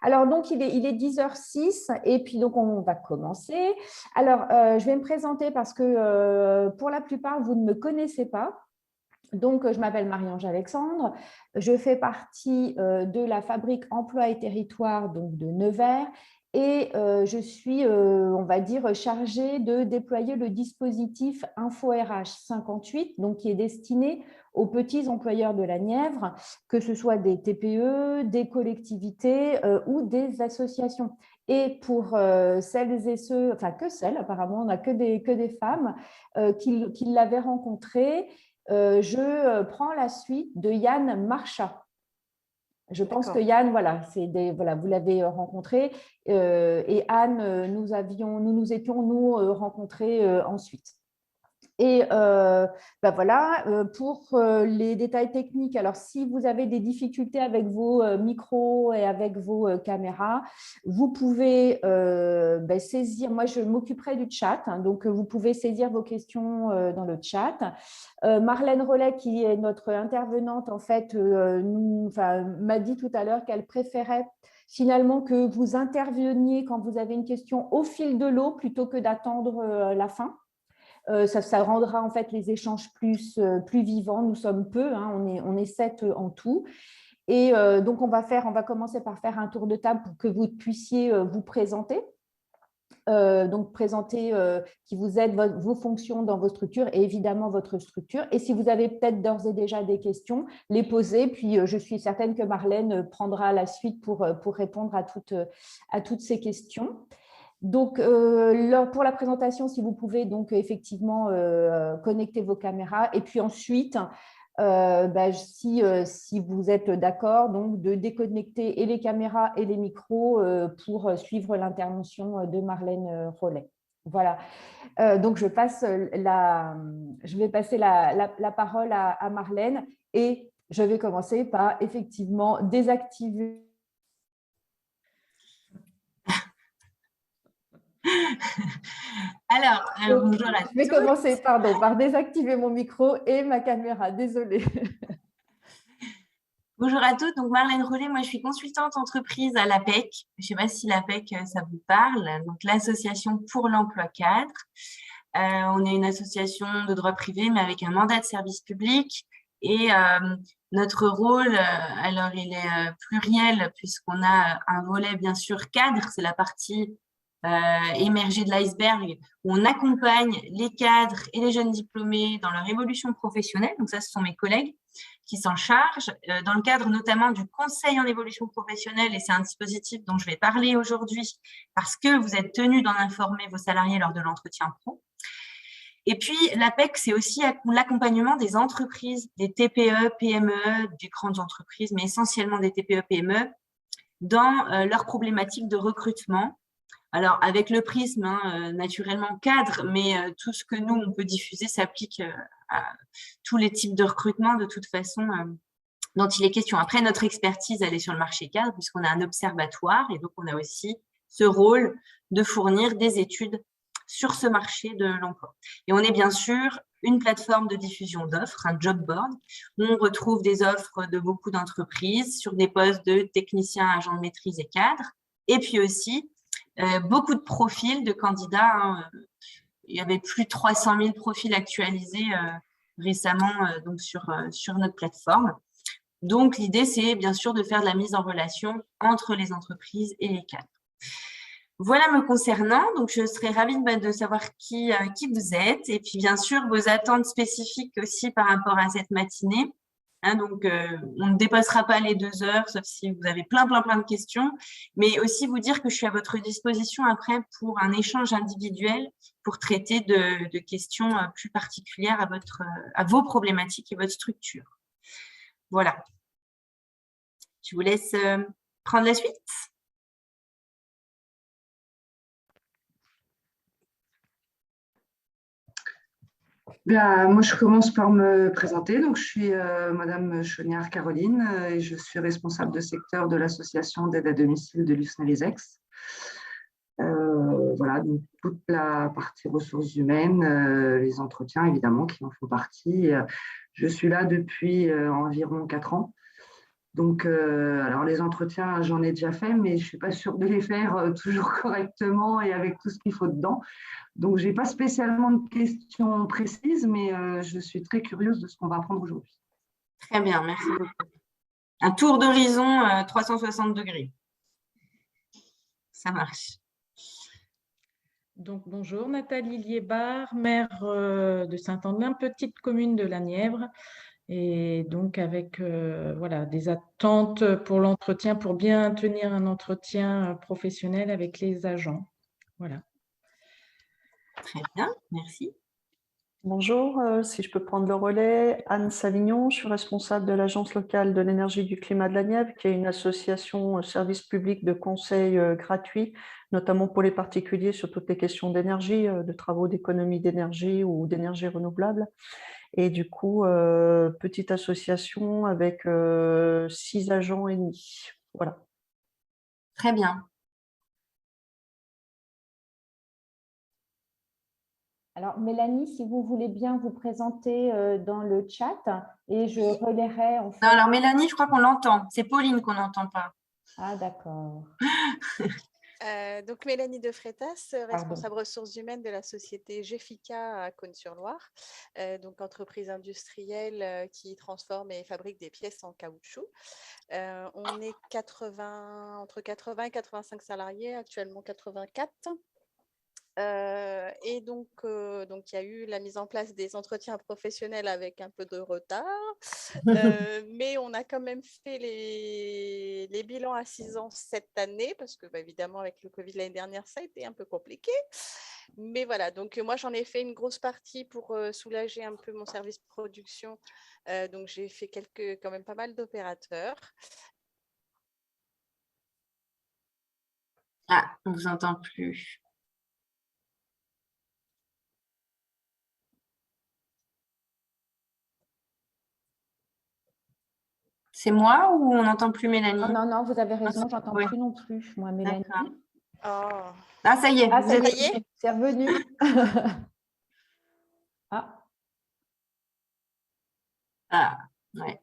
Alors, donc, il est 10h06 et puis donc, on va commencer. Alors, je vais me présenter parce que pour la plupart, vous ne me connaissez pas. Donc, je m'appelle Marie-Ange Alexandre. Je fais partie de la fabrique Emploi et Territoire donc de Nevers et je suis, on va dire, chargée de déployer le dispositif InfoRH 58, donc qui est destiné aux petits employeurs de la Nièvre, que ce soit des TPE, des collectivités ou des associations. Et pour celles et ceux, enfin que celles, apparemment, on n'a que des femmes qui l'avaient rencontré. Je prends la suite de Yann Marchat. Je pense que Yann, voilà, voilà, vous l'avez rencontré et Anne, nous nous étions rencontrés ensuite. Et voilà, pour les détails techniques, alors si vous avez des difficultés avec vos micros et avec vos caméras, vous pouvez saisir, moi je m'occuperai du chat, hein, donc vous pouvez saisir vos questions dans le chat. Marlène Rollet, qui est notre intervenante, en fait, m'a dit tout à l'heure qu'elle préférait finalement que vous interveniez quand vous avez une question au fil de l'eau plutôt que d'attendre la fin. Ça rendra en fait les échanges plus vivants. Nous sommes peu, hein, on est 7 en tout. Et donc, on va commencer par faire un tour de table pour que vous puissiez vous présenter. Donc, présenter qui vous aide vos fonctions dans vos structures et évidemment votre structure. Et si vous avez peut-être d'ores et déjà des questions, les poser. Puis, je suis certaine que Marlène prendra la suite pour répondre à toutes ces questions. Donc, pour la présentation, si vous pouvez donc effectivement connecter vos caméras. Et puis ensuite, si vous êtes d'accord, donc de déconnecter et les caméras et les micros pour suivre l'intervention de Marlène Rollet. Voilà. Donc, je vais passer la parole à Marlène et je vais commencer par effectivement désactiver. Alors, bonjour à tous. Je vais commencer par désactiver mon micro et ma caméra. Désolée. Bonjour à tous. Donc, Marlène Rollet, moi, je suis consultante entreprise à l'APEC. Je ne sais pas si l'APEC, ça vous parle. Donc, l'Association pour l'emploi cadre. On est une association de droit privé, mais avec un mandat de service public. Et notre rôle, alors, il est pluriel, puisqu'on a un volet, bien sûr, cadre. C'est la partie émergée de l'iceberg, où on accompagne les cadres et les jeunes diplômés dans leur évolution professionnelle. Donc ça, ce sont mes collègues qui s'en chargent, dans le cadre notamment du conseil en évolution professionnelle, et c'est un dispositif dont je vais parler aujourd'hui parce que vous êtes tenus d'en informer vos salariés lors de l'entretien pro. Et puis, l'APEC, c'est aussi l'accompagnement des entreprises, des TPE, PME, des grandes entreprises, mais essentiellement des TPE, PME, dans leurs problématiques de recrutement. Alors, avec le prisme, naturellement cadre, mais tout ce que nous, on peut diffuser s'applique à tous les types de recrutement, de toute façon, dont il est question. Après, notre expertise, elle est sur le marché cadre, puisqu'on a un observatoire, et donc on a aussi ce rôle de fournir des études sur ce marché de l'emploi. Et on est bien sûr une plateforme de diffusion d'offres, un job board, où on retrouve des offres de beaucoup d'entreprises sur des postes de techniciens, agents de maîtrise et cadres, et puis aussi beaucoup de profils de candidats. Hein. Il y avait plus de 300 000 profils actualisés récemment donc sur notre plateforme. Donc, l'idée, c'est bien sûr de faire de la mise en relation entre les entreprises et les cadres. Voilà me concernant. Donc, je serais ravie de savoir qui vous êtes et puis, bien sûr, vos attentes spécifiques aussi par rapport à cette matinée. Hein, donc, on ne dépassera pas les 2 heures, sauf si vous avez plein de questions, mais aussi vous dire que je suis à votre disposition après pour un échange individuel pour traiter de questions plus particulières à vos problématiques et votre structure. Voilà. Je vous laisse prendre la suite. Bien, moi, je commence par me présenter. Donc, je suis Madame Choniard Caroline et je suis responsable de secteur de l'association d'aide à domicile de Lucenay-les-Aix. Voilà, donc toute la partie ressources humaines, les entretiens, évidemment, qui en font partie. Je suis là depuis environ 4 ans. Donc, alors les entretiens, j'en ai déjà fait, mais je ne suis pas sûre de les faire toujours correctement et avec tout ce qu'il faut dedans. Donc, je n'ai pas spécialement de questions précises, mais je suis très curieuse de ce qu'on va apprendre aujourd'hui. Très bien, merci beaucoup. Un tour d'horizon 360 degrés. Ça marche. Donc, bonjour, Nathalie Liébar, maire de Saint-Andelin, petite commune de la Nièvre. Et donc, avec voilà, des attentes pour l'entretien, pour bien tenir un entretien professionnel avec les agents. Voilà. Très bien, merci. Bonjour, si je peux prendre le relais, Anne Savignon, je suis responsable de l'Agence locale de l'énergie et du climat de la Nièvre, qui est une association service public de conseil gratuit, notamment pour les particuliers sur toutes les questions d'énergie, de travaux d'économie d'énergie ou d'énergie renouvelable. Et du coup, petite association avec 6 agents et demi. Voilà. Très bien. Alors, Mélanie, si vous voulez bien vous présenter dans le chat et je relayerai en fait. Non, alors Mélanie, je crois qu'on l'entend. C'est Pauline qu'on n'entend pas. Ah, d'accord. Donc Mélanie de Freitas, responsable ressources humaines de la société GEFICA à Cosne-sur-Loire, donc entreprise industrielle qui transforme et fabrique des pièces en caoutchouc. On est entre 80 et 85 salariés, actuellement 84. Et donc, il y a eu la mise en place des entretiens professionnels avec un peu de retard, mais on a quand même fait les bilans à 6 ans cette année, parce que évidemment, avec le Covid l'année dernière, ça a été un peu compliqué. Mais voilà, donc moi, j'en ai fait une grosse partie pour soulager un peu mon service de production. Donc, j'ai fait quand même pas mal d'opérateurs. Ah, on ne vous entend plus. C'est moi ou on n'entend plus Mélanie? Non, non, vous avez raison, j'entends plus non plus, moi, Mélanie. Oh. Ah, ça y est. Ah, ça y est, c'est revenu. Ah. Ah, ouais.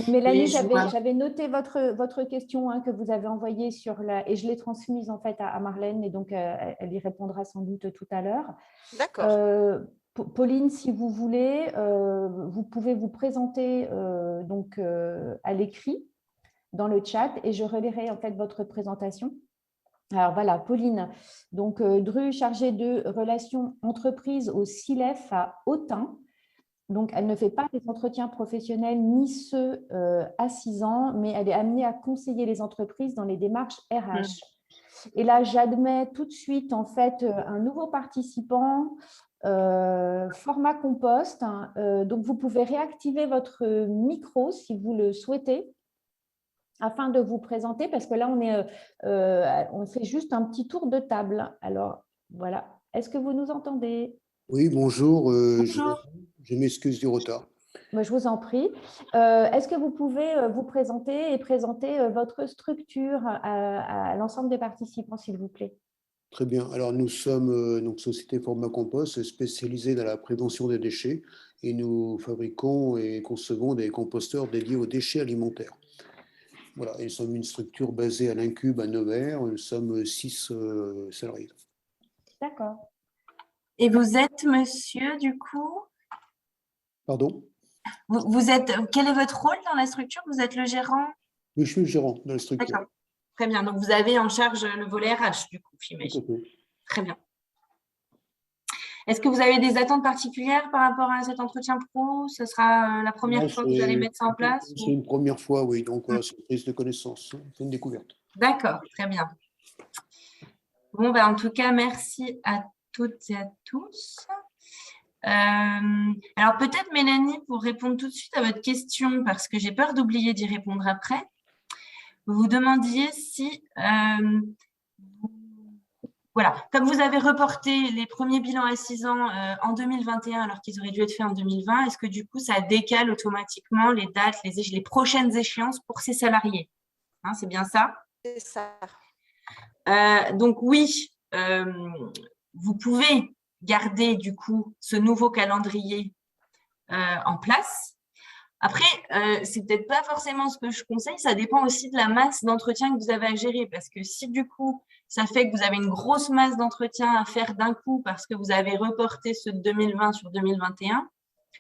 Mélanie, Oui, j'avais noté votre question que vous avez envoyée et je l'ai transmise en fait à Marlène et donc elle y répondra sans doute tout à l'heure. D'accord. Pauline, si vous voulez, vous pouvez vous présenter donc à l'écrit dans le chat et je relayerai en fait votre présentation. Alors voilà, Pauline, donc Dru, chargée de relations entreprises au CILEF à Autun. Donc, elle ne fait pas des entretiens professionnels ni ceux à 6 ans, mais elle est amenée à conseiller les entreprises dans les démarches RH. Et là, j'admets tout de suite en fait un nouveau participant, format compost. Donc, vous pouvez réactiver votre micro si vous le souhaitez afin de vous présenter parce que là, on fait juste un petit tour de table. Alors, voilà. Est-ce que vous nous entendez ? Oui, bonjour. Je m'excuse du retard. Moi, je vous en prie. Est-ce que vous pouvez vous présenter et présenter votre structure à l'ensemble des participants, s'il vous plaît? Très bien. Alors, nous sommes donc Société Format Compost spécialisée dans la prévention des déchets et nous fabriquons et concevons des composteurs dédiés aux déchets alimentaires. Voilà, et nous sommes une structure basée à l'Incube à Nevers. Nous sommes 6 salariés. D'accord. Et vous êtes monsieur, du coup? Pardon? Quel est votre rôle dans la structure? Vous êtes le gérant? Oui, je suis le gérant de la structure. D'accord. Très bien. Donc, vous avez en charge le volet RH, du coup, j'imagine. Très bien. Est-ce que vous avez des attentes particulières par rapport à cet entretien pro? Ce sera la première fois que vous allez mettre ça en place? C'est une première fois, oui. Donc, voilà, c'est une prise de connaissance. C'est une découverte. D'accord, très bien. Bon, en tout cas, merci à toutes et à tous. Alors, peut-être, Mélanie, pour répondre tout de suite à votre question, parce que j'ai peur d'oublier d'y répondre après, vous vous demandiez si, voilà, comme vous avez reporté les premiers bilans à 6 ans en 2021 alors qu'ils auraient dû être faits en 2020, est-ce que du coup, ça décale automatiquement les dates, les prochaines échéances pour ces salariés? Hein, c'est bien ça? C'est ça. Donc oui, vous pouvez garder du coup ce nouveau calendrier en place. Après, c'est peut-être pas forcément ce que je conseille, ça dépend aussi de la masse d'entretien que vous avez à gérer, parce que si du coup, ça fait que vous avez une grosse masse d'entretien à faire d'un coup parce que vous avez reporté ceux de 2020 sur 2021,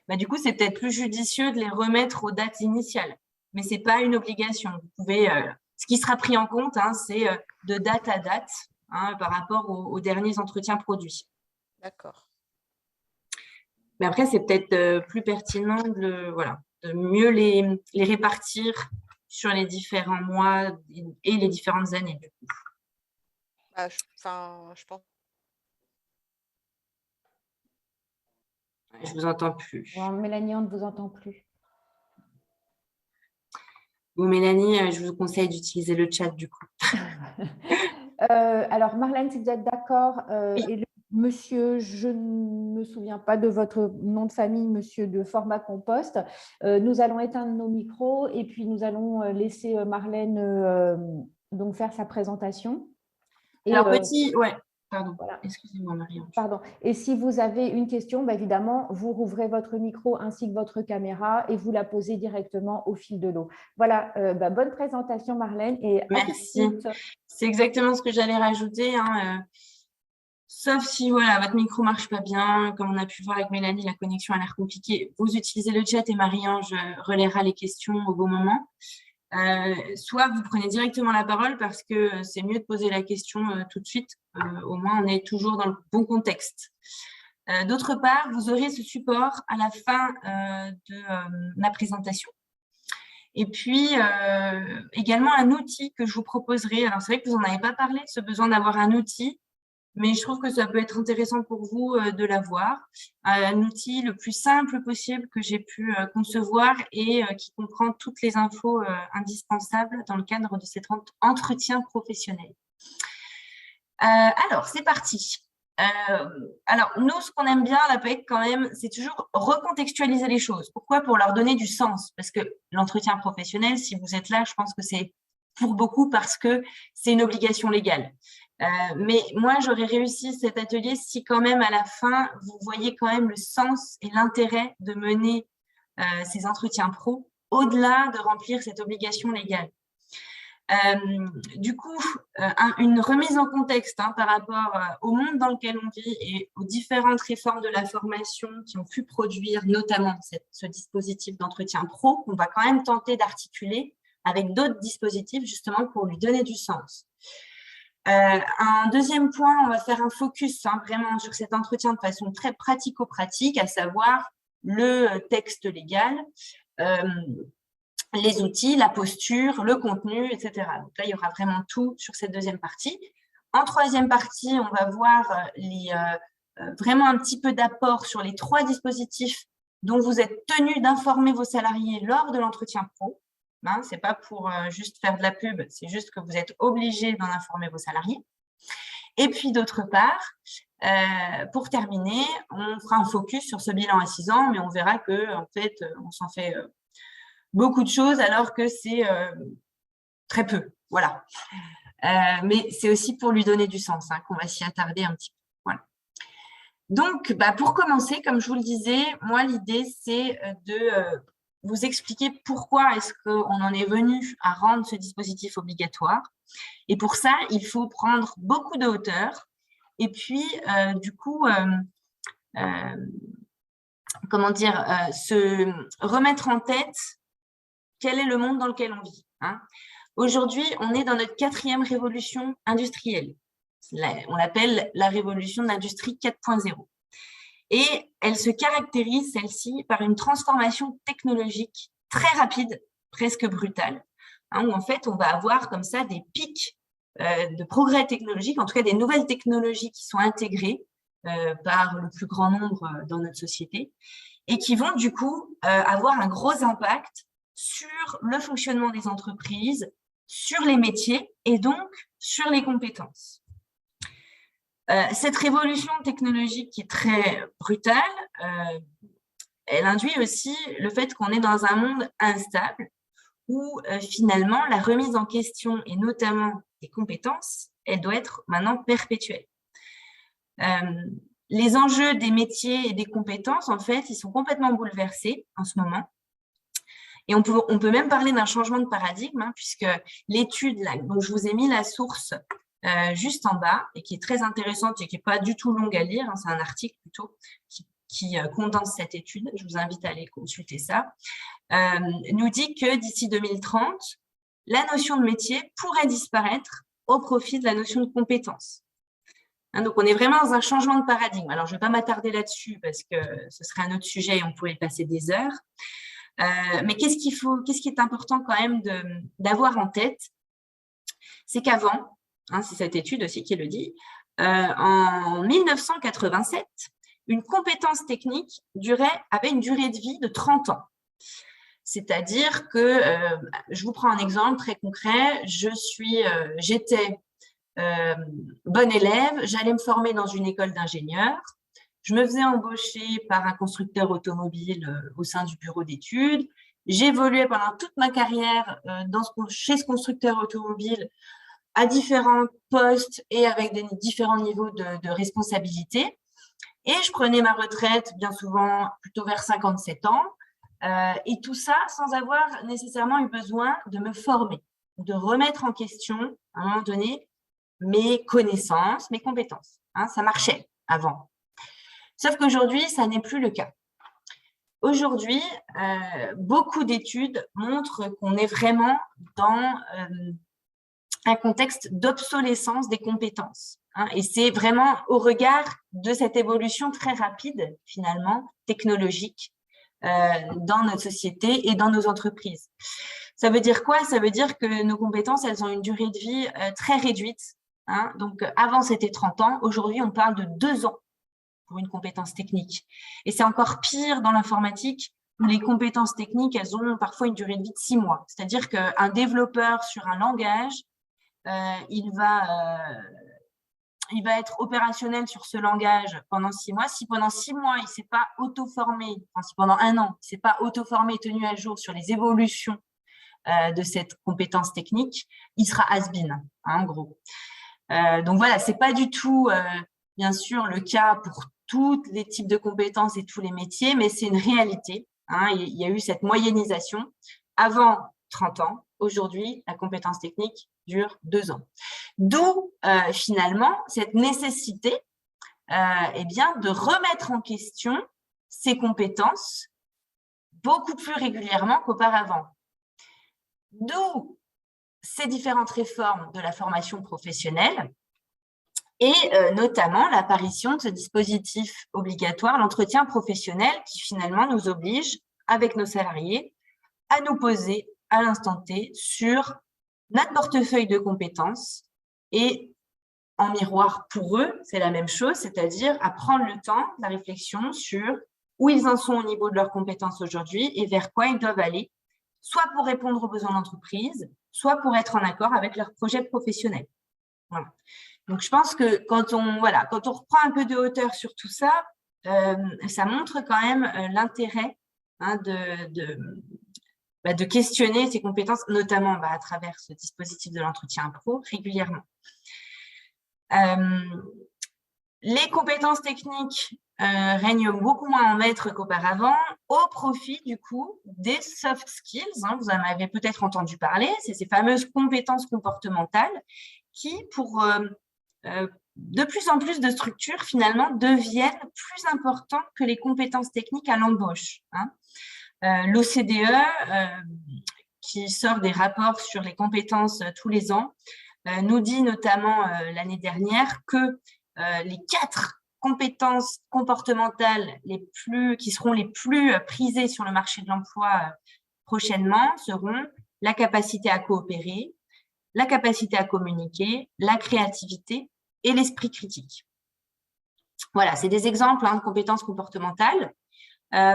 bah, du coup, c'est peut-être plus judicieux de les remettre aux dates initiales. Mais ce n'est pas une obligation. Vous pouvez, ce qui sera pris en compte, hein, c'est de date à date hein, par rapport aux derniers entretiens produits. D'accord. Mais après, c'est peut-être plus pertinent de mieux les répartir sur les différents mois et les différentes années. Du coup. Bah, je pense. Je ne vous entends plus. Bon, Mélanie, on ne vous entend plus. Bon, Mélanie, je vous conseille d'utiliser le chat du coup. Alors, Marlène, si vous êtes d'accord, Oui. et le monsieur, je ne me souviens pas de votre nom de famille, monsieur de Format Compost, nous allons éteindre nos micros et puis nous allons laisser Marlène donc faire sa présentation. Et, alors, pardon, voilà. Excusez-moi, Marie. Pardon. Et si vous avez une question, bah, évidemment, vous rouvrez votre micro ainsi que votre caméra et vous la posez directement au fil de l'eau. Voilà, bonne présentation, Marlène. Et merci. C'est exactement ce que j'allais rajouter. Hein, sauf si votre micro ne marche pas bien, comme on a pu voir avec Mélanie, la connexion a l'air compliquée. Vous utilisez le chat et Marie-Ange relaiera les questions au bon moment. Soit vous prenez directement la parole parce que c'est mieux de poser la question tout de suite. Au moins, on est toujours dans le bon contexte. D'autre part, vous aurez ce support à la fin de ma présentation. Et puis, également un outil que je vous proposerai. Alors, c'est vrai que vous n'en avez pas parlé, ce besoin d'avoir un outil, mais je trouve que ça peut être intéressant pour vous de l'avoir. Un outil le plus simple possible que j'ai pu concevoir et qui comprend toutes les infos indispensables dans le cadre de cet entretien professionnel. Alors, c'est parti. Alors, nous, ce qu'on aime bien à l'APEC quand même, c'est toujours recontextualiser les choses. Pourquoi? Pour leur donner du sens. Parce que l'entretien professionnel, si vous êtes là, je pense que c'est pour beaucoup parce que c'est une obligation légale. Mais moi, j'aurais réussi cet atelier si quand même à la fin, vous voyez quand même le sens et l'intérêt de mener ces entretiens pro au-delà de remplir cette obligation légale. Du coup, une remise en contexte par rapport au monde dans lequel on vit et aux différentes réformes de la formation qui ont pu produire notamment ce dispositif d'entretien pro qu'on va quand même tenter d'articuler avec d'autres dispositifs justement pour lui donner du sens. Un deuxième point, on va faire un focus vraiment sur cet entretien de façon très pratico-pratique, à savoir le texte légal, les outils, la posture, le contenu, etc. Donc là, il y aura vraiment tout sur cette deuxième partie. En troisième partie, on va voir vraiment un petit peu d'apport sur les 3 dispositifs dont vous êtes tenus d'informer vos salariés lors de l'entretien pro. Ce n'est pas pour juste faire de la pub, c'est juste que vous êtes obligés d'en informer vos salariés. Et puis, d'autre part, pour terminer, on fera un focus sur ce bilan à 6 ans, mais on verra qu'en fait, on s'en fait beaucoup de choses alors que c'est très peu. Voilà. Mais c'est aussi pour lui donner du sens qu'on va s'y attarder un petit peu. Voilà. Donc, pour commencer, comme je vous le disais, moi, l'idée, c'est de vous expliquer pourquoi est-ce qu'on en est venu à rendre ce dispositif obligatoire. Et pour ça, il faut prendre beaucoup de hauteur et puis, du coup, se remettre en tête quel est le monde dans lequel on vit. Aujourd'hui, on est dans notre 4e révolution industrielle. On l'appelle la révolution de l'industrie 4.0. Et elle se caractérise, celle-ci, par une transformation technologique très rapide, presque brutale, où en fait, on va avoir comme ça des pics de progrès technologiques, en tout cas des nouvelles technologies qui sont intégrées par le plus grand nombre dans notre société et qui vont du coup avoir un gros impact sur le fonctionnement des entreprises, sur les métiers et donc sur les compétences. Cette révolution technologique qui est très brutale, elle induit aussi le fait qu'on est dans un monde instable où finalement la remise en question et notamment des compétences, elle doit être maintenant perpétuelle. Les enjeux des métiers et des compétences, en fait, ils sont complètement bouleversés en ce moment. Et on peut même parler d'un changement de paradigme, hein, puisque l'étude dont je vous ai mis la source juste en bas, et qui est très intéressante et qui n'est pas du tout longue à lire, hein, c'est un article plutôt qui condense cette étude, je vous invite à aller consulter ça, nous dit que d'ici 2030, la notion de métier pourrait disparaître au profit de la notion de compétence. Hein, donc, on est vraiment dans un changement de paradigme. Alors, je ne vais pas m'attarder là-dessus parce que ce serait un autre sujet et on pourrait y passer des heures. Mais qu'est-ce qui est important quand même d'avoir en tête? C'est qu'avant, hein, c'est cette étude aussi qui le dit, en 1987, une compétence technique avait une durée de vie de 30 ans. C'est-à-dire que, je vous prends un exemple très concret, j'étais bonne élève, j'allais me former dans une école d'ingénieur, je me faisais embaucher par un constructeur automobile au sein du bureau d'études, j'évoluais pendant toute ma carrière chez ce constructeur automobile à différents postes et avec différents niveaux de responsabilité. Et je prenais ma retraite bien souvent plutôt vers 57 ans. Et tout ça sans avoir nécessairement eu besoin de me former, de remettre en question à un moment donné mes connaissances, mes compétences. Hein, ça marchait avant. Sauf qu'aujourd'hui, ça n'est plus le cas. Aujourd'hui, beaucoup d'études montrent qu'on est vraiment dans un contexte d'obsolescence des compétences. Hein, et c'est vraiment au regard de cette évolution très rapide, finalement, technologique, dans notre société et dans nos entreprises. Ça veut dire quoi? Ça veut dire que nos compétences, elles ont une durée de vie très réduite. Hein. Donc, avant, c'était 30 ans. Aujourd'hui, on parle de 2 ans pour une compétence technique. Et c'est encore pire dans l'informatique, où les compétences techniques, elles ont parfois une durée de vie de 6 mois. C'est-à-dire qu'un développeur sur un langage, il va être opérationnel sur ce langage pendant 6 mois. Si pendant 6 mois, il ne s'est pas auto-formé, enfin, si pendant 1 an, il ne s'est pas auto-formé et tenu à jour sur les évolutions de cette compétence technique, il sera has-been, hein, en gros. Donc voilà, ce n'est pas du tout, bien sûr, le cas pour tous les types de compétences et tous les métiers, mais c'est une réalité. Hein, il y a eu cette moyennisation. Avant 30 ans, aujourd'hui, la compétence technique dure 2 ans. D'où, finalement, cette nécessité eh bien, de remettre en question ces compétences beaucoup plus régulièrement qu'auparavant. D'où ces différentes réformes de la formation professionnelle et notamment l'apparition de ce dispositif obligatoire, l'entretien professionnel, qui finalement nous oblige, avec nos salariés, à nous poser à l'instant T sur notre portefeuille de compétences et en miroir pour eux, c'est la même chose, c'est-à-dire à prendre le temps, la réflexion sur où ils en sont au niveau de leurs compétences aujourd'hui et vers quoi ils doivent aller, soit pour répondre aux besoins d'entreprise, soit pour être en accord avec leur projet professionnel. Voilà. Donc, je pense que quand on reprend un peu de hauteur sur tout ça, ça montre quand même l'intérêt, hein, de questionner ces compétences, notamment à travers ce dispositif de l'entretien pro régulièrement. Les compétences techniques règnent beaucoup moins en maître qu'auparavant, au profit du coup des soft skills. Hein, vous en avez peut-être entendu parler, c'est ces fameuses compétences comportementales qui, pour de plus en plus de structures, finalement, deviennent plus importantes que les compétences techniques à l'embauche. Hein. L'OCDE, qui sort des rapports sur les compétences tous les ans, nous dit notamment l'année dernière que les 4 compétences comportementales qui seront les plus prisées sur le marché de l'emploi prochainement seront la capacité à coopérer, la capacité à communiquer, la créativité et l'esprit critique. Voilà, c'est des exemples de compétences comportementales.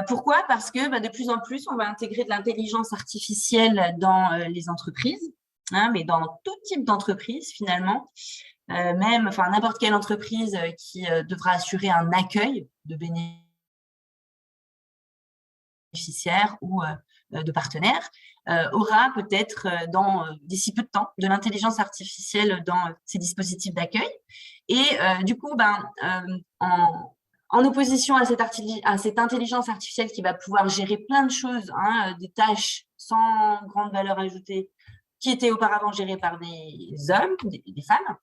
Pourquoi? Parce que de plus en plus, on va intégrer de l'intelligence artificielle dans les entreprises, hein, mais dans tout type d'entreprise finalement, même n'importe quelle entreprise qui devra assurer un accueil de bénéficiaires ou de partenaires, aura peut-être d'ici peu de temps de l'intelligence artificielle dans ces dispositifs d'accueil. Et du coup, en opposition à cette intelligence artificielle qui va pouvoir gérer plein de choses, hein, des tâches sans grande valeur ajoutée, qui étaient auparavant gérés par des hommes, des femmes,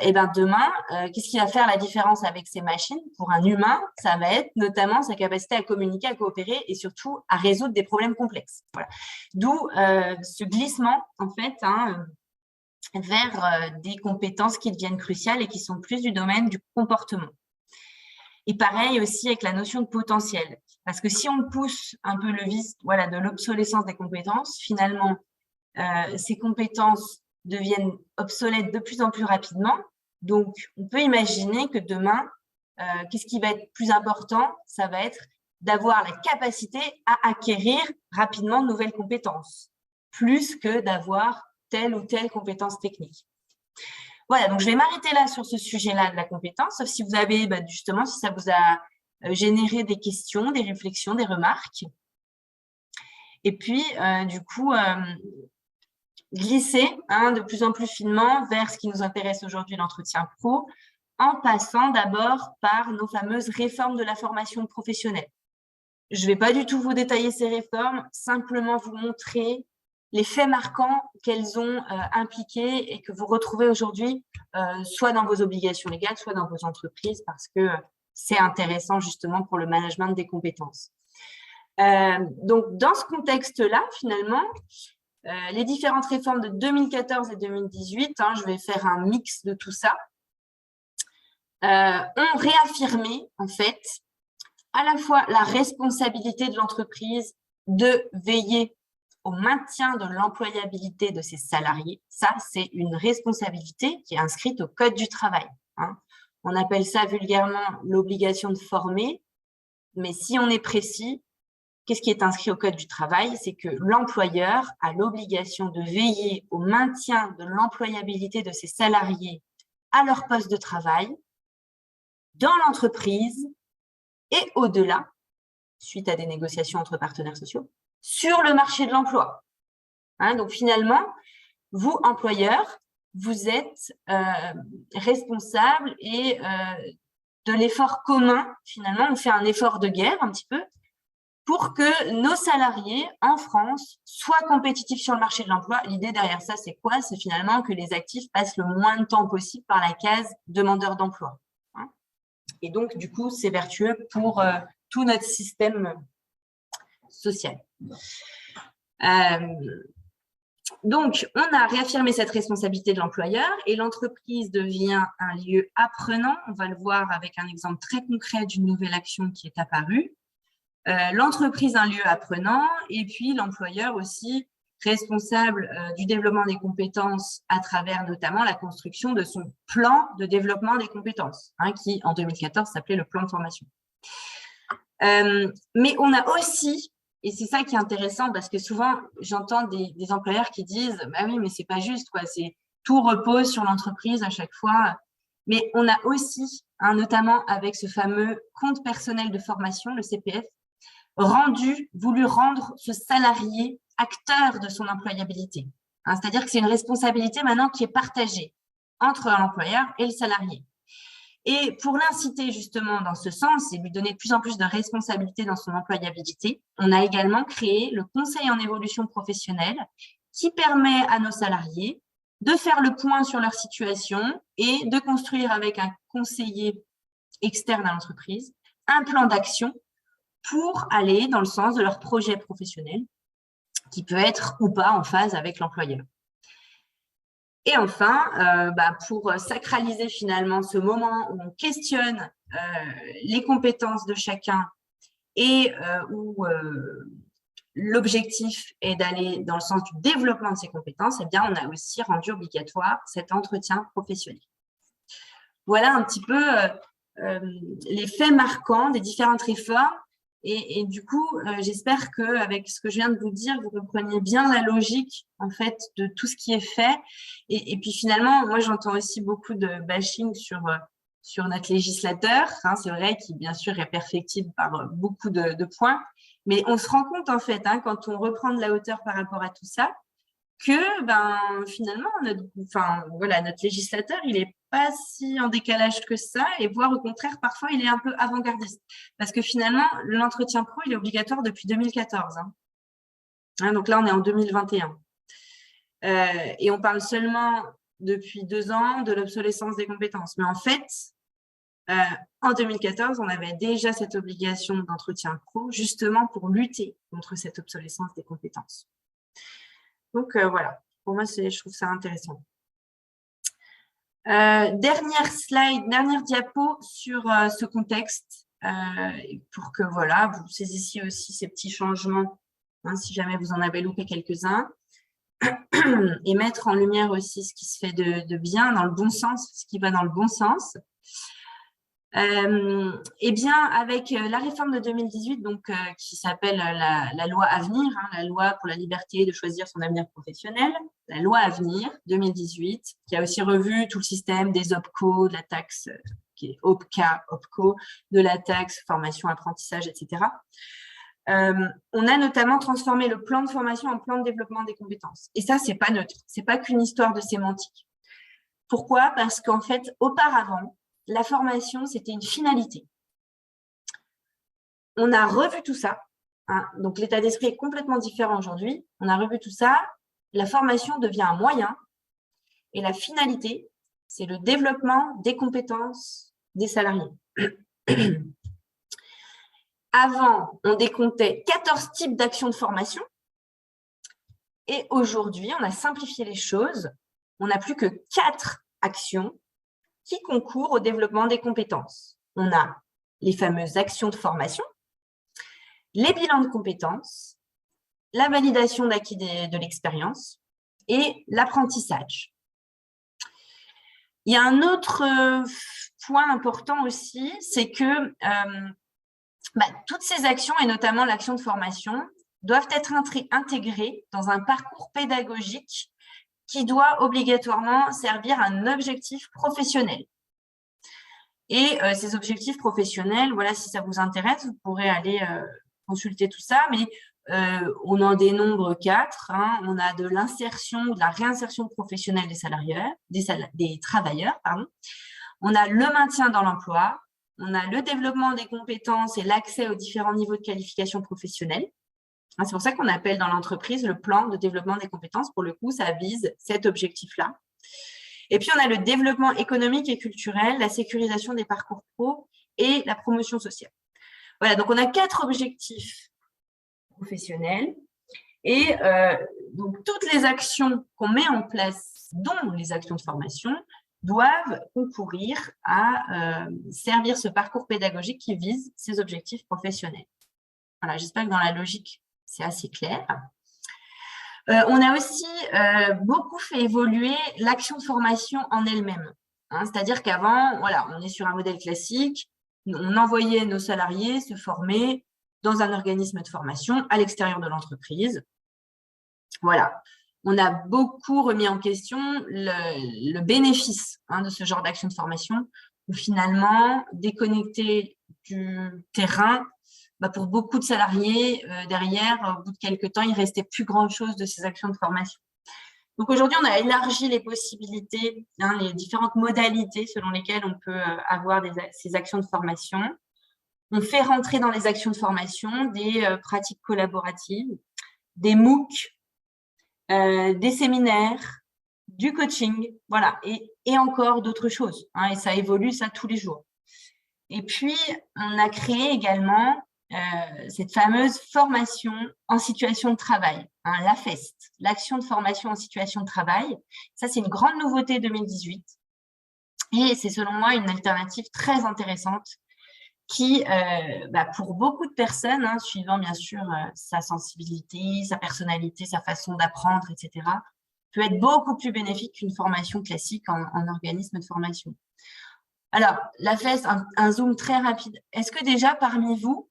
et ben demain, qu'est-ce qui va faire la différence avec ces machines? Pour un humain, ça va être notamment sa capacité à communiquer, à coopérer et surtout à résoudre des problèmes complexes. Voilà. D'où ce glissement, en fait, vers des compétences qui deviennent cruciales et qui sont plus du domaine du comportement. Et pareil aussi avec la notion de potentiel. Parce que si on pousse un peu le vice de l'obsolescence des compétences, finalement, ces compétences deviennent obsolètes de plus en plus rapidement. Donc, on peut imaginer que demain, qu'est-ce qui va être plus important? Ça va être d'avoir la capacité à acquérir rapidement de nouvelles compétences, plus que d'avoir telle ou telle compétence technique. Voilà, donc je vais m'arrêter là sur ce sujet-là de la compétence, sauf si vous avez justement, si ça vous a généré des questions, des réflexions, des remarques. Et puis, du coup, glisser de plus en plus finement vers ce qui nous intéresse aujourd'hui, l'entretien pro, en passant d'abord par nos fameuses réformes de la formation professionnelle. Je ne vais pas du tout vous détailler ces réformes, simplement vous montrer les faits marquants qu'elles ont impliqués et que vous retrouvez aujourd'hui, soit dans vos obligations légales, soit dans vos entreprises, parce que c'est intéressant justement pour le management des compétences. Donc, dans ce contexte-là, finalement, les différentes réformes de 2014 et 2018, je vais faire un mix de tout ça, ont réaffirmé, en fait, à la fois la responsabilité de l'entreprise de veiller au maintien de l'employabilité de ses salariés. Ça, c'est une responsabilité qui est inscrite au Code du travail. On appelle ça vulgairement l'obligation de former, mais si on est précis, qu'est-ce qui est inscrit au Code du travail? C'est que l'employeur a l'obligation de veiller au maintien de l'employabilité de ses salariés à leur poste de travail, dans l'entreprise et au-delà, suite à des négociations entre partenaires sociaux, sur le marché de l'emploi. Donc finalement, vous, employeur, vous êtes responsable et de l'effort commun. Finalement, on fait un effort de guerre un petit peu pour que nos salariés en France soient compétitifs sur le marché de l'emploi. L'idée derrière ça, c'est quoi? C'est finalement que les actifs passent le moins de temps possible par la case demandeur d'emploi. Et donc, du coup, c'est vertueux pour tout notre système social. Donc, on a réaffirmé cette responsabilité de l'employeur et l'entreprise devient un lieu apprenant. On va le voir avec un exemple très concret d'une nouvelle action qui est apparue. L'entreprise, un lieu apprenant, et puis l'employeur aussi responsable du développement des compétences à travers notamment la construction de son plan de développement des compétences, qui en 2014 s'appelait le plan de formation. Mais on a aussi, et c'est ça qui est intéressant parce que souvent j'entends des employeurs qui disent « bah oui, mais c'est pas juste, quoi, tout repose sur l'entreprise à chaque fois ». Mais on a aussi, notamment avec ce fameux compte personnel de formation, le CPF, voulu rendre ce salarié acteur de son employabilité. C'est-à-dire que c'est une responsabilité maintenant qui est partagée entre l'employeur et le salarié. Et pour l'inciter justement dans ce sens et lui donner de plus en plus de responsabilité dans son employabilité, on a également créé le Conseil en évolution professionnelle qui permet à nos salariés de faire le point sur leur situation et de construire avec un conseiller externe à l'entreprise un plan d'action pour aller dans le sens de leur projet professionnel qui peut être ou pas en phase avec l'employeur. Et enfin, pour sacraliser finalement ce moment où on questionne les compétences de chacun et où l'objectif est d'aller dans le sens du développement de ces compétences, eh bien, on a aussi rendu obligatoire cet entretien professionnel. Voilà un petit peu les faits marquants des différentes réformes. Et du coup, j'espère qu'avec ce que je viens de vous dire, vous compreniez bien la logique en fait de tout ce qui est fait. Et puis finalement, moi, j'entends aussi beaucoup de bashing sur notre législateur. C'est vrai qu'il, bien sûr, est perfectible par beaucoup de points. Mais on se rend compte, en fait, quand on reprend de la hauteur par rapport à tout ça, que finalement, notre législateur, il n'est pas si en décalage que ça, et voire au contraire, parfois, il est un peu avant-gardiste. Parce que finalement, l'entretien pro, il est obligatoire depuis 2014. Hein, donc là, on est en 2021. Et on parle seulement depuis 2 ans de l'obsolescence des compétences. Mais en fait, en 2014, on avait déjà cette obligation d'entretien pro justement pour lutter contre cette obsolescence des compétences. Donc, voilà, pour moi, je trouve ça intéressant. Dernière slide, dernière diapo sur ce contexte pour que voilà, vous saisissiez aussi ces petits changements, hein, si jamais vous en avez loupé quelques-uns, et mettre en lumière aussi ce qui se fait de bien, dans le bon sens, ce qui va dans le bon sens. Eh bien, avec la réforme de 2018, donc, qui s'appelle la loi Avenir, hein, la loi pour la liberté de choisir son avenir professionnel, la loi Avenir 2018, qui a aussi revu tout le système des OPCO, de la taxe qui est OPCA, OPCO, de la taxe formation, apprentissage, etc. On a notamment transformé le plan de formation en plan de développement des compétences. Et ça, c'est pas neutre, c'est pas qu'une histoire de sémantique. Pourquoi? Parce qu'en fait, auparavant, la formation, c'était une finalité. On a revu tout ça. Hein, donc, l'état d'esprit est complètement différent aujourd'hui. On a revu tout ça. La formation devient un moyen. Et la finalité, c'est le développement des compétences des salariés. Avant, on décomptait 14 types d'actions de formation. Et aujourd'hui, on a simplifié les choses. On n'a plus que 4 actions qui concourent au développement des compétences. On a les fameuses actions de formation, les bilans de compétences, la validation d'acquis de l'expérience et l'apprentissage. Il y a un autre point important aussi, c'est que toutes ces actions, et notamment l'action de formation, doivent être intégrées dans un parcours pédagogique qui doit obligatoirement servir un objectif professionnel. Et ces objectifs professionnels, voilà, si ça vous intéresse, vous pourrez aller consulter tout ça, mais on en dénombre 4. Hein. On a de l'insertion ou de la réinsertion professionnelle des travailleurs. Pardon. On a le maintien dans l'emploi, on a le développement des compétences et l'accès aux différents niveaux de qualification professionnelle. C'est pour ça qu'on appelle dans l'entreprise le plan de développement des compétences. Pour le coup, ça vise cet objectif-là. Et puis, on a le développement économique et culturel, la sécurisation des parcours pro et la promotion sociale. Voilà, donc on a 4 objectifs professionnels. Et donc, toutes les actions qu'on met en place, dont les actions de formation, doivent concourir à servir ce parcours pédagogique qui vise ces objectifs professionnels. Voilà, j'espère que dans la logique, c'est assez clair. On a aussi beaucoup fait évoluer l'action de formation en elle-même. Hein, c'est-à-dire qu'avant, voilà, on est sur un modèle classique, on envoyait nos salariés se former dans un organisme de formation à l'extérieur de l'entreprise. Voilà, on a beaucoup remis en question le bénéfice de ce genre d'action de formation, où finalement, déconnecté du terrain, pour beaucoup de salariés, derrière, au bout de quelques temps, il ne restait plus grand-chose de ces actions de formation. Donc aujourd'hui, on a élargi les possibilités, les différentes modalités selon lesquelles on peut avoir ces actions de formation. On fait rentrer dans les actions de formation des pratiques collaboratives, des MOOC, des séminaires, du coaching, voilà, et encore d'autres choses. Et ça évolue, ça, tous les jours. Et puis, on a créé également cette fameuse formation en situation de travail, l'AFEST, l'action de formation en situation de travail. Ça, c'est une grande nouveauté 2018 et c'est selon moi une alternative très intéressante qui, pour beaucoup de personnes, suivant bien sûr sa sensibilité, sa personnalité, sa façon d'apprendre, etc., peut être beaucoup plus bénéfique qu'une formation classique en organisme de formation. Alors, l'AFEST, un zoom très rapide. Est-ce que déjà parmi vous,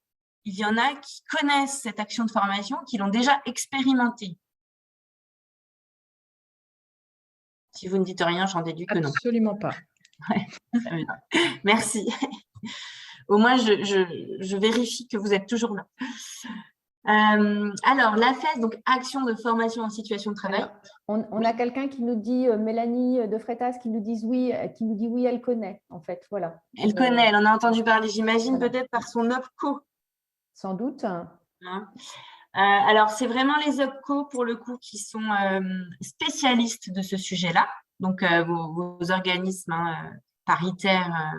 il y en a qui connaissent cette action de formation, qui l'ont déjà expérimentée? Si vous ne dites rien, j'en déduis que non. Absolument pas. Ouais, merci. Au moins, je vérifie que vous êtes toujours là. Alors, l'AFEST, donc action de formation en situation de travail. Alors, on a quelqu'un qui nous dit, Mélanie de Freitas, qui nous dit oui, elle connaît, en fait. Voilà. Elle connaît, elle en a entendu parler, j'imagine, voilà. Peut-être par son OPCO. Sans doute. Alors, c'est vraiment les OPCO, pour le coup, qui sont spécialistes de ce sujet-là. Donc, vos organismes paritaires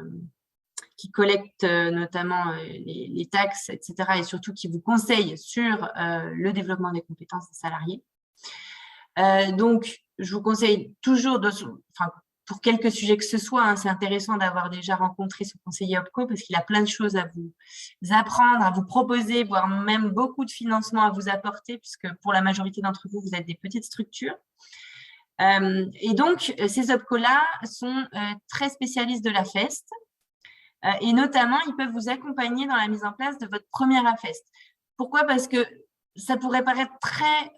qui collectent notamment les taxes, etc., et surtout qui vous conseillent sur le développement des compétences des salariés. Donc, je vous conseille toujours, pour quelques sujets que ce soit, c'est intéressant d'avoir déjà rencontré ce conseiller OPCO parce qu'il a plein de choses à vous apprendre, à vous proposer, voire même beaucoup de financement à vous apporter, puisque pour la majorité d'entre vous, vous êtes des petites structures. Et donc, ces OPCO-là sont très spécialistes de la FEST, et notamment, ils peuvent vous accompagner dans la mise en place de votre première AFEST. Pourquoi? Parce que ça pourrait paraître très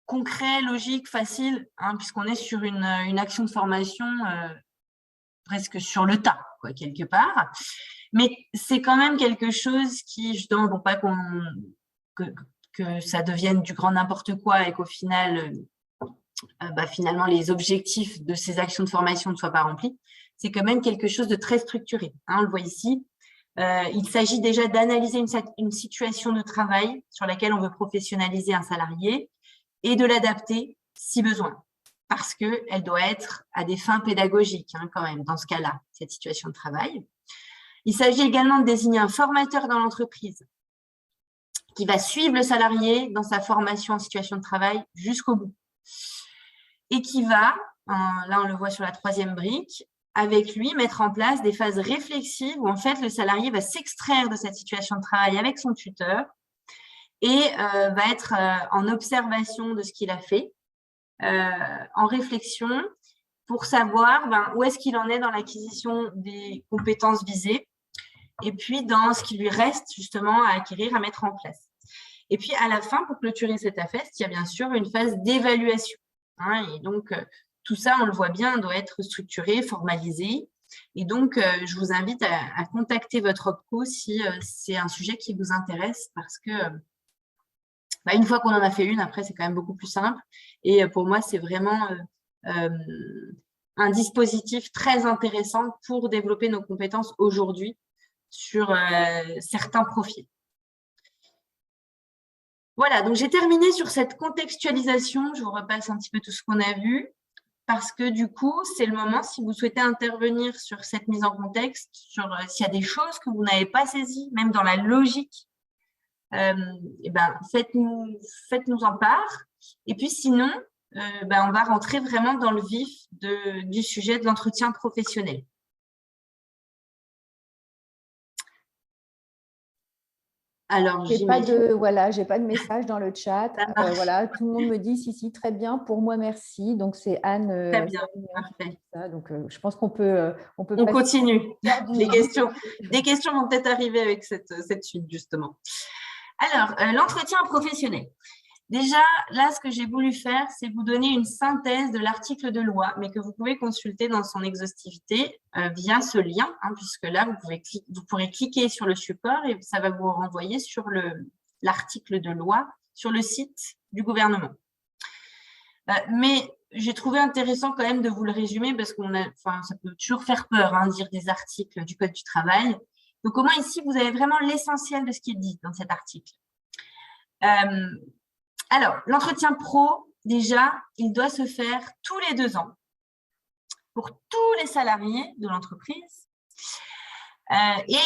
concret, logique, facile, puisqu'on est sur une action de formation presque sur le tas, quoi, quelque part. Mais c'est quand même quelque chose qui, justement, pour pas que ça devienne du grand n'importe quoi et qu'au final, finalement, les objectifs de ces actions de formation ne soient pas remplis, c'est quand même quelque chose de très structuré. On le voit ici. Il s'agit déjà d'analyser une situation de travail sur laquelle on veut professionnaliser un salarié et de l'adapter si besoin, parce qu'elle doit être à des fins pédagogiques quand même, dans ce cas-là, cette situation de travail. Il s'agit également de désigner un formateur dans l'entreprise qui va suivre le salarié dans sa formation en situation de travail jusqu'au bout et qui va, là on le voit sur la 3e brique, avec lui mettre en place des phases réflexives où en fait le salarié va s'extraire de cette situation de travail avec son tuteur et va être en observation de ce qu'il a fait, en réflexion pour savoir où est-ce qu'il en est dans l'acquisition des compétences visées et puis dans ce qui lui reste justement à acquérir, à mettre en place. Et puis à la fin, pour clôturer cette AFEST, il y a bien sûr une phase d'évaluation. Et donc, tout ça, on le voit bien, doit être structuré, formalisé. Et donc, je vous invite à contacter votre OPCO si c'est un sujet qui vous intéresse parce que une fois qu'on en a fait une, après, c'est quand même beaucoup plus simple. Et pour moi, c'est vraiment un dispositif très intéressant pour développer nos compétences aujourd'hui sur certains profils. Voilà, donc j'ai terminé sur cette contextualisation. Je vous repasse un petit peu tout ce qu'on a vu parce que du coup, c'est le moment, si vous souhaitez intervenir sur cette mise en contexte, sur s'il y a des choses que vous n'avez pas saisies, même dans la logique, faites-nous en part. Et puis sinon, on va rentrer vraiment dans le vif du sujet de l'entretien professionnel. Alors, j'ai pas de message dans le chat. Voilà, tout le monde me dit si, très bien, pour moi, merci. Donc, c'est Anne. Très bien, parfait. Donc, je pense qu'on peut. On continue. Des questions vont peut-être arriver avec cette suite, justement. Alors, l'entretien professionnel. Déjà, là, ce que j'ai voulu faire, c'est vous donner une synthèse de l'article de loi, mais que vous pouvez consulter dans son exhaustivité via ce lien, puisque là, vous pourrez cliquer sur le support et ça va vous renvoyer sur l'article de loi sur le site du gouvernement. Mais j'ai trouvé intéressant quand même de vous le résumer parce que ça peut toujours faire peur, dire des articles du Code du travail. Donc, au moins ici, vous avez vraiment l'essentiel de ce qui est dit dans cet article. Alors, l'entretien pro, déjà, il doit se faire tous les 2 ans pour tous les salariés de l'entreprise et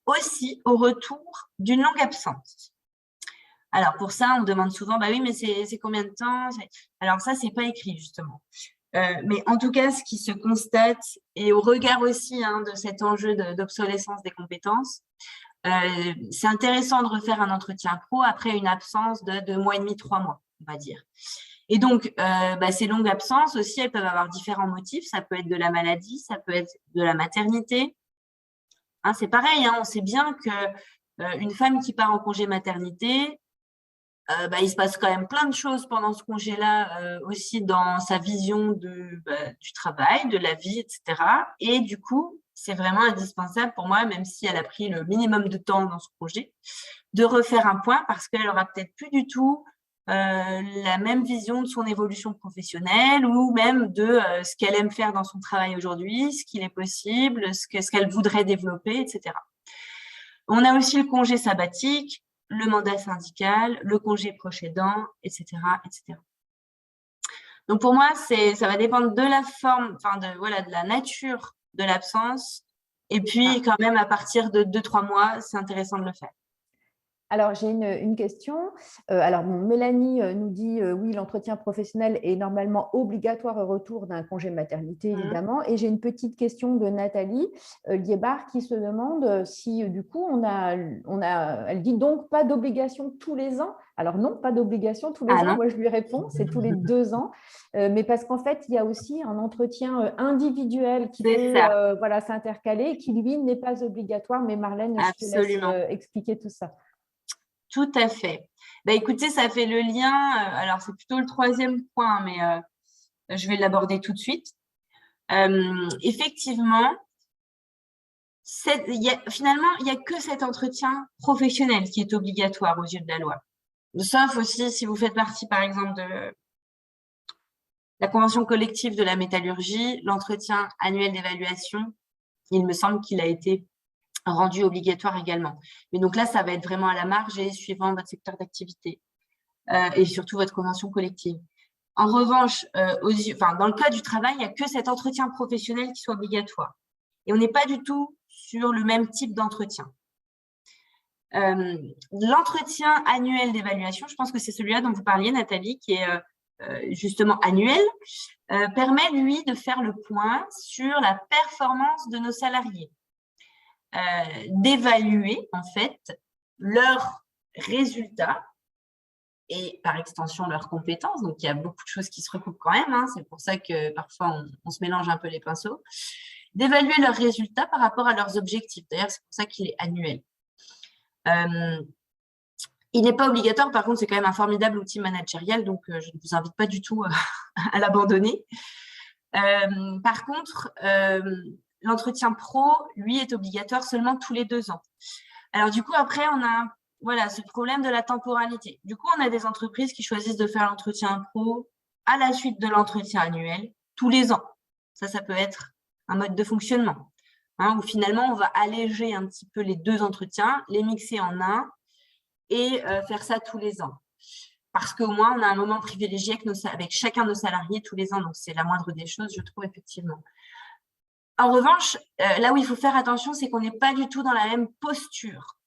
aussi au retour d'une longue absence. Alors, pour ça, on demande souvent, oui, mais c'est combien de temps? Alors, ça, c'est pas écrit, justement. Mais en tout cas, ce qui se constate, et au regard aussi de cet enjeu d'obsolescence des compétences, c'est intéressant de refaire un entretien pro après une absence de 2 mois et demi, 3 mois, on va dire. Et donc, ces longues absences aussi, elles peuvent avoir différents motifs. Ça peut être de la maladie, ça peut être de la maternité. C'est pareil, on sait bien qu'une femme qui part en congé maternité, il se passe quand même plein de choses pendant ce congé-là, aussi dans sa vision du travail, de la vie, etc. Et du coup, c'est vraiment indispensable pour moi, même si elle a pris le minimum de temps dans ce congé, de refaire un point parce qu'elle aura peut-être plus du tout la même vision de son évolution professionnelle ou même de ce qu'elle aime faire dans son travail aujourd'hui, ce qu'il est possible, ce qu'elle voudrait développer, etc. On a aussi le congé sabbatique. le mandat syndical, le congé proche aidant, etc., etc. Donc, pour moi, ça va dépendre de la forme, enfin, de la nature de l'absence. Et puis, quand même, à partir de 2-3 mois, c'est intéressant de le faire. Alors, j'ai une question. Mélanie nous dit oui, l'entretien professionnel est normalement obligatoire au retour d'un congé maternité, évidemment. Et j'ai une petite question de Nathalie Liébard qui se demande si, du coup, elle dit donc pas d'obligation tous les ans. Alors non, pas d'obligation tous les ans. Non. Moi, je lui réponds, c'est tous les 2 ans. Mais parce qu'en fait, il y a aussi un entretien individuel qui peut s'intercaler et qui, lui, n'est pas obligatoire. Mais Marlène, je te laisse expliquer tout ça. Tout à fait. Écoutez, ça fait le lien. Alors, c'est plutôt le 3e point, mais je vais l'aborder tout de suite. Effectivement, finalement, il n'y a que cet entretien professionnel qui est obligatoire aux yeux de la loi. Sauf aussi si vous faites partie, par exemple, de la convention collective de la métallurgie, l'entretien annuel d'évaluation, il me semble qu'il a été rendu obligatoire également. Mais donc là, ça va être vraiment à la marge et suivant votre secteur d'activité et surtout votre convention collective. En revanche, dans le cas du travail, il n'y a que cet entretien professionnel qui soit obligatoire. Et on n'est pas du tout sur le même type d'entretien. L'entretien annuel d'évaluation, je pense que c'est celui-là dont vous parliez, Nathalie, qui est justement annuel, permet, lui, de faire le point sur la performance de nos salariés. D'évaluer en fait leurs résultats et par extension leurs compétences. Donc, il y a beaucoup de choses qui se recoupent quand même. Hein. C'est pour ça que parfois, on se mélange un peu les pinceaux. D'évaluer leurs résultats par rapport à leurs objectifs. D'ailleurs, c'est pour ça qu'il est annuel. Il n'est pas obligatoire. Par contre, c'est quand même un formidable outil managérial. Donc, je ne vous invite pas du tout à l'abandonner. Par contre, l'entretien pro, lui, est obligatoire seulement tous les 2 ans. Alors, du coup, après, on a ce problème de la temporalité. Du coup, on a des entreprises qui choisissent de faire l'entretien pro à la suite de l'entretien annuel tous les ans. Ça peut être un mode de fonctionnement, où finalement, on va alléger un petit peu les 2 entretiens, les mixer en un et faire ça tous les ans. Parce qu'au moins, on a un moment privilégié avec chacun de nos salariés tous les ans. Donc, c'est la moindre des choses, je trouve, effectivement. En revanche, là où il faut faire attention, c'est qu'on n'est pas du tout dans la même posture.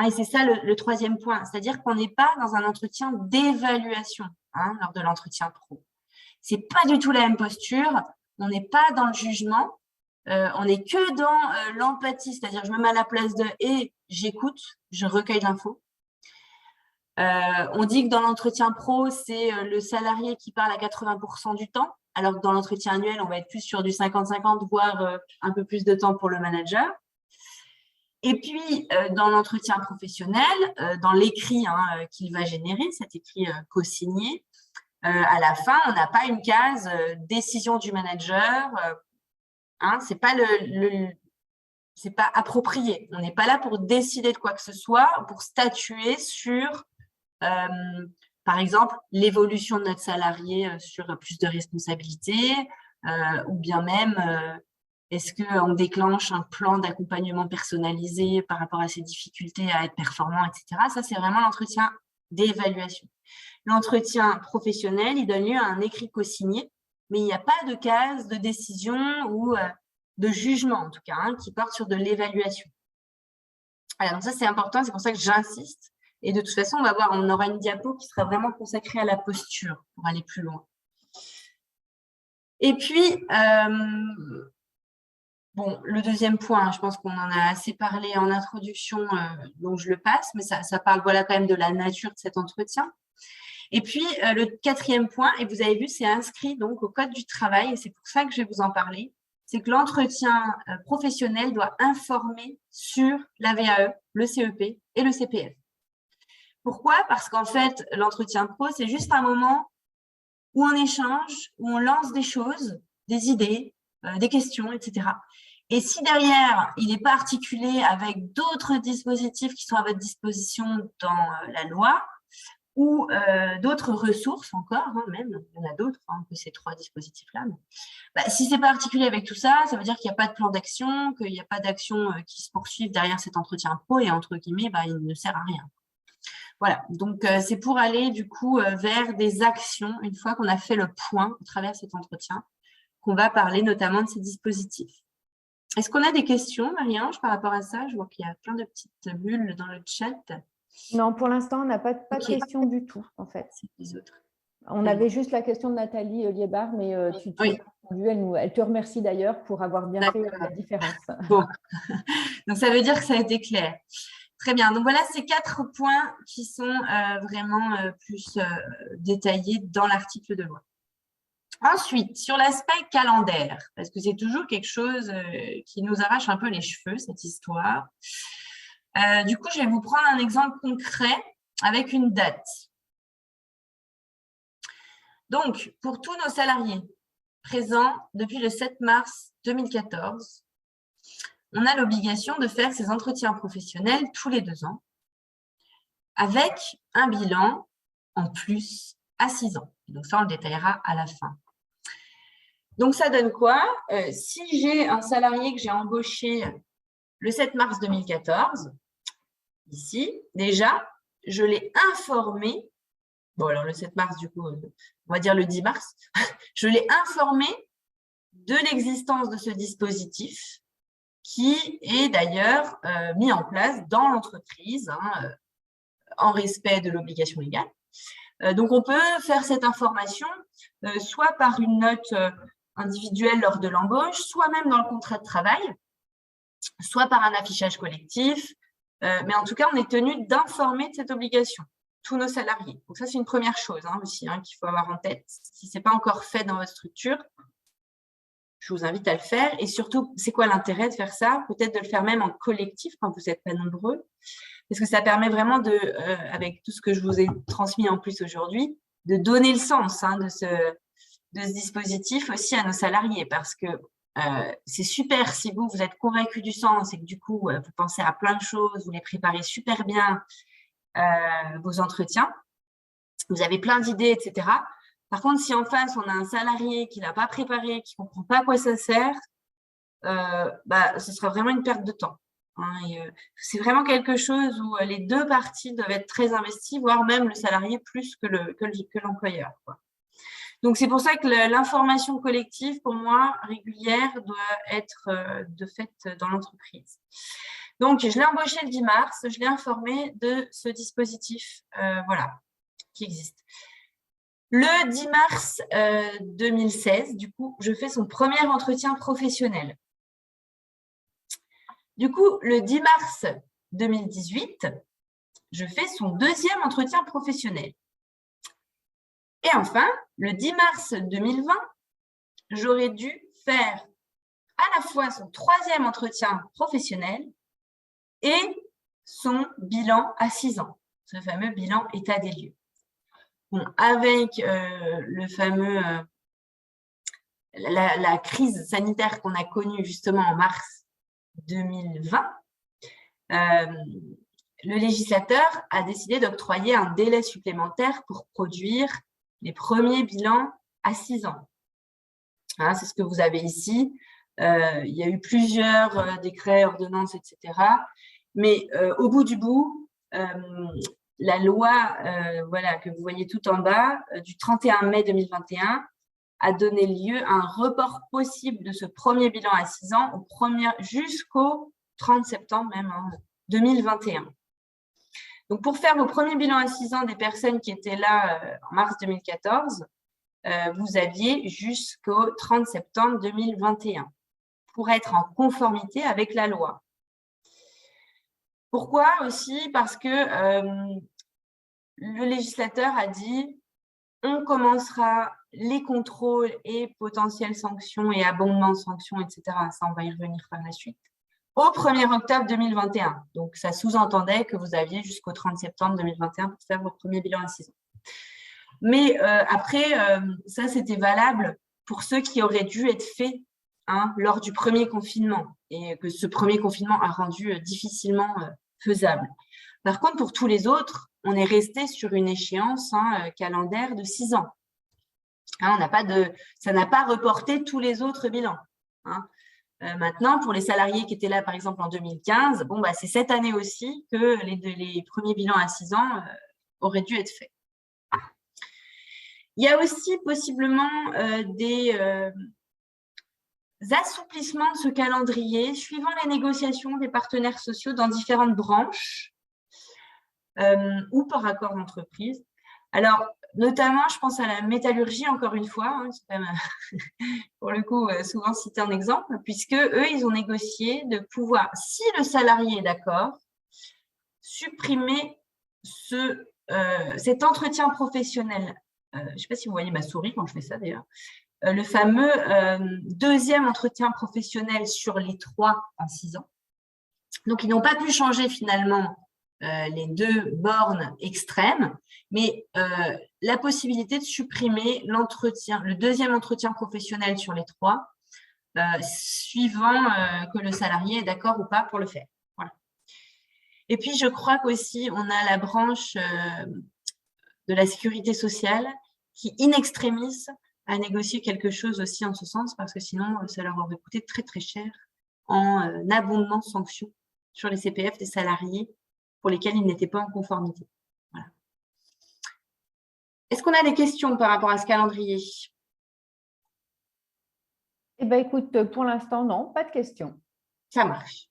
Et c'est ça le 3e point, c'est-à-dire qu'on n'est pas dans un entretien d'évaluation lors de l'entretien pro. C'est pas du tout la même posture, on n'est pas dans le jugement, on n'est que dans l'empathie, c'est-à-dire je me mets à la place de et j'écoute, je recueille l'info. On dit que dans l'entretien pro, c'est le salarié qui parle à 80% du temps, alors que dans l'entretien annuel, on va être plus sur du 50-50, voire un peu plus de temps pour le manager. Et puis, dans l'entretien professionnel, dans l'écrit qu'il va générer, cet écrit co-signé, à la fin, on n'a pas une case décision du manager. C'est pas c'est pas approprié. On n'est pas là pour décider de quoi que ce soit, pour statuer sur, par exemple, l'évolution de notre salarié sur plus de responsabilités, ou bien même est-ce qu'on déclenche un plan d'accompagnement personnalisé par rapport à ses difficultés à être performant, etc. Ça, c'est vraiment l'entretien d'évaluation. L'entretien professionnel, il donne lieu à un écrit co-signé, mais il n'y a pas de case de décision ou de jugement, en tout cas, qui porte sur de l'évaluation. Alors, donc ça, c'est important, c'est pour ça que j'insiste. Et de toute façon, on aura une diapo qui sera vraiment consacrée à la posture pour aller plus loin. Et puis, le 2e point, je pense qu'on en a assez parlé en introduction, donc je le passe, mais ça parle quand même de la nature de cet entretien. Et puis, le 4e point, et vous avez vu, c'est inscrit donc au Code du travail, et c'est pour ça que je vais vous en parler, c'est que l'entretien professionnel doit informer sur la VAE, le CEP et le CPF. Pourquoi? Parce qu'en fait, l'entretien pro, c'est juste un moment où on échange, où on lance des choses, des idées, des questions, etc. Et si derrière, il n'est pas articulé avec d'autres dispositifs qui sont à votre disposition dans la loi, ou d'autres ressources encore, même, il y en a d'autres que ces 3 dispositifs-là. Si ce n'est pas articulé avec tout ça, ça veut dire qu'il n'y a pas de plan d'action, qu'il n'y a pas d'action qui se poursuivent derrière cet entretien pro et entre guillemets, il ne sert à rien. Voilà, donc c'est pour aller du coup vers des actions, une fois qu'on a fait le point au travers de cet entretien, qu'on va parler notamment de ces dispositifs. Est-ce qu'on a des questions, Marie-Ange, par rapport à ça? Je vois qu'il y a plein de petites bulles dans le chat. Non, pour l'instant, on n'a pas de questions du tout, en fait. C'est les autres. On avait juste la question de Nathalie Liébard, mais tu Oui. as répondu. Elle te remercie d'ailleurs pour avoir bien fait la différence. Bon, donc ça veut dire que ça a été clair. Très bien, donc voilà ces 4 points qui sont vraiment plus détaillés dans l'article de loi. Ensuite, sur l'aspect calendaire, parce que c'est toujours quelque chose qui nous arrache un peu les cheveux, cette histoire. Du coup, je vais vous prendre un exemple concret avec une date. Donc, pour tous nos salariés présents depuis le 7 mars 2014, on a l'obligation de faire ces entretiens professionnels tous les 2 ans avec un bilan en plus à 6 ans. Donc ça, on le détaillera à la fin. Donc, ça donne quoi? Si j'ai un salarié que j'ai embauché le 7 mars 2014, ici, déjà, je l'ai informé. Bon, alors le 7 mars, du coup, on va dire le 10 mars. Je l'ai informé de l'existence de ce dispositif qui est d'ailleurs mis en place dans l'entreprise en respect de l'obligation légale. Donc, on peut faire cette information soit par une note individuelle lors de l'embauche, soit même dans le contrat de travail, soit par un affichage collectif. Mais en tout cas, on est tenu d'informer de cette obligation tous nos salariés. Donc ça, c'est une première chose aussi qu'il faut avoir en tête. Si ce n'est pas encore fait dans votre structure, je vous invite à le faire. Et surtout, c'est quoi l'intérêt de faire ça? Peut-être de le faire même en collectif quand vous n'êtes pas nombreux. Parce que ça permet vraiment de, avec tout ce que je vous ai transmis en plus aujourd'hui, de donner le sens de ce dispositif aussi à nos salariés. Parce que c'est super si vous êtes convaincu du sens et que du coup, vous pensez à plein de choses, vous les préparez super bien, vos entretiens, vous avez plein d'idées, etc. Par contre, si en face, on a un salarié qui n'a pas préparé, qui ne comprend pas à quoi ça sert, ce sera vraiment une perte de temps. C'est vraiment quelque chose où les 2 parties doivent être très investies, voire même le salarié plus que l'employeur. Donc, c'est pour ça que l'information collective, pour moi, régulière, doit être de fait dans l'entreprise. Donc, je l'ai embauché le 10 mars, je l'ai informé de ce dispositif qui existe. Le 10 mars 2016, du coup, je fais son premier entretien professionnel. Du coup, le 10 mars 2018, je fais son 2e entretien professionnel. Et enfin, le 10 mars 2020, j'aurais dû faire à la fois son 3e entretien professionnel et son bilan à 6 ans, ce fameux bilan état des lieux. Bon, avec le fameux la crise sanitaire qu'on a connue justement en mars 2020, le législateur a décidé d'octroyer un délai supplémentaire pour produire les premiers bilans à 6 ans. C'est ce que vous avez ici. Il y a eu plusieurs décrets, ordonnances, etc. Mais au bout du bout, la loi que vous voyez tout en bas, du 31 mai 2021, a donné lieu à un report possible de ce premier bilan à 6 ans jusqu'au 30 septembre même 2021. Donc, pour faire vos premiers bilans à 6 ans des personnes qui étaient là en mars 2014, vous aviez jusqu'au 30 septembre 2021 pour être en conformité avec la loi. Pourquoi aussi? Parce que le législateur a dit on commencera les contrôles et potentielles sanctions et abondements de sanctions, etc. Ça, on va y revenir par la suite. Au 1er octobre 2021. Donc, ça sous-entendait que vous aviez jusqu'au 30 septembre 2021 pour faire votre premier bilan à 6 ans. Mais après, ça, c'était valable pour ceux qui auraient dû être faits lors du premier confinement et que ce premier confinement a rendu difficilement faisable. Par contre, pour tous les autres, on est resté sur une échéance calendaire de 6 ans. Ça n'a pas reporté tous les autres bilans. Maintenant, pour les salariés qui étaient là, par exemple, en 2015, c'est cette année aussi que les premiers bilans à 6 ans aurait dû être fait. Il y a aussi possiblement des assouplissements de ce calendrier suivant les négociations des partenaires sociaux dans différentes branches ou par accord d'entreprise. Alors, notamment, je pense à la métallurgie, encore une fois, hein, c'est quand même, pour le coup, souvent cité en exemple, puisque eux, ils ont négocié de pouvoir, si le salarié est d'accord, supprimer cet entretien professionnel. Je ne sais pas si vous voyez ma souris quand je fais ça d'ailleurs. Le fameux deuxième entretien professionnel sur les 3 en 6 ans. Donc, ils n'ont pas pu changer finalement les 2 bornes extrêmes, mais la possibilité de supprimer le deuxième entretien professionnel sur les 3, suivant que le salarié est d'accord ou pas pour le faire. Voilà. Et puis, je crois qu'aussi, on a la branche de la sécurité sociale qui, in extremis, a négocié quelque chose aussi en ce sens, parce que sinon, ça leur aurait coûté très, très cher en abondement de sanctions sur les CPF des salariés pour lesquels ils n'étaient pas en conformité. Voilà. Est-ce qu'on a des questions par rapport à ce calendrier? Eh bien, écoute, pour l'instant, non, pas de questions. Ça marche.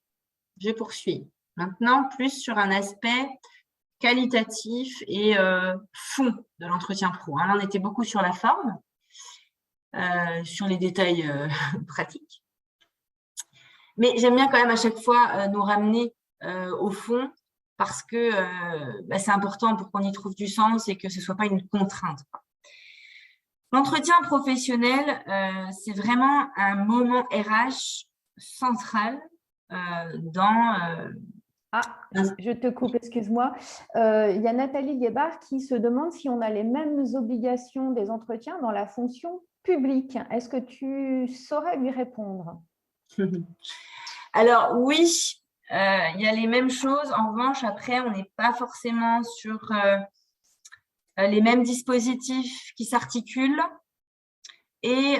Je poursuis. Maintenant, plus sur un aspect qualitatif et fond de l'entretien pro. Là, on était beaucoup sur la forme, sur les détails pratiques. Mais j'aime bien quand même à chaque fois nous ramener au fond, parce que c'est important pour qu'on y trouve du sens et que ce ne soit pas une contrainte. L'entretien professionnel, c'est vraiment un moment RH central dans… je te coupe, excuse-moi. Il y a Nathalie Guébard qui se demande si on a les mêmes obligations des entretiens dans la fonction publique. Est-ce que tu saurais lui répondre? Alors oui, il y a les mêmes choses. En revanche, après, on n'est pas forcément sur les mêmes dispositifs qui s'articulent et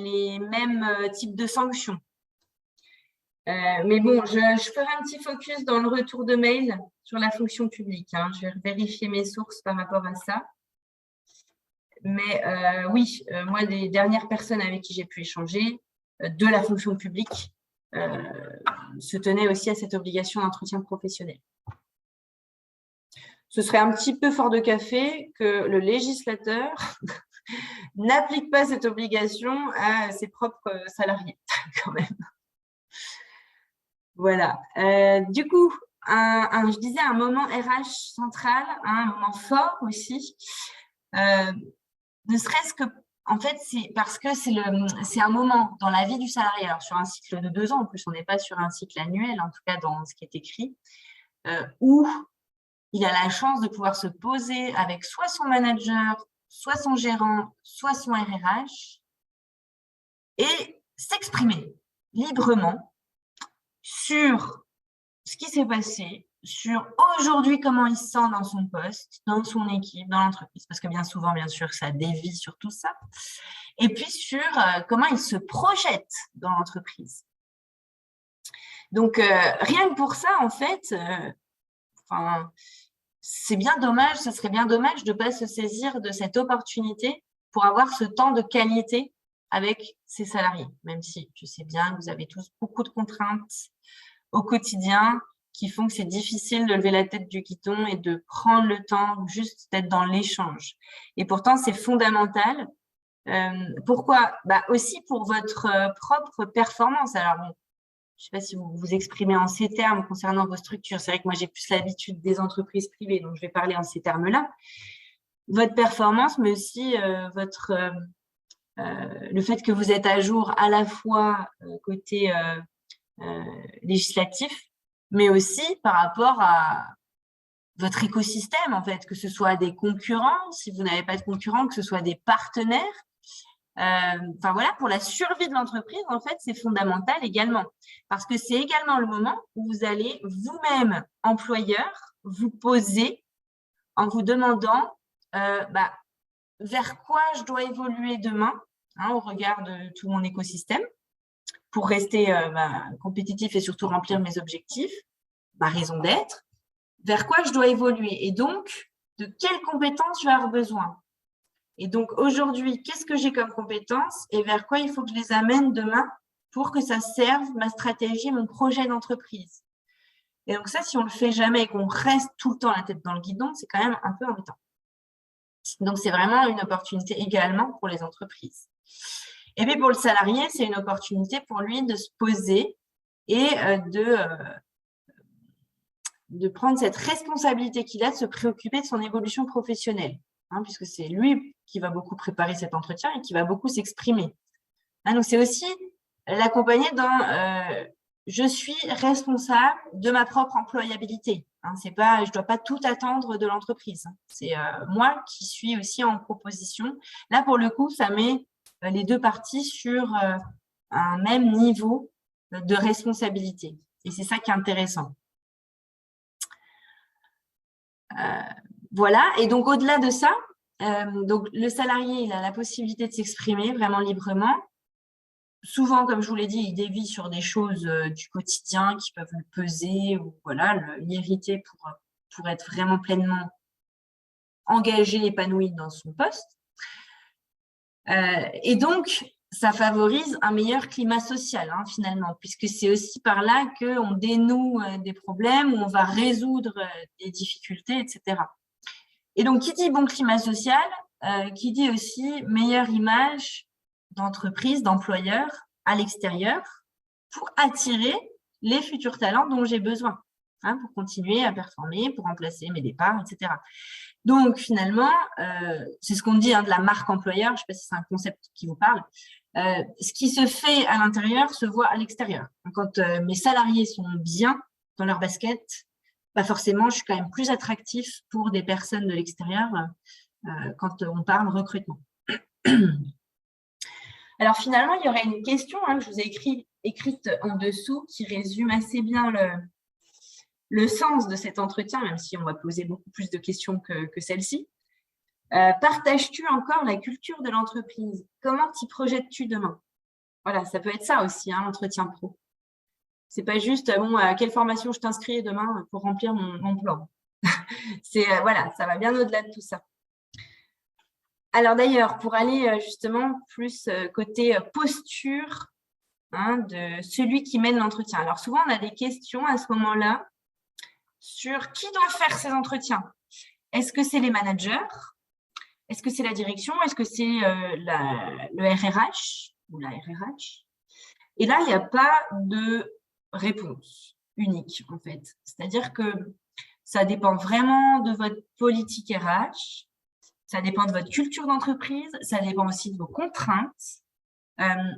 les mêmes types de sanctions. Mais bon, je ferai un petit focus dans le retour de mail sur la fonction publique. Hein. Je vais vérifier mes sources par rapport à ça. Mais oui, moi, des dernières personnes avec qui j'ai pu échanger de la fonction publique se tenaient aussi à cette obligation d'entretien professionnel. Ce serait un petit peu fort de café que le législateur n'applique pas cette obligation à ses propres salariés, quand même. Voilà. Du coup, je disais un moment RH central, un moment fort aussi, ne serait-ce que, en fait, c'est parce que c'est un moment dans la vie du salarié. Alors, sur un cycle de 2 ans, en plus, on n'est pas sur un cycle annuel, en tout cas dans ce qui est écrit, où il a la chance de pouvoir se poser avec soit son manager, soit son gérant, soit son RRH et s'exprimer librement sur ce qui s'est passé, sur aujourd'hui comment il se sent dans son poste, dans son équipe, dans l'entreprise, parce que bien souvent, bien sûr, ça dévie sur tout ça, et puis sur comment il se projette dans l'entreprise. Donc, rien que pour ça, en fait, c'est bien dommage, ça serait bien dommage de ne pas se saisir de cette opportunité pour avoir ce temps de qualité avec ses salariés, même si je sais bien que vous avez tous beaucoup de contraintes au quotidien qui font que c'est difficile de lever la tête du guidon et de prendre le temps juste d'être dans l'échange. Et pourtant, c'est fondamental. Pourquoi? Aussi pour votre propre performance. Alors, bon, je ne sais pas si vous vous exprimez en ces termes concernant vos structures. C'est vrai que moi, j'ai plus l'habitude des entreprises privées, donc je vais parler en ces termes-là. Votre performance, mais aussi le fait que vous êtes à jour à la fois côté législatif, mais aussi par rapport à votre écosystème, en fait, que ce soit des concurrents, si vous n'avez pas de concurrents, que ce soit des partenaires. Voilà, pour la survie de l'entreprise, en fait, c'est fondamental également. Parce que c'est également le moment où vous allez vous-même, employeur, vous poser en vous demandant vers quoi je dois évoluer demain, au regard de tout mon écosystème, pour rester compétitif et surtout remplir mes objectifs, ma raison d'être, vers quoi je dois évoluer. Et donc, de quelles compétences je vais avoir besoin. Et donc, aujourd'hui, qu'est-ce que j'ai comme compétences et vers quoi il faut que je les amène demain pour que ça serve ma stratégie, mon projet d'entreprise. Et donc ça, si on ne le fait jamais et qu'on reste tout le temps la tête dans le guidon, c'est quand même un peu embêtant. Donc, c'est vraiment une opportunité également pour les entreprises. Et puis, pour le salarié, c'est une opportunité pour lui de se poser et de prendre cette responsabilité qu'il a de se préoccuper de son évolution professionnelle, puisque c'est lui qui va beaucoup préparer cet entretien et qui va beaucoup s'exprimer. Donc, c'est aussi l'accompagner dans je suis responsable de ma propre employabilité. C'est pas, je ne dois pas tout attendre de l'entreprise. C'est moi qui suis aussi en proposition. Là, pour le coup, ça met les deux parties sur un même niveau de responsabilité. Et c'est ça qui est intéressant. Voilà. Et donc, au-delà de ça, donc, le salarié, il a la possibilité de s'exprimer vraiment librement. Souvent, comme je vous l'ai dit, il dévie sur des choses du quotidien qui peuvent le peser ou voilà, l'irriter pour être vraiment pleinement engagé, épanoui dans son poste. Et donc, ça favorise un meilleur climat social, finalement, puisque c'est aussi par là qu'on dénoue des problèmes, où on va résoudre des difficultés, etc. Et donc, qui dit bon climat social, qui dit aussi meilleure image d'entreprise, d'employeur à l'extérieur pour attirer les futurs talents dont j'ai besoin, pour continuer à performer, pour remplacer mes départs, etc. Donc, finalement, c'est ce qu'on dit de la marque employeur, je ne sais pas si c'est un concept qui vous parle, ce qui se fait à l'intérieur se voit à l'extérieur. Quand mes salariés sont bien dans leur basket, forcément, je suis quand même plus attractif pour des personnes de l'extérieur quand on parle recrutement. Alors, finalement, il y aurait une question que je vous ai écrite en dessous qui résume assez bien le sens de cet entretien, même si on va poser beaucoup plus de questions que celle-ci. Partages-tu encore la culture de l'entreprise? Comment t'y projettes-tu demain? Voilà, ça peut être ça aussi, l'entretien pro. C'est pas juste, à quelle formation je t'inscris demain pour remplir mon plan. Voilà, ça va bien au-delà de tout ça. Alors d'ailleurs, pour aller justement plus côté posture de celui qui mène l'entretien. Alors souvent, on a des questions à ce moment-là sur qui doit faire ces entretiens. Est-ce que c'est les managers? Est-ce que c'est la direction? Est-ce que c'est le RRH ou la RRH? Et là, il n'y a pas de réponse unique, en fait. C'est-à-dire que ça dépend vraiment de votre politique RH, ça dépend de votre culture d'entreprise, ça dépend aussi de vos contraintes.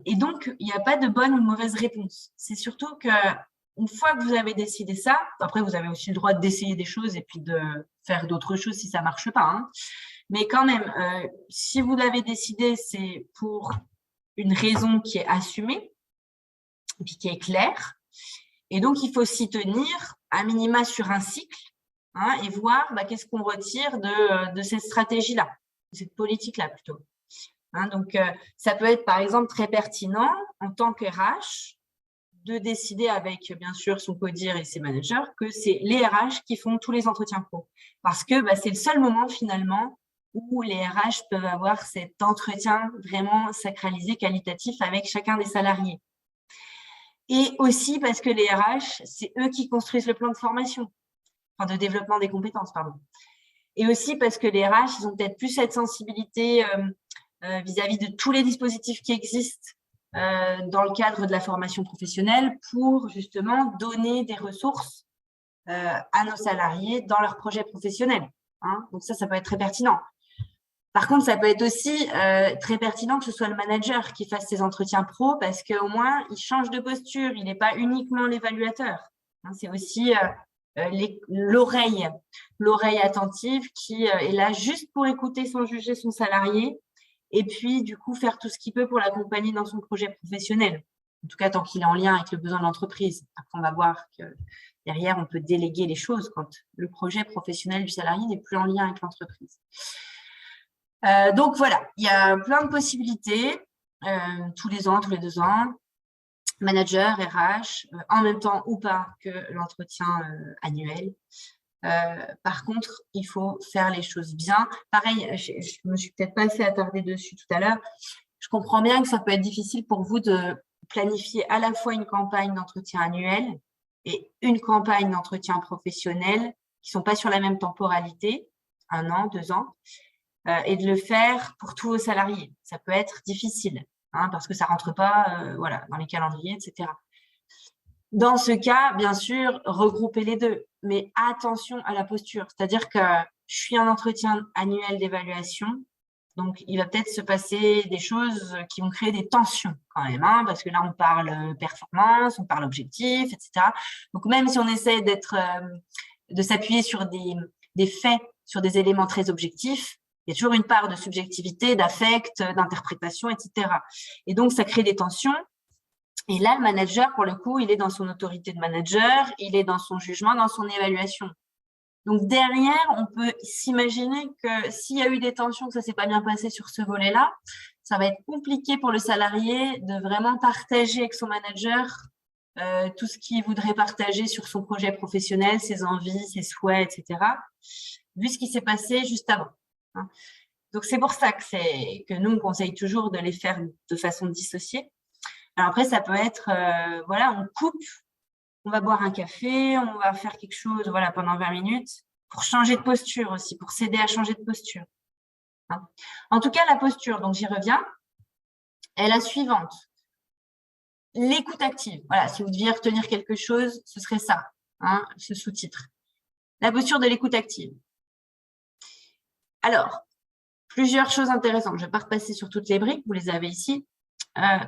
Et donc, il n'y a pas de bonne ou de mauvaise réponse. C'est surtout qu'une fois que vous avez décidé ça, après, vous avez aussi le droit d'essayer des choses et puis de faire d'autres choses si ça ne marche pas. Mais quand même, si vous l'avez décidé, c'est pour une raison qui est assumée et puis qui est claire. Et donc, il faut s'y tenir à minima sur un cycle et voir qu'est-ce qu'on retire de cette stratégie-là, de cette politique-là plutôt. Donc, ça peut être par exemple très pertinent en tant que RH de décider avec bien sûr son codir et ses managers que c'est les RH qui font tous les entretiens pro. Parce que c'est le seul moment finalement où les RH peuvent avoir cet entretien vraiment sacralisé, qualitatif avec chacun des salariés. Et aussi parce que les RH, c'est eux qui construisent le plan de formation, de développement des compétences, pardon. Et aussi parce que les RH, ils ont peut-être plus cette sensibilité vis-à-vis de tous les dispositifs qui existent dans le cadre de la formation professionnelle pour justement donner des ressources à nos salariés dans leur projet professionnel. Donc ça peut être très pertinent. Par contre, ça peut être aussi très pertinent que ce soit le manager qui fasse ses entretiens pro parce qu'au moins, il change de posture. Il n'est pas uniquement l'évaluateur. C'est aussi l'oreille attentive qui est là juste pour écouter sans juger son salarié et puis, du coup, faire tout ce qu'il peut pour l'accompagner dans son projet professionnel. En tout cas, tant qu'il est en lien avec le besoin de l'entreprise. Après, on va voir que derrière, on peut déléguer les choses quand le projet professionnel du salarié n'est plus en lien avec l'entreprise. Donc, voilà, il y a plein de possibilités, tous les ans, tous les 2 ans, manager, RH, en même temps ou pas que l'entretien annuel. Par contre, il faut faire les choses bien. Pareil, je me suis peut-être pas assez attardée dessus tout à l'heure. Je comprends bien que ça peut être difficile pour vous de planifier à la fois une campagne d'entretien annuel et une campagne d'entretien professionnel qui ne sont pas sur la même temporalité, 1 an, 2 ans, et de le faire pour tous vos salariés. Ça peut être difficile, hein, parce que ça ne rentre pas voilà, dans les calendriers, etc. Dans ce cas, bien sûr, regroupez les deux, mais attention à la posture. C'est-à-dire que je suis en entretien annuel d'évaluation, donc il va peut-être se passer des choses qui vont créer des tensions quand même, hein, parce que là, on parle performance, on parle objectif, etc. Donc, même si on essaie de s'appuyer sur des faits, sur des éléments très objectifs, il y a toujours une part de subjectivité, d'affect, d'interprétation, etc. Et donc, ça crée des tensions. Et là, le manager, pour le coup, il est dans son autorité de manager, il est dans son jugement, dans son évaluation. Donc, derrière, on peut s'imaginer que s'il y a eu des tensions, que ça ne s'est pas bien passé sur ce volet-là, ça va être compliqué pour le salarié de vraiment partager avec son manager tout ce qu'il voudrait partager sur son projet professionnel, ses envies, ses souhaits, etc., vu ce qui s'est passé juste avant. Hein. Donc, c'est pour ça que nous, on conseille toujours de les faire de façon dissociée. Alors après, ça peut être, voilà, on coupe, on va boire un café, on va faire quelque chose voilà, pendant 20 minutes pour changer de posture aussi, pour s'aider à changer de posture. Hein. En tout cas, la posture, donc j'y reviens, est la suivante. L'écoute active. Voilà, si vous deviez retenir quelque chose, ce serait ça, hein, ce sous-titre. La posture de l'écoute active. Alors, plusieurs choses intéressantes. Je ne vais pas repasser sur toutes les briques, vous les avez ici.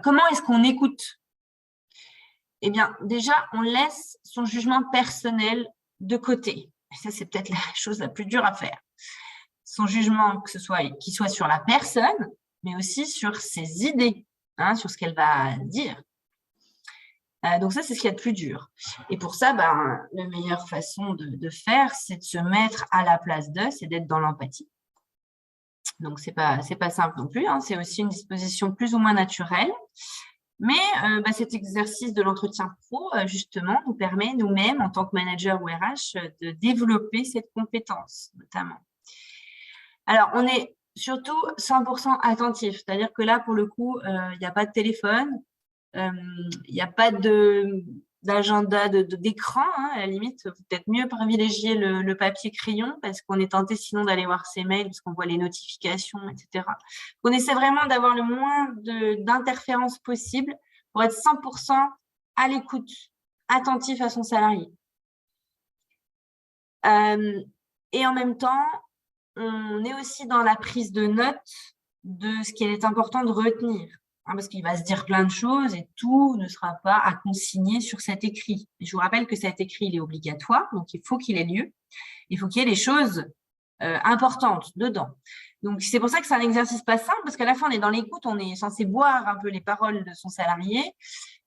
Comment est-ce qu'on écoute? Eh bien, déjà, on laisse son jugement personnel de côté. Et ça, c'est peut-être la chose la plus dure à faire. Son jugement, qu'il soit sur la personne, mais aussi sur ses idées, hein, sur ce qu'elle va dire. Donc ça, c'est ce qu'il y a de plus dur. Et pour ça, la meilleure façon de faire, c'est de se mettre à la place d'eux, c'est d'être dans l'empathie. Donc, c'est pas simple non plus, hein, c'est aussi une disposition plus ou moins naturelle. Mais cet exercice de l'entretien pro, justement, nous permet nous-mêmes, en tant que manager ou RH, de développer cette compétence, notamment. Alors, on est surtout 100% attentif, c'est-à-dire que là, pour le coup, il n'y a pas de téléphone, il n'y a pas d'agenda d'écran, hein, à la limite, peut-être mieux privilégier le papier crayon parce qu'on est tenté sinon d'aller voir ses mails parce qu'on voit les notifications, etc. On essaie vraiment d'avoir le moins d'interférences possible pour être 100% à l'écoute, attentif à son salarié. Et en même temps, on est aussi dans la prise de notes de ce qu'il est important de retenir. Parce qu'il va se dire plein de choses et tout ne sera pas à consigner sur cet écrit. Et je vous rappelle que cet écrit, il est obligatoire, donc il faut qu'il ait lieu. Il faut qu'il y ait des choses importantes dedans. Donc, c'est pour ça que c'est un exercice pas simple, parce qu'à la fin, on est dans l'écoute, on est censé boire un peu les paroles de son salarié.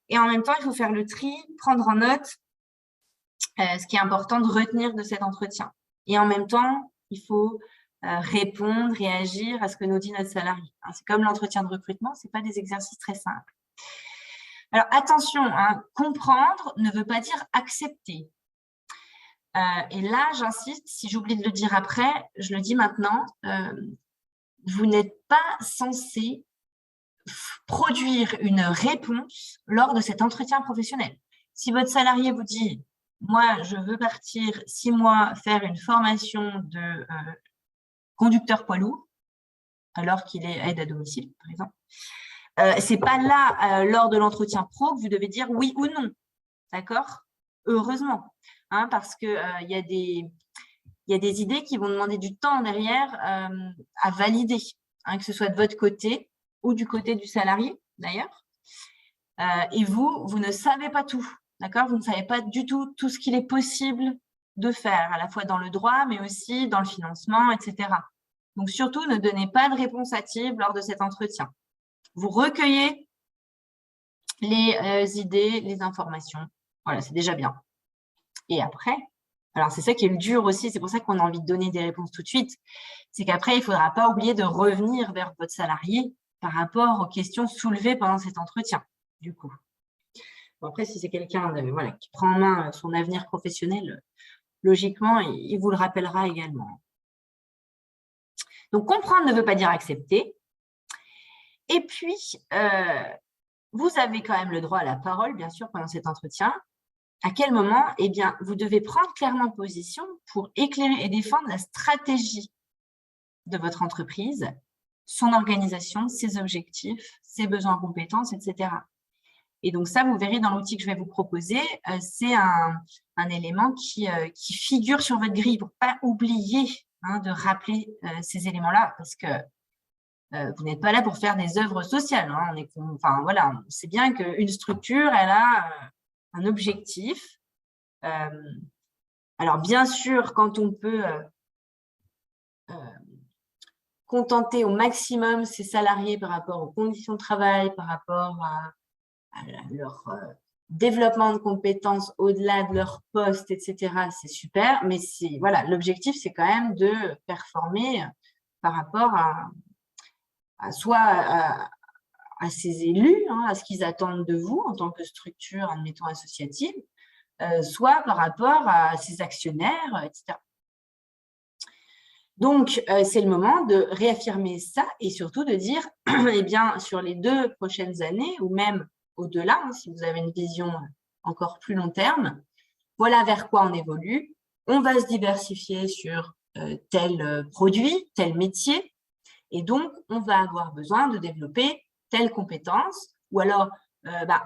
Et en même temps, il faut faire le tri, prendre en note ce qui est important de retenir de cet entretien. Et en même temps, il faut répondre, réagir à ce que nous dit notre salarié. C'est comme l'entretien de recrutement, ce n'est pas des exercices très simples. Alors, attention, comprendre ne veut pas dire accepter. Et là, j'insiste, si j'oublie de le dire après, je le dis maintenant, vous n'êtes pas censé produire une réponse lors de cet entretien professionnel. Si votre salarié vous dit « moi, je veux partir 6 mois faire une formation de conducteur poids lourd, alors qu'il est aide à domicile, par exemple. Ce n'est pas là, lors de l'entretien pro, que vous devez dire oui ou non. D'accord? Heureusement. Parce qu'il y a des idées qui vont demander du temps derrière à valider, que ce soit de votre côté ou du côté du salarié, d'ailleurs. Et vous ne savez pas tout. D'accord? Vous ne savez pas du tout ce qu'il est possible de faire, à la fois dans le droit, mais aussi dans le financement, etc. Donc, surtout, ne donnez pas de réponse hâtive lors de cet entretien. Vous recueillez les idées, les informations. Voilà, c'est déjà bien. Et après, alors c'est ça qui est le dur aussi, c'est pour ça qu'on a envie de donner des réponses tout de suite, c'est qu'après, il ne faudra pas oublier de revenir vers votre salarié par rapport aux questions soulevées pendant cet entretien, du coup. Bon, après, si c'est quelqu'un qui prend en main son avenir professionnel, logiquement, il vous le rappellera également. Donc, comprendre ne veut pas dire accepter. Et puis, vous avez quand même le droit à la parole, bien sûr, pendant cet entretien. À quel moment? Eh bien, vous devez prendre clairement position pour éclairer et défendre la stratégie de votre entreprise, son organisation, ses objectifs, ses besoins en compétences, etc. Et donc ça, vous verrez dans l'outil que je vais vous proposer, c'est un élément qui figure sur votre grille pour ne pas oublier de rappeler ces éléments-là, parce que vous n'êtes pas là pour faire des œuvres sociales. Voilà, on sait bien qu'une structure, elle a un objectif. Alors, bien sûr, quand on peut contenter au maximum ses salariés par rapport aux conditions de travail, par rapport à leur développement de compétences au-delà de leur poste, etc., c'est super. Mais voilà, l'objectif, c'est quand même de performer par rapport soit à ses élus, à ce qu'ils attendent de vous en tant que structure, admettons, associative, soit par rapport à ses actionnaires, etc. Donc, c'est le moment de réaffirmer ça et surtout de dire, eh bien, sur les 2 prochaines années, ou même au-delà, si vous avez une vision encore plus long terme, voilà vers quoi on évolue. On va se diversifier sur tel produit, tel métier, et donc, on va avoir besoin de développer telle compétence, ou alors,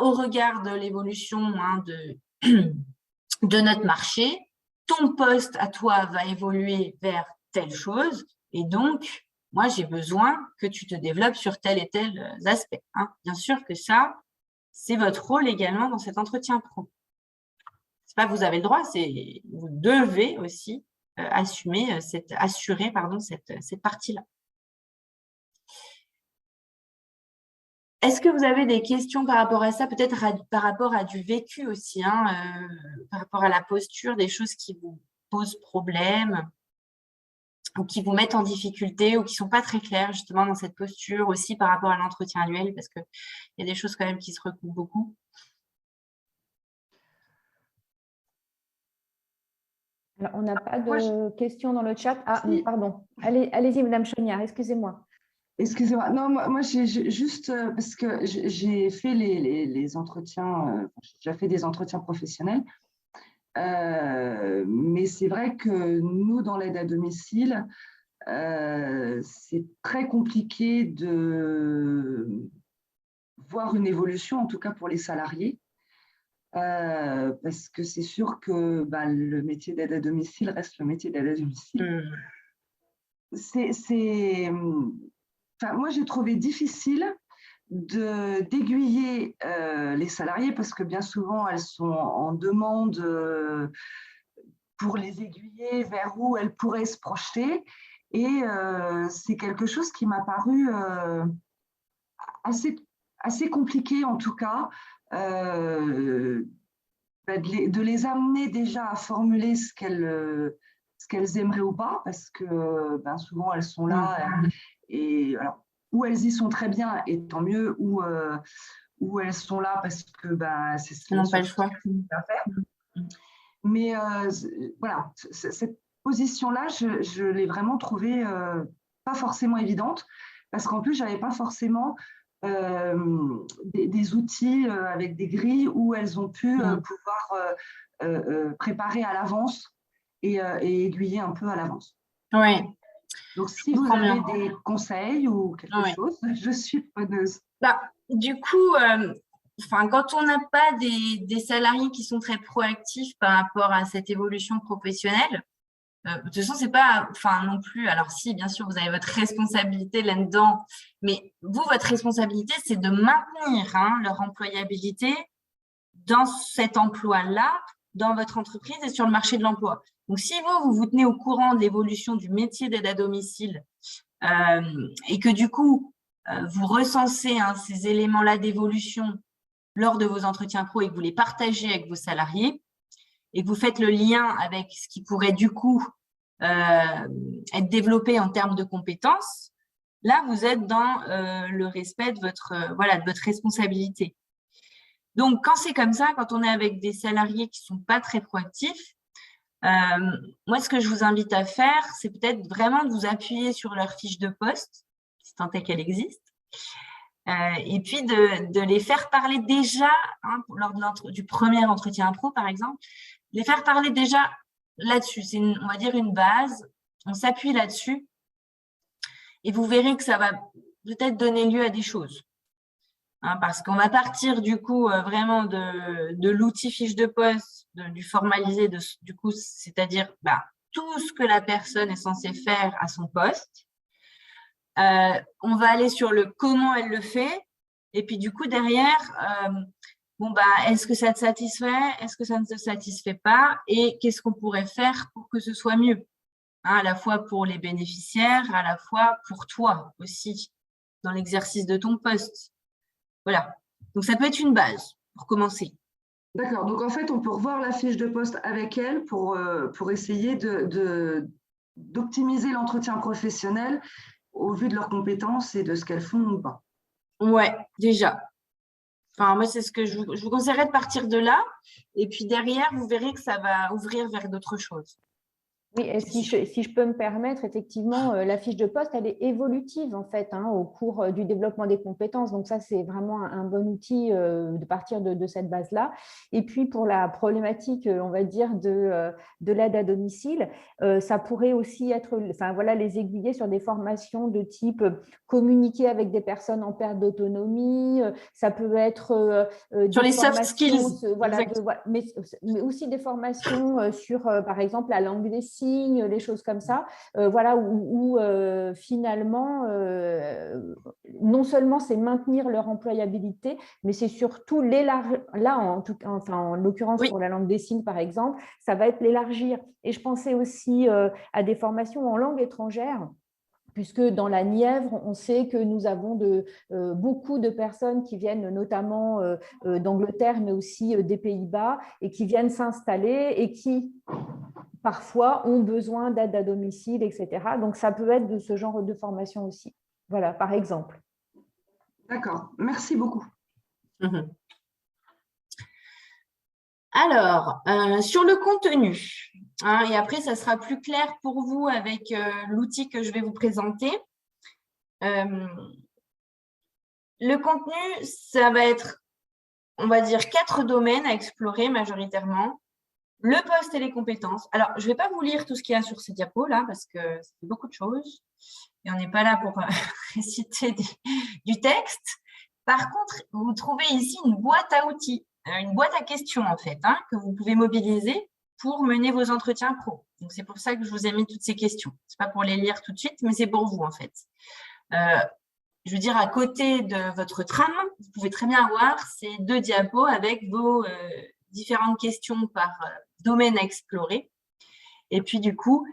au regard de l'évolution de notre marché, ton poste à toi va évoluer vers telle chose, et donc, moi, j'ai besoin que tu te développes sur tel et tel aspect. Bien sûr que ça, c'est votre rôle également dans cet entretien pro. C'est pas que vous avez le droit, c'est vous devez aussi assurer cette partie-là. Est-ce que vous avez des questions par rapport à ça, peut-être par rapport à du vécu aussi, par rapport à la posture, des choses qui vous posent problème ou qui vous mettent en difficulté ou qui ne sont pas très claires justement dans cette posture, aussi par rapport à l'entretien annuel, parce qu'il y a des choses quand même qui se recoupent beaucoup. Alors, on n'a pas de questions dans le chat. Ah, pardon. Allez-y, Madame Chaumière, excusez-moi. Excusez-moi, non, moi j'ai juste parce que j'ai fait les entretiens, j'ai déjà fait des entretiens professionnels, mais c'est vrai que nous, dans l'aide à domicile, c'est très compliqué de voir une évolution, en tout cas pour les salariés, parce que c'est sûr que le métier d'aide à domicile reste le métier d'aide à domicile. Moi, j'ai trouvé difficile d'aiguiller les salariés parce que bien souvent, elles sont en demande pour les aiguiller vers où elles pourraient se projeter. Et c'est quelque chose qui m'a paru assez compliqué, en tout cas, de les amener déjà à formuler ce qu'elles aimeraient ou pas, parce que souvent, elles sont là. Et alors, où elles y sont très bien, et tant mieux, où elles sont là parce que c'est ce qu'elles n'ont pas le choix à faire. Mais voilà, cette position-là, je l'ai vraiment trouvée pas forcément évidente, parce qu'en plus, je n'avais pas forcément des outils avec des grilles où elles ont pu pouvoir préparer à l'avance et aiguiller un peu à l'avance. Oui. Donc, si vous avez des conseils ou quelque chose, je suis preneuse. Du coup, quand on n'a pas des salariés qui sont très proactifs par rapport à cette évolution professionnelle, de toute façon, c'est pas, non plus. Alors si, bien sûr, vous avez votre responsabilité là-dedans, mais vous, votre responsabilité, c'est de maintenir leur employabilité dans cet emploi-là, dans votre entreprise et sur le marché de l'emploi. Donc, si vous vous tenez au courant de l'évolution du métier d'aide à domicile et que du coup, vous recensez ces éléments-là d'évolution lors de vos entretiens pro et que vous les partagez avec vos salariés et que vous faites le lien avec ce qui pourrait du coup être développé en termes de compétences, là, vous êtes dans le respect de votre responsabilité. Donc, quand c'est comme ça, quand on est avec des salariés qui ne sont pas très proactifs, Moi, ce que je vous invite à faire, c'est peut-être vraiment de vous appuyer sur leur fiche de poste, si tant est qu'elle existe, et puis de les faire parler déjà, hein, lors du premier entretien pro, par exemple, les faire parler déjà là-dessus. C'est, on va dire, une base. On s'appuie là-dessus et vous verrez que ça va peut-être donner lieu à des choses. Hein, parce qu'on va partir du coup vraiment de l'outil fiche de poste, du formalisé, du coup, c'est-à-dire tout ce que la personne est censée faire à son poste. On va aller sur le comment elle le fait. Et puis, du coup, derrière, est-ce que ça te satisfait? Est-ce que ça ne te satisfait pas? Et qu'est-ce qu'on pourrait faire pour que ce soit mieux? Hein, à la fois pour les bénéficiaires, à la fois pour toi aussi, dans l'exercice de ton poste. Voilà. Donc, ça peut être une base pour commencer. D'accord. Donc, en fait, on peut revoir la fiche de poste avec elle pour essayer d'optimiser l'entretien professionnel au vu de leurs compétences et de ce qu'elles font ou pas. Ouais, déjà. Enfin, moi, c'est ce que je vous conseillerais de partir de là. Et puis derrière, vous verrez que ça va ouvrir vers d'autres choses. Oui, et si je peux me permettre, effectivement, la fiche de poste, elle est évolutive en fait, hein, au cours du développement des compétences. Donc ça, c'est vraiment un bon outil de partir de cette base-là. Et puis pour la problématique, on va dire, de l'aide à domicile, ça pourrait aussi être, enfin voilà, les aiguiller sur des formations de type communiquer avec des personnes en perte d'autonomie. Ça peut être sur les soft skills, voilà, mais aussi des formations sur, par exemple, la langue des signes, les choses comme ça, voilà, où finalement, non seulement c'est maintenir leur employabilité, mais c'est surtout l'élargir. Là, en l'occurrence, oui, pour la langue des signes, par exemple, ça va être l'élargir. Et je pensais aussi à des formations en langue étrangère, puisque dans la Nièvre, on sait que nous avons beaucoup de personnes qui viennent notamment d'Angleterre, mais aussi des Pays-Bas, et qui viennent s'installer et qui parfois ont besoin d'aide à domicile, etc. Donc, ça peut être de ce genre de formation aussi. Voilà, par exemple. D'accord, merci beaucoup. Alors, sur le contenu, hein, et après, ça sera plus clair pour vous avec l'outil que je vais vous présenter. Le contenu, ça va être, on va dire, 4 domaines à explorer majoritairement. Le poste et les compétences. Alors, je ne vais pas vous lire tout ce qu'il y a sur ces diapos là, parce que c'est beaucoup de choses. Et on n'est pas là pour réciter du texte. Par contre, vous trouvez ici une boîte à outils, une boîte à questions en fait, hein, que vous pouvez mobiliser pour mener vos entretiens pro. Donc, c'est pour ça que je vous ai mis toutes ces questions. Ce n'est pas pour les lire tout de suite, mais c'est pour vous en fait. Je veux dire, à côté de votre trame, vous pouvez très bien avoir ces 2 diapos avec vos différentes questions par domaine à explorer. Et puis, du coup,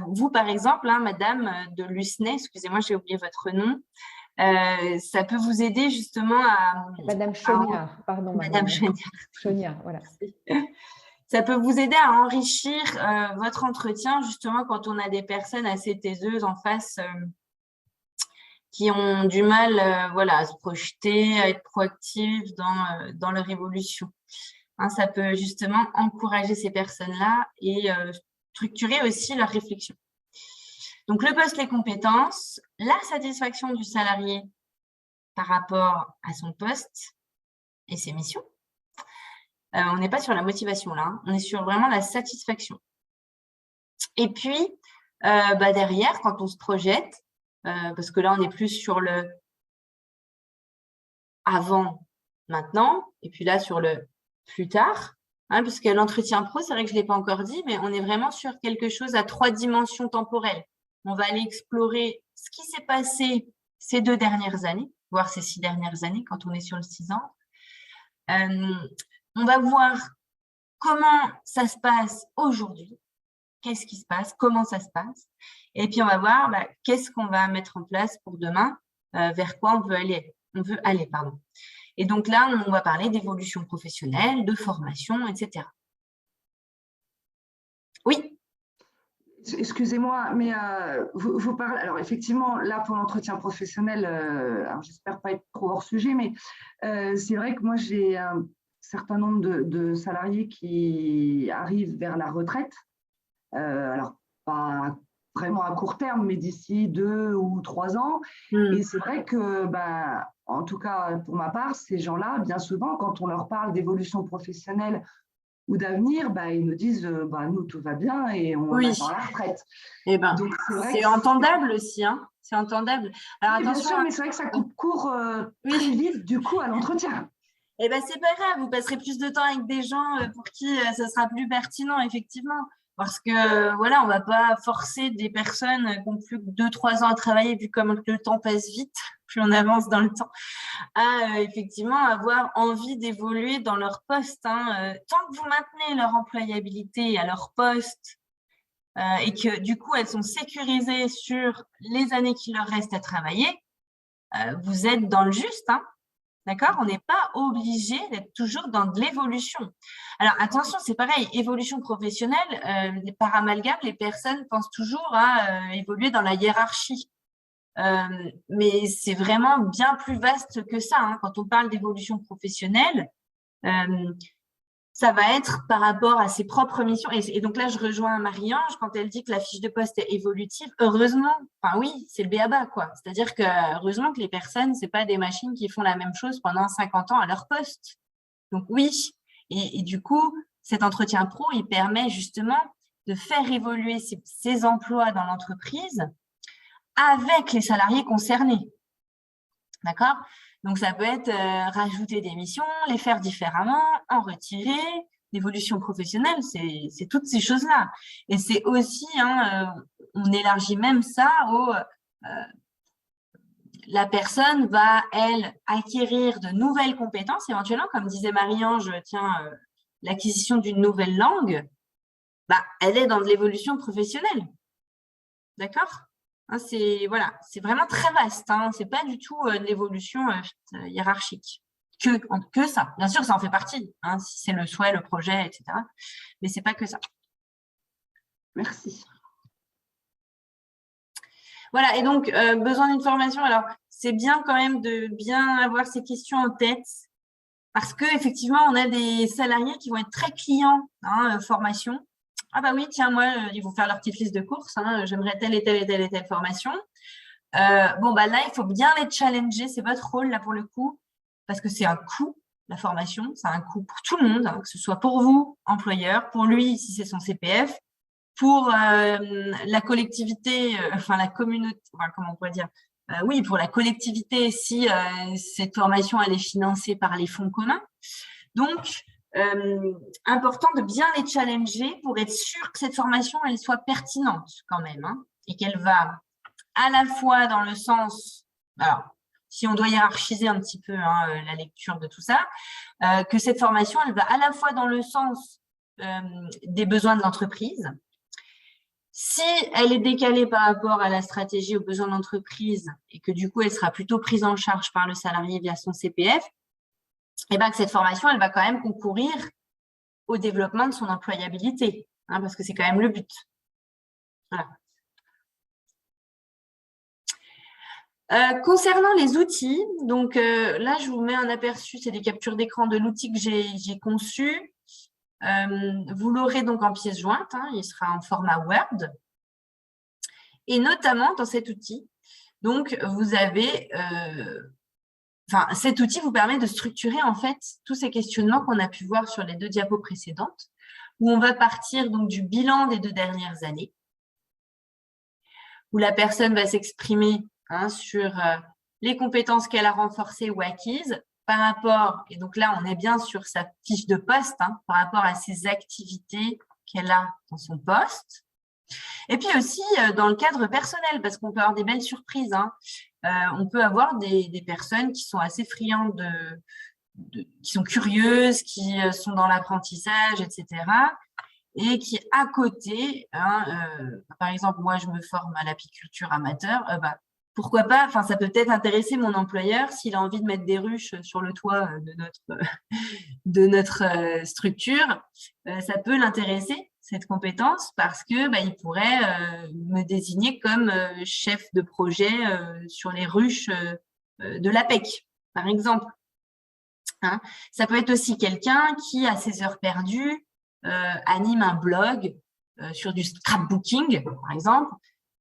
vous, par exemple, hein, Madame de Lucenay, excusez-moi, j'ai oublié votre nom, ça peut vous aider justement à… Madame Cheniard, pardon. Madame Cheniard, voilà. Ça peut vous aider à enrichir votre entretien, justement, quand on a des personnes assez taiseuses en face qui ont du mal à se projeter, à être proactives dans leur évolution. Hein, ça peut justement encourager ces personnes-là et structurer aussi leur réflexion. Donc, le poste, les compétences, la satisfaction du salarié par rapport à son poste et ses missions. On n'est pas sur la motivation là, hein, on est sur vraiment la satisfaction. Et puis, derrière, quand on se projette, parce que là, on est plus sur le avant, maintenant, et puis là, sur le plus tard, hein, puisque l'entretien pro, c'est vrai que je ne l'ai pas encore dit, mais on est vraiment sur quelque chose à 3 dimensions temporelles. On va aller explorer ce qui s'est passé ces 2 dernières années, voire ces 6 dernières années, quand on est sur le 6 ans. On va voir comment ça se passe aujourd'hui, qu'est-ce qui se passe, comment ça se passe, et puis on va voir qu'est-ce qu'on va mettre en place pour demain, vers quoi on veut aller. Et donc là, on va parler d'évolution professionnelle, de formation, etc. Oui. Excusez-moi, mais vous parlez… Alors, effectivement, là, pour l'entretien professionnel, j'espère pas être trop hors sujet, mais c'est vrai que moi, j'ai certain nombre de salariés qui arrivent vers la retraite. Alors, pas vraiment à court terme, mais d'ici 2 ou 3 ans. Et c'est vrai que, en tout cas pour ma part, ces gens-là, bien souvent, quand on leur parle d'évolution professionnelle ou d'avenir, ils nous disent nous, tout va bien et on attend la retraite. Eh ben, donc, c'est entendable aussi. Hein, c'est entendable. Alors, oui, attention, bien sûr, mais c'est vrai que ça coupe court très vite, du coup, à l'entretien. Eh ben, c'est pas grave, vous passerez plus de temps avec des gens pour qui ça sera plus pertinent, effectivement. Parce que, voilà, on va pas forcer des personnes qui ont plus que 2-3 ans à travailler, vu comme le temps passe vite, plus on avance dans le temps, à effectivement avoir envie d'évoluer dans leur poste. Hein. Tant que vous maintenez leur employabilité à leur poste et que, du coup, elles sont sécurisées sur les années qui leur restent à travailler, vous êtes dans le juste, hein. D'accord? On n'est pas obligé d'être toujours dans de l'évolution. Alors, attention, c'est pareil, évolution professionnelle, par amalgame, les personnes pensent toujours à évoluer dans la hiérarchie. Mais c'est vraiment bien plus vaste que ça. Hein. Quand on parle d'évolution professionnelle, ça va être par rapport à ses propres missions. Et donc là, je rejoins Marie-Ange quand elle dit que la fiche de poste est évolutive. Heureusement, enfin oui, c'est le b.a.-ba, quoi. C'est-à-dire que heureusement que les personnes, c'est pas des machines qui font la même chose pendant 50 ans à leur poste. Donc oui, et du coup, cet entretien pro, il permet justement de faire évoluer ces emplois dans l'entreprise avec les salariés concernés. D'accord? Donc, ça peut être rajouter des missions, les faire différemment, en retirer. L'évolution professionnelle, c'est toutes ces choses-là. Et c'est aussi, on élargit même ça au… la personne va, elle, acquérir de nouvelles compétences, éventuellement, comme disait Marie-Ange, l'acquisition d'une nouvelle langue, elle est dans de l'évolution professionnelle. D'accord? C'est vraiment très vaste. Hein, c'est pas du tout de l'évolution hiérarchique. Que ça. Bien sûr, ça en fait partie, hein, si c'est le souhait, le projet, etc. Mais c'est pas que ça. Merci. Voilà, et donc, besoin d'une formation. Alors, c'est bien quand même de bien avoir ces questions en tête parce qu'effectivement, on a des salariés qui vont être très clients, formation. Ah bah oui, tiens, moi, ils vont faire leur petite liste de courses. Hein, j'aimerais telle et telle et telle et telle formation. Là, il faut bien les challenger. C'est votre rôle, là, pour le coup, parce que c'est un coût, la formation. C'est un coût pour tout le monde, que ce soit pour vous, employeur, pour lui, si c'est son CPF, pour la collectivité, la communauté, comment on pourrait dire, oui, pour la collectivité, si cette formation, elle est financée par les fonds communs. Donc, important de bien les challenger pour être sûr que cette formation, elle soit pertinente quand même, hein, et qu'elle va à la fois dans le sens, alors, si on doit hiérarchiser un petit peu la lecture de tout ça, que cette formation, elle va à la fois dans le sens des besoins de l'entreprise. Si elle est décalée par rapport à la stratégie aux besoins de l'entreprise et que du coup, elle sera plutôt prise en charge par le salarié via son CPF, et que cette formation, elle va quand même concourir au développement de son employabilité, parce que c'est quand même le but. Voilà. Concernant les outils, donc là, je vous mets un aperçu, c'est des captures d'écran de l'outil que j'ai conçu. Vous l'aurez donc en pièce jointe, il sera en format Word. Et notamment dans cet outil, donc vous avez… cet outil vous permet de structurer en fait tous ces questionnements qu'on a pu voir sur les 2 diapos précédentes, où on va partir donc du bilan des 2 dernières années, où la personne va s'exprimer sur les compétences qu'elle a renforcées ou acquises par rapport, et donc là on est bien sur sa fiche de poste, par rapport à ses activités qu'elle a dans son poste. Et puis aussi dans le cadre personnel, parce qu'on peut avoir des belles surprises. On peut avoir des personnes qui sont assez friandes, qui sont curieuses, qui sont dans l'apprentissage, etc. Et qui, à côté, par exemple, moi, je me forme à l'apiculture amateur, pourquoi pas, ça peut peut-être intéresser mon employeur s'il a envie de mettre des ruches sur le toit de notre structure. Ça peut l'intéresser, cette compétence, parce que il pourrait me désigner comme chef de projet sur les ruches de l'APEC, par exemple. Hein. Ça peut être aussi quelqu'un qui, à ses heures perdues, anime un blog sur du scrapbooking, par exemple.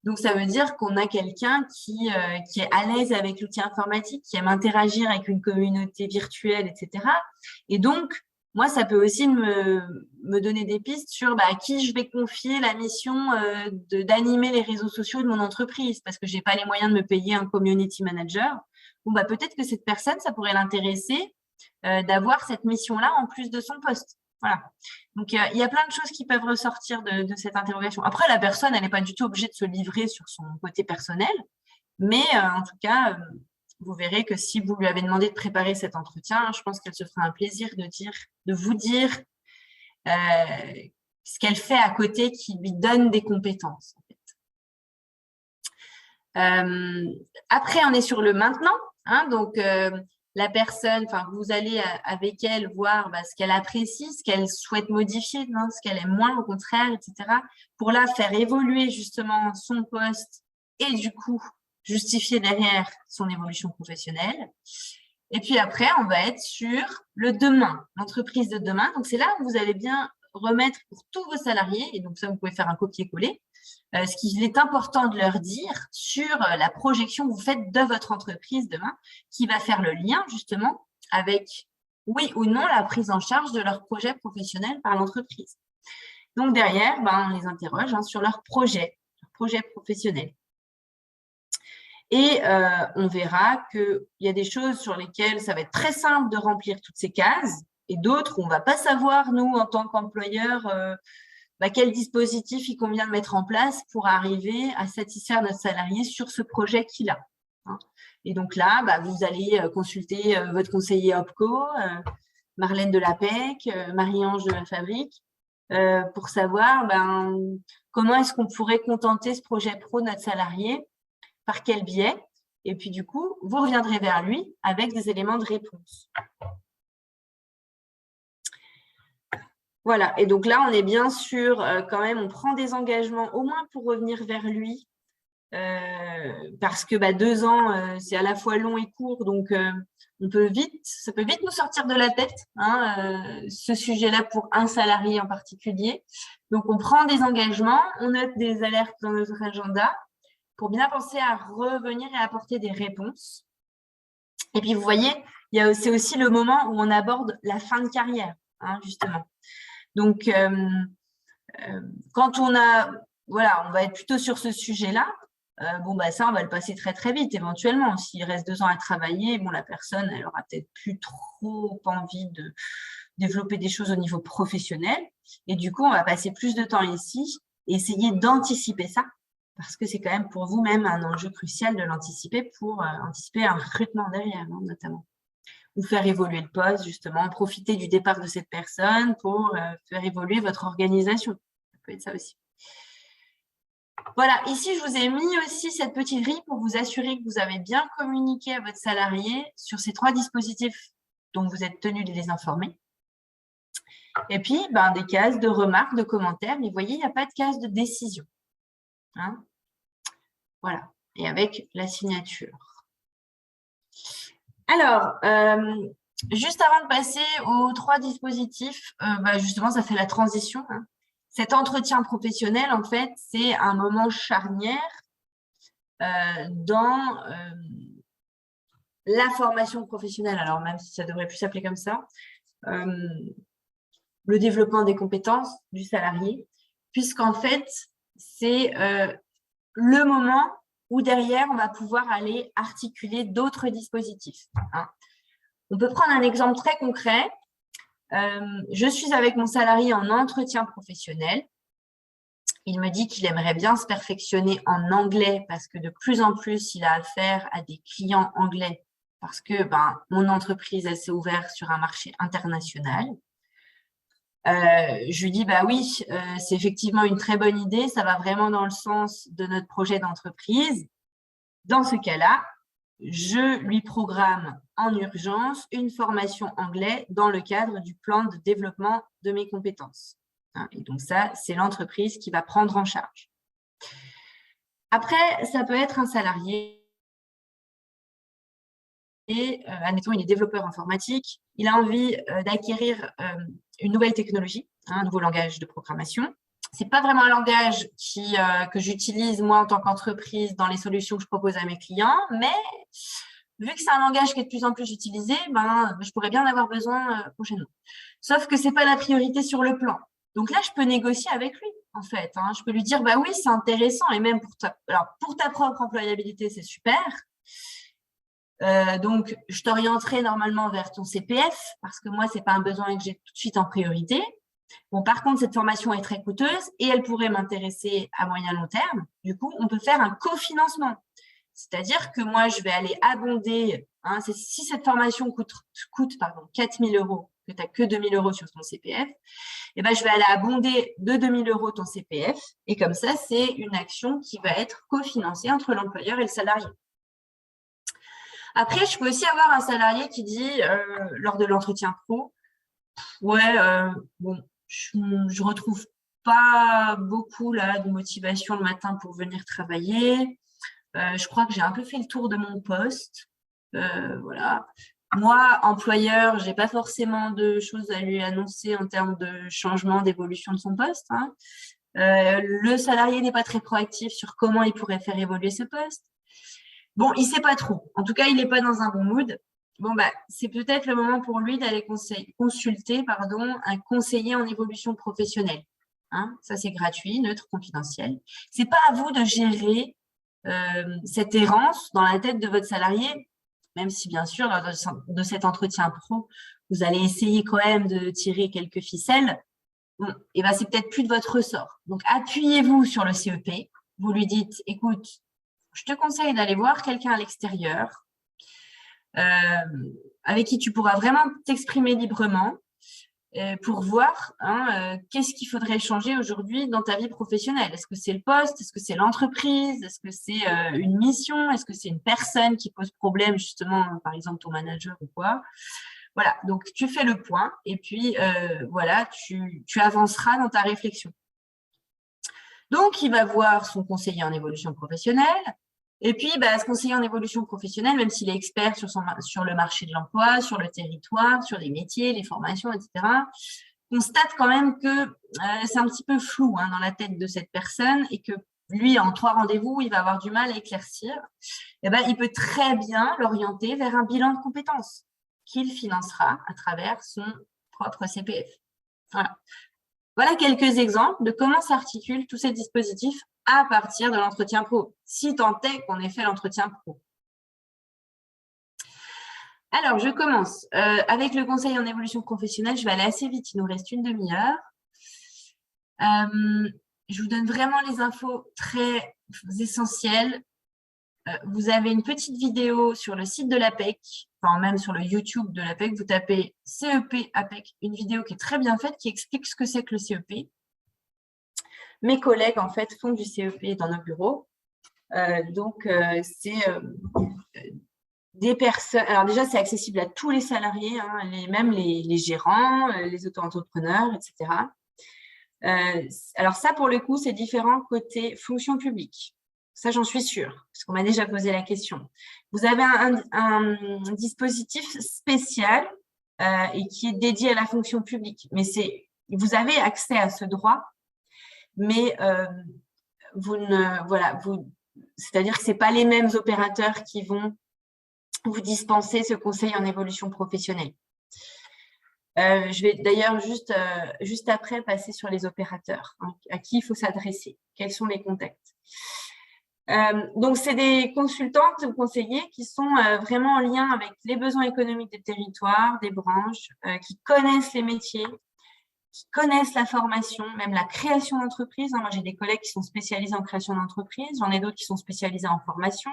Donc, ça veut dire qu'on a quelqu'un qui est à l'aise avec l'outil informatique, qui aime interagir avec une communauté virtuelle, etc. Et donc, moi, ça peut aussi me donner des pistes sur à qui je vais confier la mission d'animer les réseaux sociaux de mon entreprise, parce que je n'ai pas les moyens de me payer un community manager. Bon, peut-être que cette personne, ça pourrait l'intéresser d'avoir cette mission-là en plus de son poste. Voilà. Donc, il y a plein de choses qui peuvent ressortir de cette interrogation. Après, la personne, elle n'est pas du tout obligée de se livrer sur son côté personnel, mais en tout cas, vous verrez que si vous lui avez demandé de préparer cet entretien, je pense qu'elle se fera un plaisir de vous dire ce qu'elle fait à côté qui lui donne des compétences. En fait. Après, on est sur le maintenant. Hein, donc, la personne, vous allez avec elle voir ce qu'elle apprécie, ce qu'elle souhaite modifier, ce qu'elle aime moins, au contraire, etc. Pour la faire évoluer justement son poste et du coup, justifier derrière son évolution professionnelle. Et puis après, on va être sur le demain, l'entreprise de demain. Donc, c'est là où vous allez bien remettre pour tous vos salariés, et donc ça, vous pouvez faire un copier-coller, ce qu'il est important de leur dire sur la projection que vous faites de votre entreprise demain, qui va faire le lien justement avec, oui ou non, la prise en charge de leur projet professionnel par l'entreprise. Donc, derrière, on les interroge sur leur projet professionnel. Et on verra qu'il y a des choses sur lesquelles ça va être très simple de remplir toutes ces cases et d'autres où on ne va pas savoir, nous, en tant qu'employeur, quel dispositif il convient de mettre en place pour arriver à satisfaire notre salarié sur ce projet qu'il a. Et donc là, vous allez consulter votre conseiller OPCO, Marlène de l'APEC, Marie-Ange de la Fabrique, pour savoir comment est-ce qu'on pourrait contenter ce projet pro de notre salarié, par quel biais, et puis du coup, vous reviendrez vers lui avec des éléments de réponse. Voilà, et donc là, on est bien sûr, quand même, on prend des engagements au moins pour revenir vers lui, parce que 2 ans, c'est à la fois long et court, donc ça peut vite nous sortir de la tête, ce sujet-là pour un salarié en particulier. Donc, on prend des engagements, on note des alertes dans notre agenda pour bien penser à revenir et apporter des réponses. Et puis, vous voyez, c'est aussi le moment où on aborde la fin de carrière, justement. Donc, quand on va être plutôt sur ce sujet-là, ça, on va le passer très, très vite, éventuellement. S'il reste 2 ans à travailler, la personne, elle aura peut-être plus trop envie de développer des choses au niveau professionnel. Et du coup, on va passer plus de temps ici et essayer d'anticiper ça, parce que c'est quand même pour vous-même un enjeu crucial de l'anticiper pour anticiper un recrutement derrière, notamment. Ou faire évoluer le poste, justement, profiter du départ de cette personne pour faire évoluer votre organisation. Ça peut être ça aussi. Voilà, ici, je vous ai mis aussi cette petite grille pour vous assurer que vous avez bien communiqué à votre salarié sur ces 3 dispositifs dont vous êtes tenu de les informer. Et puis, des cases de remarques, de commentaires, mais vous voyez, il n'y a pas de case de décision. Voilà, et avec la signature. Alors, juste avant de passer aux 3 dispositifs, justement, ça fait la transition. Cet entretien professionnel, en fait, c'est un moment charnière dans la formation professionnelle. Alors, même si ça ne devrait plus s'appeler comme ça, le développement des compétences du salarié, puisqu'en fait, c'est le moment où derrière, on va pouvoir aller articuler d'autres dispositifs. On peut prendre un exemple très concret. Je suis avec mon salarié en entretien professionnel. Il me dit qu'il aimerait bien se perfectionner en anglais parce que de plus en plus, il a affaire à des clients anglais parce que mon entreprise, elle s'est ouverte sur un marché international. Je lui dis, oui, c'est effectivement une très bonne idée, ça va vraiment dans le sens de notre projet d'entreprise. Dans ce cas-là, je lui programme en urgence une formation anglais dans le cadre du plan de développement de mes compétences. Et donc ça, c'est l'entreprise qui va prendre en charge. Après, ça peut être un salarié admettons, il est développeur informatique, il a envie d'acquérir une nouvelle technologie, un nouveau langage de programmation. Ce n'est pas vraiment un langage que j'utilise moi en tant qu'entreprise dans les solutions que je propose à mes clients, mais vu que c'est un langage qui est de plus en plus utilisé, je pourrais bien en avoir besoin prochainement. Sauf que ce n'est pas la priorité sur le plan. Donc là, je peux négocier avec lui, en fait. Je peux lui dire, bah oui, c'est intéressant, et même pour ta propre employabilité, c'est super. Donc, je t'orienterai normalement vers ton CPF, parce que moi, ce n'est pas un besoin que j'ai tout de suite en priorité. Bon, par contre, cette formation est très coûteuse et elle pourrait m'intéresser à moyen long terme. Du coup, on peut faire un cofinancement. C'est-à-dire que moi, je vais aller abonder, si cette formation coûte 4 000 €, que tu n'as que 2 000 € sur ton CPF, je vais aller abonder de 2 000 € ton CPF. Et comme ça, c'est une action qui va être cofinancée entre l'employeur et le salarié. Après, je peux aussi avoir un salarié qui dit, lors de l'entretien pro, ouais, bon, je retrouve pas beaucoup là de motivation le matin pour venir travailler. Je crois que j'ai un peu fait le tour de mon poste. Voilà. Moi, employeur, j'ai pas forcément de choses à lui annoncer en termes de changement, d'évolution de son poste. Le salarié n'est pas très proactif sur comment il pourrait faire évoluer ce poste. Bon, il sait pas trop. En tout cas, il n'est pas dans un bon mood. Bon, c'est peut-être le moment pour lui d'aller consulter un conseiller en évolution professionnelle. Ça, c'est gratuit, neutre, confidentiel. C'est pas à vous de gérer cette errance dans la tête de votre salarié, même si, bien sûr, lors de cet entretien pro, vous allez essayer quand même de tirer quelques ficelles. Bon, c'est peut-être plus de votre ressort. Donc, appuyez-vous sur le CEP. Vous lui dites, écoute, je te conseille d'aller voir quelqu'un à l'extérieur avec qui tu pourras vraiment t'exprimer librement pour voir qu'est-ce qu'il faudrait changer aujourd'hui dans ta vie professionnelle. Est-ce que c'est le poste? Est-ce que c'est l'entreprise? Est-ce que c'est une mission? Est-ce que c'est une personne qui pose problème, justement, par exemple ton manager ou quoi? Voilà, donc tu fais le point et puis voilà, tu avanceras dans ta réflexion. Donc, il va voir son conseiller en évolution professionnelle. Et puis, ce conseiller en évolution professionnelle, même s'il est expert sur le marché de l'emploi, sur le territoire, sur les métiers, les formations, etc., constate quand même que c'est un petit peu flou dans la tête de cette personne et que lui, en 3 rendez-vous, il va avoir du mal à éclaircir. Il peut très bien l'orienter vers un bilan de compétences qu'il financera à travers son propre CPF. Voilà. Voilà quelques exemples de comment s'articulent tous ces dispositifs à partir de l'entretien pro, si tant est qu'on ait fait l'entretien pro. Alors, je commence. Avec le conseil en évolution professionnelle, je vais aller assez vite, il nous reste une demi-heure. Je vous donne vraiment les infos très essentielles. Vous avez une petite vidéo sur le site de l'APEC, enfin même sur le YouTube de l'APEC, vous tapez CEP APEC, une vidéo qui est très bien faite, qui explique ce que c'est que le CEP. Mes collègues, en fait, font du CEP dans nos bureaux. C'est des personnes… Alors déjà, c'est accessible à tous les salariés, même les gérants, les auto-entrepreneurs, etc. Alors ça, pour le coup, c'est différent côté fonction publique. Ça, j'en suis sûre, parce qu'on m'a déjà posé la question. Vous avez un dispositif spécial et qui est dédié à la fonction publique. Mais vous avez accès à ce droit, mais c'est-à-dire que ce n'est pas les mêmes opérateurs qui vont vous dispenser ce conseil en évolution professionnelle. Je vais d'ailleurs juste après passer sur les opérateurs, à qui il faut s'adresser, quels sont les contacts. Donc, c'est des consultantes ou conseillers qui sont vraiment en lien avec les besoins économiques des territoires, des branches, qui connaissent les métiers, qui connaissent la formation, même la création d'entreprise. Moi, j'ai des collègues qui sont spécialisés en création d'entreprise, j'en ai d'autres qui sont spécialisés en formation,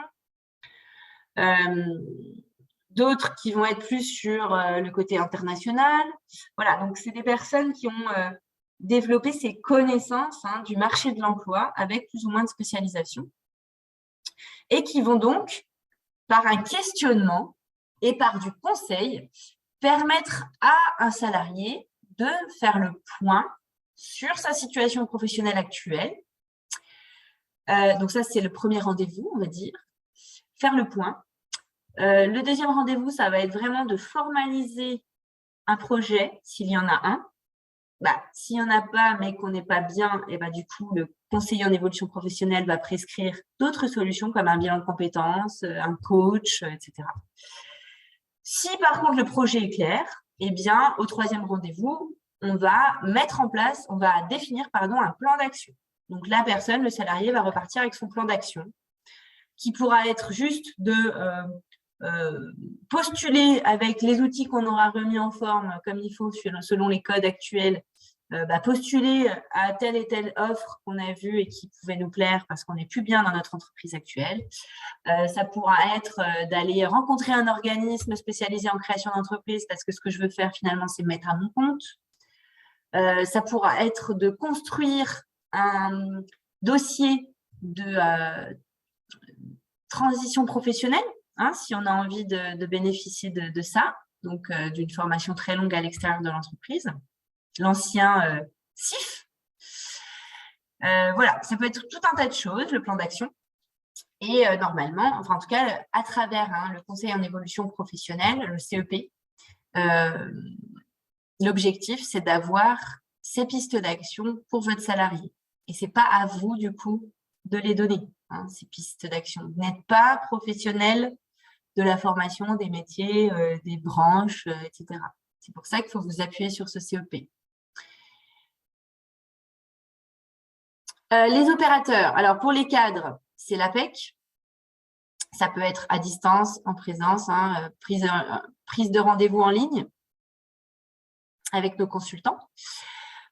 d'autres qui vont être plus sur le côté international. Voilà, donc c'est des personnes qui ont développé ces connaissances du marché de l'emploi avec plus ou moins de spécialisation et qui vont donc, par un questionnement et par du conseil, permettre à un salarié de faire le point sur sa situation professionnelle actuelle. Donc ça, c'est le premier rendez-vous, on va dire. Faire le point. Le deuxième rendez-vous, ça va être vraiment de formaliser un projet, s'il y en a un. S'il n'y en a pas, mais qu'on n'est pas bien, et du coup, le conseiller en évolution professionnelle va prescrire d'autres solutions comme un bilan de compétences, un coach, etc. Si par contre le projet est clair, eh bien, au troisième rendez-vous, on va définir un plan d'action. Donc, la personne, le salarié, va repartir avec son plan d'action qui pourra être juste de postuler avec les outils qu'on aura remis en forme comme il faut selon les codes actuels, postuler à telle et telle offre qu'on a vue et qui pouvait nous plaire parce qu'on n'est plus bien dans notre entreprise actuelle. Ça pourra être d'aller rencontrer un organisme spécialisé en création d'entreprise parce que ce que je veux faire finalement, c'est me mettre à mon compte. Ça pourra être de construire un dossier de transition professionnelle, si on a envie de bénéficier de ça, donc d'une formation très longue à l'extérieur de l'entreprise, l'ancien CIF. Voilà, ça peut être tout un tas de choses, le plan d'action. Et normalement, enfin en tout cas, à travers le conseil en évolution professionnelle, le CEP, l'objectif, c'est d'avoir ces pistes d'action pour votre salarié. Et ce n'est pas à vous, du coup, de les donner, ces pistes d'action. Vous n'êtes pas professionnel de la formation, des métiers, des branches, etc. C'est pour ça qu'il faut vous appuyer sur ce CEP. Les opérateurs. Alors, pour les cadres, c'est l'APEC. Ça peut être à distance, en présence, prise de rendez-vous en ligne avec nos consultants.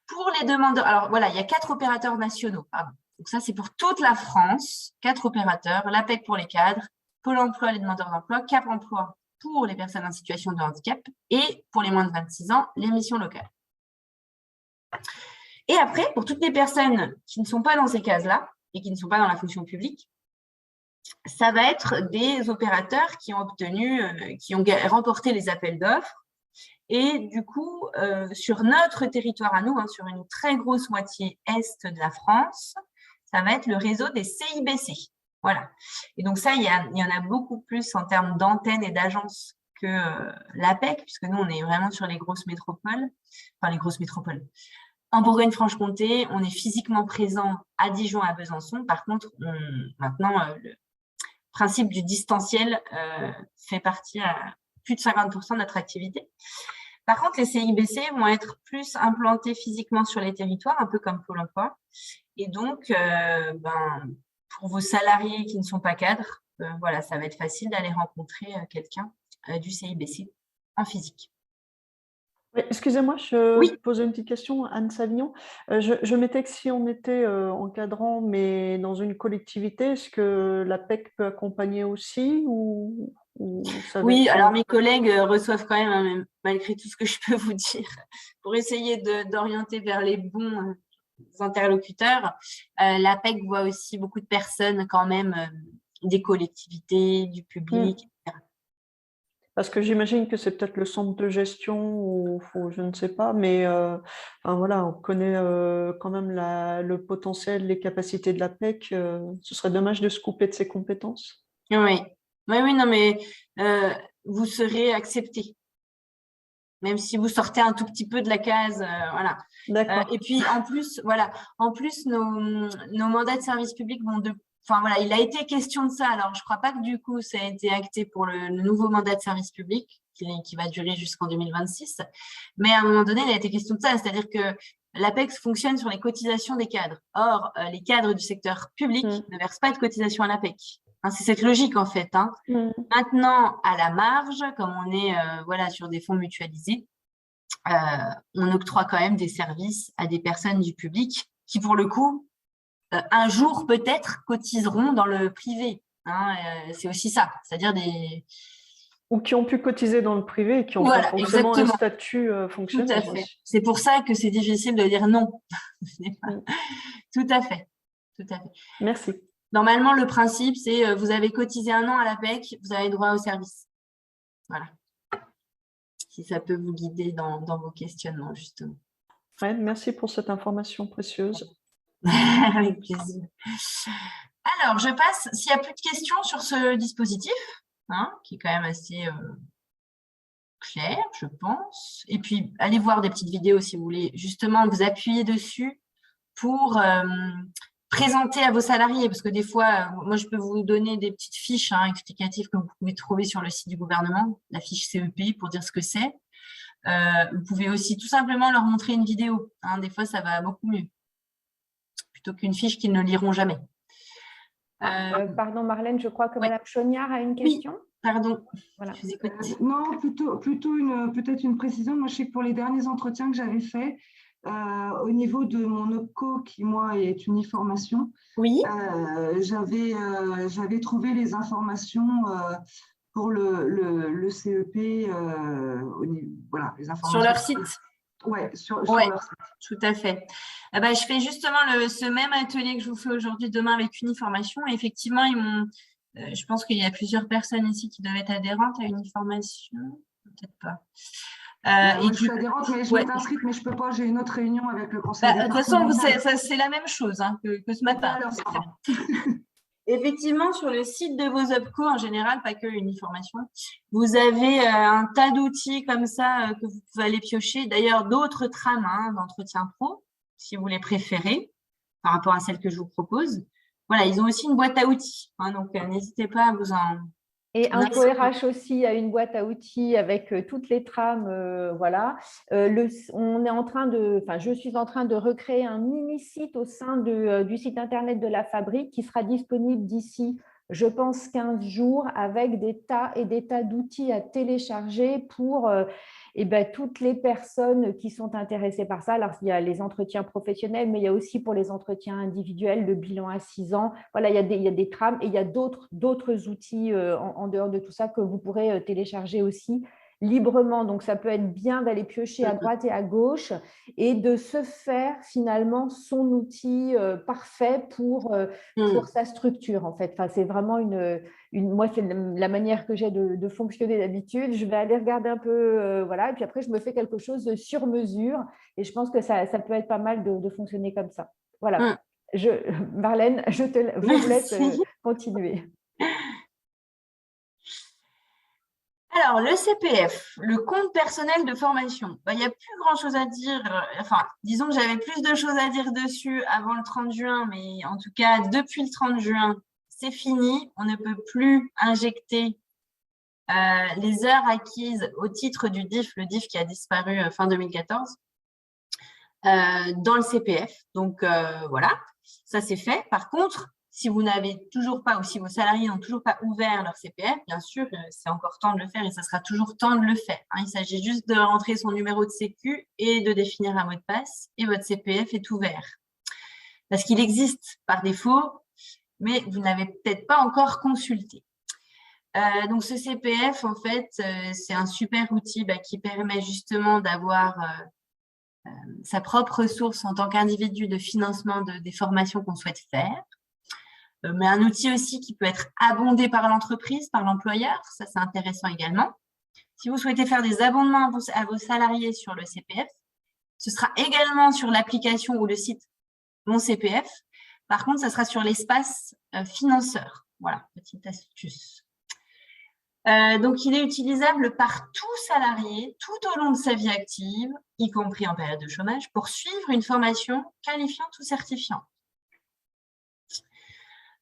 Pour les demandeurs, alors voilà, il y a 4 opérateurs nationaux. Donc ça, c'est pour toute la France, 4 opérateurs, l'APEC pour les cadres, Pôle emploi, les demandeurs d'emploi, Cap emploi pour les personnes en situation de handicap et pour les moins de 26 ans, les missions locales. Et après, pour toutes les personnes qui ne sont pas dans ces cases-là et qui ne sont pas dans la fonction publique, ça va être des opérateurs qui ont remporté les appels d'offres. Et du coup, sur notre territoire à nous, sur une très grosse moitié est de la France, ça va être le réseau des CIBC. Voilà. Et donc ça, il y en a beaucoup plus en termes d'antennes et d'agences que l'APEC, puisque nous, on est vraiment sur les grosses métropoles. Enfin, les grosses métropoles. En Bourgogne-Franche-Comté, on est physiquement présent à Dijon, à Besançon. Par contre, maintenant, le principe du distanciel fait partie à plus de 50% de notre activité. Par contre, les CIBC vont être plus implantés physiquement sur les territoires, un peu comme Pôle emploi. Et donc, pour vos salariés qui ne sont pas cadres, voilà, ça va être facile d'aller rencontrer quelqu'un du CIBC en physique. Excusez-moi, je posais une petite question, Anne Savignon. Je mettais que si on était encadrant, mais dans une collectivité, est-ce que l'APEC peut accompagner aussi ou Oui, alors mes collègues reçoivent quand même, malgré tout ce que je peux vous dire, pour essayer d'orienter vers les bons interlocuteurs. L'APEC voit aussi beaucoup de personnes quand même, des collectivités, du public, etc. Parce que j'imagine que c'est peut-être le centre de gestion ou je ne sais pas, mais voilà, on connaît quand même le potentiel, les capacités de l'APEC. Ce serait dommage de se couper de ses compétences. Oui, non, mais vous serez accepté. Même si vous sortez un tout petit peu de la case, voilà. Et puis, en plus, nos mandats de service public vont Enfin, voilà, il a été question de ça. Alors, je ne crois pas que du coup, ça a été acté pour le nouveau mandat de service public qui va durer jusqu'en 2026. Mais à un moment donné, il a été question de ça. C'est-à-dire que l'APEX fonctionne sur les cotisations des cadres. Or, les cadres du secteur public ne versent pas de cotisation à l'APEC. C'est cette logique, en fait. Maintenant, à la marge, comme on est sur des fonds mutualisés, on octroie quand même des services à des personnes du public qui, pour le coup, un jour peut-être cotiseront dans le privé. C'est aussi ça, c'est-à-dire des... Ou qui ont pu cotiser dans le privé et qui n'ont pas forcément un statut fonctionnel. Tout à fait. C'est pour ça que c'est difficile de dire non. Tout à fait. Merci. Normalement, le principe, c'est vous avez cotisé 1 an à l'APEC, vous avez droit au service. Voilà. Si ça peut vous guider dans vos questionnements, justement. Ouais, merci pour cette information précieuse. Avec plaisir. Alors, je passe, s'il n'y a plus de questions sur ce dispositif, hein, qui est quand même assez clair, je pense. Et puis, allez voir des petites vidéos si vous voulez justement vous appuyer dessus pour présenter à vos salariés. Parce que des fois, moi, je peux vous donner des petites fiches explicatives que vous pouvez trouver sur le site du gouvernement, la fiche CEP pour dire ce que c'est. Vous pouvez aussi tout simplement leur montrer une vidéo. Hein, des fois, ça va beaucoup mieux. Plutôt qu'une fiche qu'ils ne liront jamais. Pardon Marlène, je crois que oui. Madame Chognard a une question. Oui, pardon. Voilà. Je vous écoute. Non, plutôt peut-être une précision. Moi, je sais que pour les derniers entretiens que j'avais faits, au niveau de mon OPCO, qui, moi, est une formation, oui. J'avais trouvé les informations pour le CEP, voilà, les informations. Sur leur site. Oui, sur leur site. Tout à fait. Je fais justement ce même atelier que je vous fais aujourd'hui, demain, avec Uniformation. Et effectivement, je pense qu'il y a plusieurs personnes ici qui doivent être adhérentes à Uniformation. Peut-être pas. Moi, je suis adhérente, mais je m'étais inscrite, mais je ne peux pas. J'ai une autre réunion avec le conseil. De toute façon, c'est la même chose que ce matin. Alors, effectivement, sur le site de vos OPCO, en général, pas que Uniformation, vous avez un tas d'outils comme ça que vous pouvez aller piocher. D'ailleurs, d'autres trames d'entretien pro, si vous les préférez, par rapport à celles que je vous propose. Voilà, ils ont aussi une boîte à outils. Donc, n'hésitez pas à vous en... Et InfoRH aussi a une boîte à outils avec toutes les trames, voilà. On est en train je suis en train de recréer un mini-site au sein du site internet de la Fabrique qui sera disponible d'ici, je pense, 15 jours avec des tas et des tas d'outils à télécharger pour toutes les personnes qui sont intéressées par ça. Alors, il y a les entretiens professionnels, mais il y a aussi pour les entretiens individuels, le bilan à 6 ans. Voilà, il y a des trames et il y a d'autres outils en dehors de tout ça que vous pourrez télécharger aussi librement. Donc, ça peut être bien d'aller piocher à droite et à gauche et de se faire finalement son outil parfait pour sa structure, en fait. Enfin, c'est vraiment moi, c'est la manière que j'ai de fonctionner d'habitude. Je vais aller regarder un peu, voilà, et puis après, je me fais quelque chose sur mesure et je pense que ça peut être pas mal de fonctionner comme ça. Voilà. Marlène, je vous laisse continuer. Alors, le CPF, le compte personnel de formation, il n'y a plus grand-chose à dire. Enfin, disons que j'avais plus de choses à dire dessus avant le 30 juin, mais en tout cas, depuis le 30 juin, c'est fini. On ne peut plus injecter les heures acquises au titre du DIF, le DIF qui a disparu fin 2014, dans le CPF. Donc, voilà, ça c'est fait. Par contre, si vous n'avez toujours pas ou si vos salariés n'ont toujours pas ouvert leur CPF, bien sûr, c'est encore temps de le faire et ça sera toujours temps de le faire. Il s'agit juste de rentrer son numéro de sécu et de définir un mot de passe et votre CPF est ouvert. Parce qu'il existe par défaut, mais vous n'avez peut-être pas encore consulté. Donc, ce CPF, en fait, c'est un super outil qui permet justement d'avoir sa propre ressource en tant qu'individu de financement des formations qu'on souhaite faire. Mais un outil aussi qui peut être abondé par l'entreprise, par l'employeur, ça c'est intéressant également. Si vous souhaitez faire des abondements à vos salariés sur le CPF, ce sera également sur l'application ou le site Mon CPF. Par contre, ça sera sur l'espace financeur. Voilà, petite astuce. Donc, il est utilisable par tout salarié tout au long de sa vie active, y compris en période de chômage, pour suivre une formation qualifiante ou certifiante.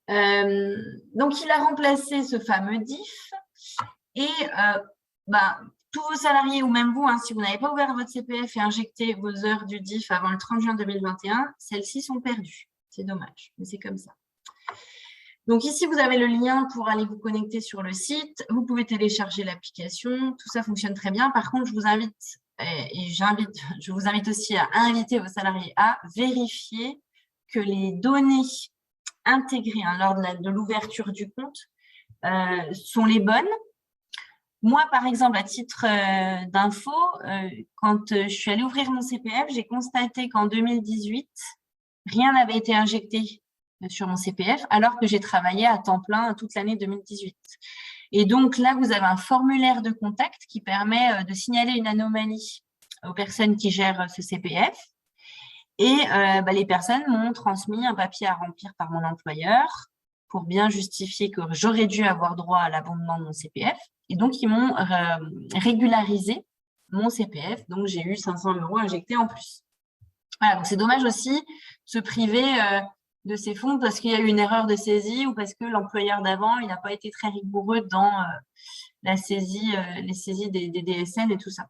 Donc, il a remplacé ce fameux DIF et tous vos salariés ou même vous, si vous n'avez pas ouvert votre CPF et injecté vos heures du DIF avant le 30 juin 2021, celles-ci sont perdues. C'est dommage, mais c'est comme ça. Donc ici, vous avez le lien pour aller vous connecter sur le site. Vous pouvez télécharger l'application. Tout ça fonctionne très bien. Par contre, je vous invite aussi à inviter vos salariés à vérifier que les données intégrées lors de l'ouverture du compte sont les bonnes. Moi, par exemple, à titre d'info, quand je suis allée ouvrir mon CPF, j'ai constaté qu'en 2018, rien n'avait été injecté sur mon CPF, alors que j'ai travaillé à temps plein toute l'année 2018. Et donc là, vous avez un formulaire de contact qui permet de signaler une anomalie aux personnes qui gèrent ce CPF. Et les personnes m'ont transmis un papier à remplir par mon employeur pour bien justifier que j'aurais dû avoir droit à l'abondement de mon CPF. Et donc, ils m'ont régularisé mon CPF. Donc, j'ai eu 500 € injectés en plus. Voilà, donc c'est dommage aussi de se priver de ces fonds parce qu'il y a eu une erreur de saisie ou parce que l'employeur d'avant, il n'a pas été très rigoureux dans la saisie, les saisies des DSN et tout ça.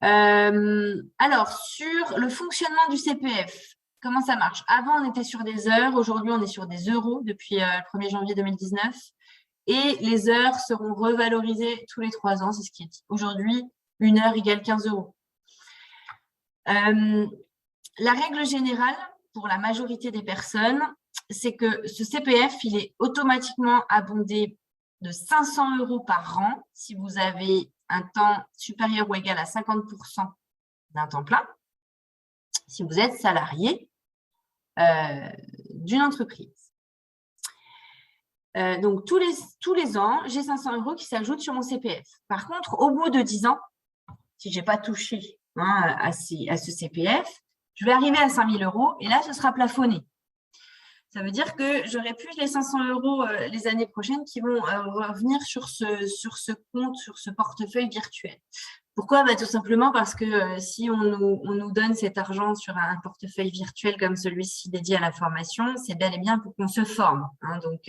Alors, sur le fonctionnement du CPF, comment ça marche? Avant, on était sur des heures. Aujourd'hui, on est sur des euros depuis le 1er janvier 2019. Et les heures seront revalorisées tous les 3 ans, c'est ce qui est dit. Aujourd'hui, 1 heure égale 15 €. La règle générale, pour la majorité des personnes, c'est que ce CPF, il est automatiquement abondé de 500 € par an si vous avez un temps supérieur ou égal à 50% d'un temps plein, si vous êtes salarié d'une entreprise. Donc, tous les ans, j'ai 500 € qui s'ajoutent sur mon CPF. Par contre, au bout de 10 ans, si je n'ai pas touché à ce CPF, je vais arriver à 5 000 € et là, ce sera plafonné. Ça veut dire que j'aurai plus les 500 € les années prochaines qui vont revenir sur ce compte, sur ce portefeuille virtuel. Pourquoi? Tout simplement parce que si on nous donne cet argent sur un portefeuille virtuel comme celui-ci dédié à la formation, c'est bel et bien pour qu'on se forme. Donc,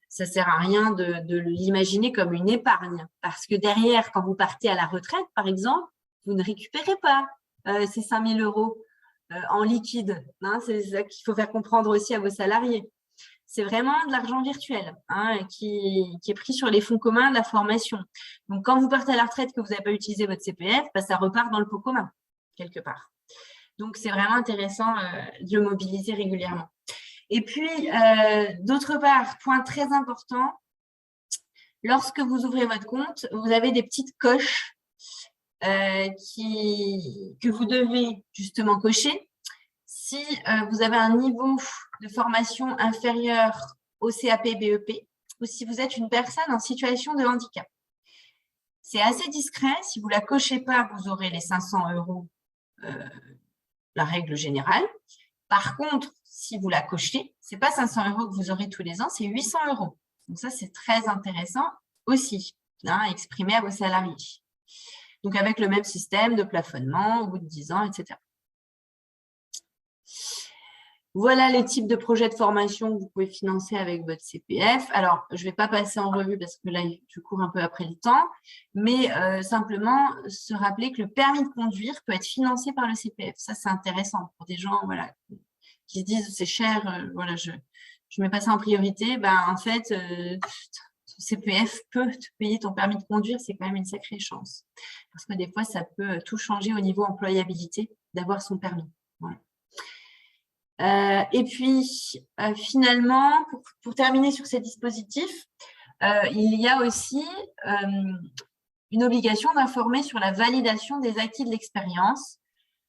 ça ne sert à rien de l'imaginer comme une épargne. Parce que derrière, quand vous partez à la retraite, par exemple, vous ne récupérez pas ces 5 000 € en liquide. C'est ça qu'il faut faire comprendre aussi à vos salariés. C'est vraiment de l'argent virtuel qui est pris sur les fonds communs de la formation. Donc, quand vous partez à la retraite que vous n'avez pas utilisé votre CPF, ça repart dans le pot commun, quelque part. Donc, c'est vraiment intéressant de le mobiliser régulièrement. Et puis, d'autre part, point très important, lorsque vous ouvrez votre compte, vous avez des petites coches que vous devez justement cocher. Si vous avez un niveau de formation inférieur au CAP-BEP ou si vous êtes une personne en situation de handicap. C'est assez discret. Si vous ne la cochez pas, vous aurez les 500 €, la règle générale. Par contre, si vous la cochez, ce n'est pas 500 € que vous aurez tous les ans, c'est 800 €. Donc ça, c'est très intéressant aussi, exprimé à vos salariés. Donc, avec le même système de plafonnement au bout de 10 ans, etc. Voilà les types de projets de formation que vous pouvez financer avec votre CPF. Alors, je ne vais pas passer en revue parce que là, je cours un peu après le temps, mais simplement se rappeler que le permis de conduire peut être financé par le CPF. Ça, c'est intéressant pour des gens qui se disent c'est cher, je ne mets pas ça en priorité. En fait, ton CPF peut te payer ton permis de conduire, c'est quand même une sacrée chance. Parce que des fois, ça peut tout changer au niveau employabilité d'avoir son permis. Voilà. Et puis, finalement, pour terminer sur ces dispositifs, il y a aussi une obligation d'informer sur la validation des acquis de l'expérience.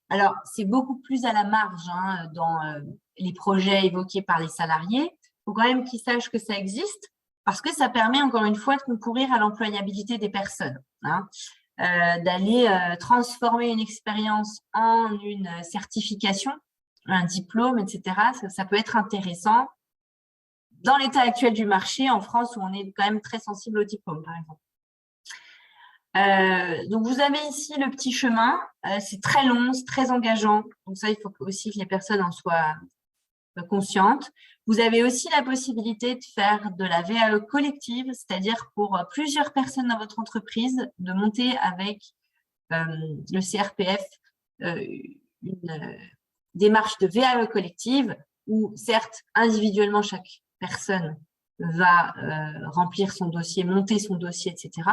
Alors, c'est beaucoup plus à la marge dans les projets évoqués par les salariés. Il faut quand même qu'ils sachent que ça existe parce que ça permet encore une fois de concourir à l'employabilité des personnes, d'aller transformer une expérience en une certification, un diplôme, etc. Ça peut être intéressant dans l'état actuel du marché en France où on est quand même très sensible au diplôme, par exemple. Donc, vous avez ici le petit chemin. C'est très long, c'est très engageant. Donc, ça, il faut aussi que les personnes en soient conscientes. Vous avez aussi la possibilité de faire de la VAE collective, c'est-à-dire pour plusieurs personnes dans votre entreprise, de monter avec le CRPF une démarche de VAE collective où, certes, individuellement, chaque personne va remplir son dossier, monter son dossier, etc.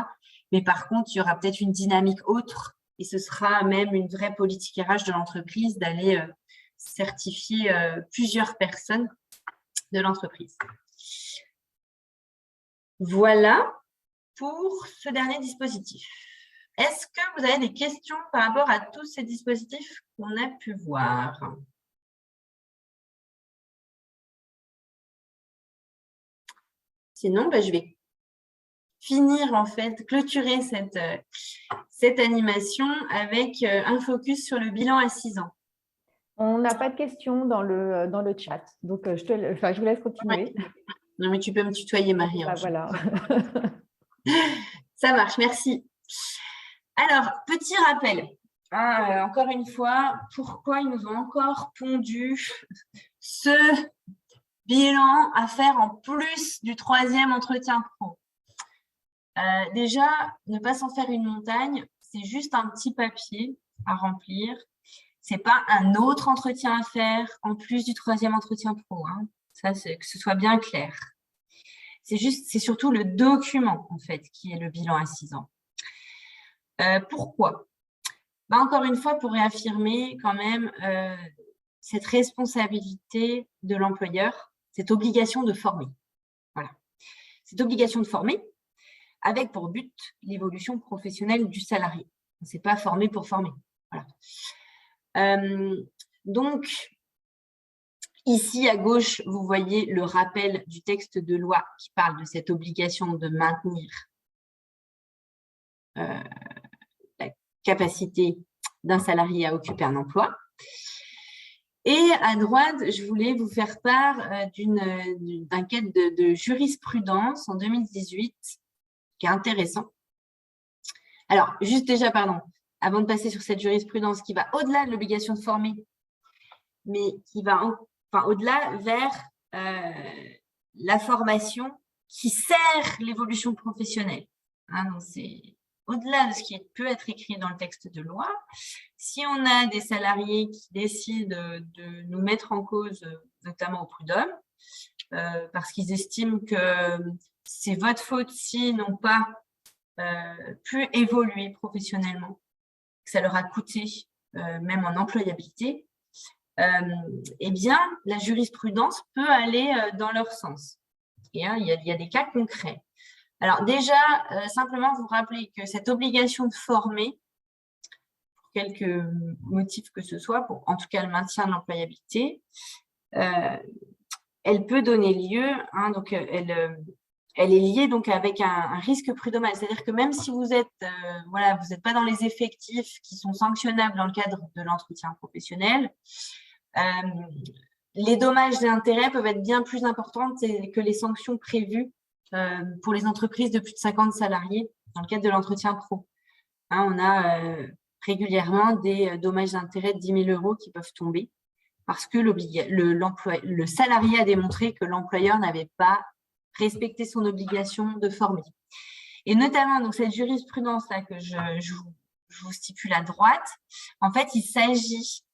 Mais par contre, il y aura peut-être une dynamique autre et ce sera même une vraie politique RH de l'entreprise d'aller certifier plusieurs personnes de l'entreprise. Voilà pour ce dernier dispositif. Est-ce que vous avez des questions par rapport à tous ces dispositifs qu'on a pu voir? Sinon, je vais finir, en fait, clôturer cette animation avec un focus sur le bilan à 6 ans. On n'a pas de questions dans le chat, donc je vous laisse continuer. Ouais. Non, mais tu peux me tutoyer, Marie-Ange. Voilà. Ça marche, merci. Alors, petit rappel. Encore une fois, pourquoi ils nous ont encore pondu ce bilan à faire en plus du 3e entretien pro? Déjà, ne pas s'en faire une montagne, c'est juste un petit papier à remplir. Ce n'est pas un autre entretien à faire en plus du 3e entretien pro. Hein. Ça, que ce soit bien clair. C'est surtout le document, en fait, qui est le bilan à 6 ans. Pourquoi? Encore une fois, pour réaffirmer quand même cette responsabilité de l'employeur, cette obligation de former. Voilà. Cette obligation de former avec pour but l'évolution professionnelle du salarié. On ne s'est pas formé pour former. Voilà. Donc, ici à gauche, vous voyez le rappel du texte de loi qui parle de cette obligation de maintenir la capacité d'un salarié à occuper un emploi. Et à droite, je voulais vous faire part d'un quête de jurisprudence en 2018 qui est intéressant. Alors, juste déjà, pardon, avant de passer sur cette jurisprudence qui va au-delà de l'obligation de former, mais qui va au-delà vers la formation qui sert l'évolution professionnelle. Hein, donc c'est au-delà de ce qui peut être écrit dans le texte de loi. Si on a des salariés qui décident de nous mettre en cause, notamment au prud'homme, parce qu'ils estiment que c'est votre faute s'ils n'ont pas pu évoluer professionnellement, que ça leur a coûté, même en employabilité, eh bien, la jurisprudence peut aller dans leur sens. Et, hein, il y a des cas concrets. Alors déjà, simplement vous rappeler que cette obligation de former, pour quelque motif que ce soit, pour en tout cas le maintien de l'employabilité, elle peut donner lieu, hein, donc elle est liée donc avec un risque prud'homal. C'est-à-dire que même si vous êtes, vous n'êtes pas dans les effectifs qui sont sanctionnables dans le cadre de l'entretien professionnel, les dommages et intérêts peuvent être bien plus importants que les sanctions prévues pour les entreprises de plus de 50 salariés dans le cadre de l'entretien pro. Hein, on a régulièrement des dommages et intérêts de 10 000 € qui peuvent tomber parce que le salarié a démontré que l'employeur n'avait pas respecté son obligation de former. Et notamment, donc, cette jurisprudence-là que je vous stipule à droite, en fait, il s'agit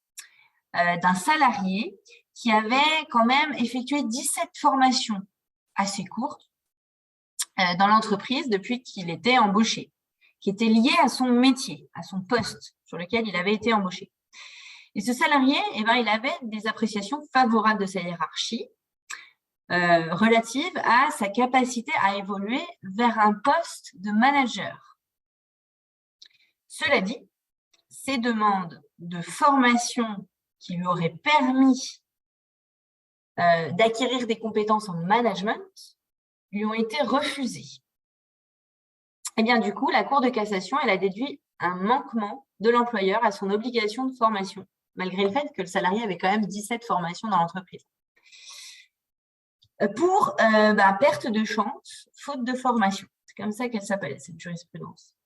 d'un salarié qui avait quand même effectué 17 formations assez courtes dans l'entreprise depuis qu'il était embauché, qui étaient liées à son métier, à son poste sur lequel il avait été embauché. Et ce salarié, il avait des appréciations favorables de sa hiérarchie relatives à sa capacité à évoluer vers un poste de manager. Cela dit, ces demandes de formation qui lui auraient permis d'acquérir des compétences en management lui ont été refusées. Et bien du coup, la Cour de cassation, elle a déduit un manquement de l'employeur à son obligation de formation, malgré le fait que le salarié avait quand même 17 formations dans l'entreprise. Pour perte de chance, faute de formation. C'est comme ça qu'elle s'appelle, cette jurisprudence.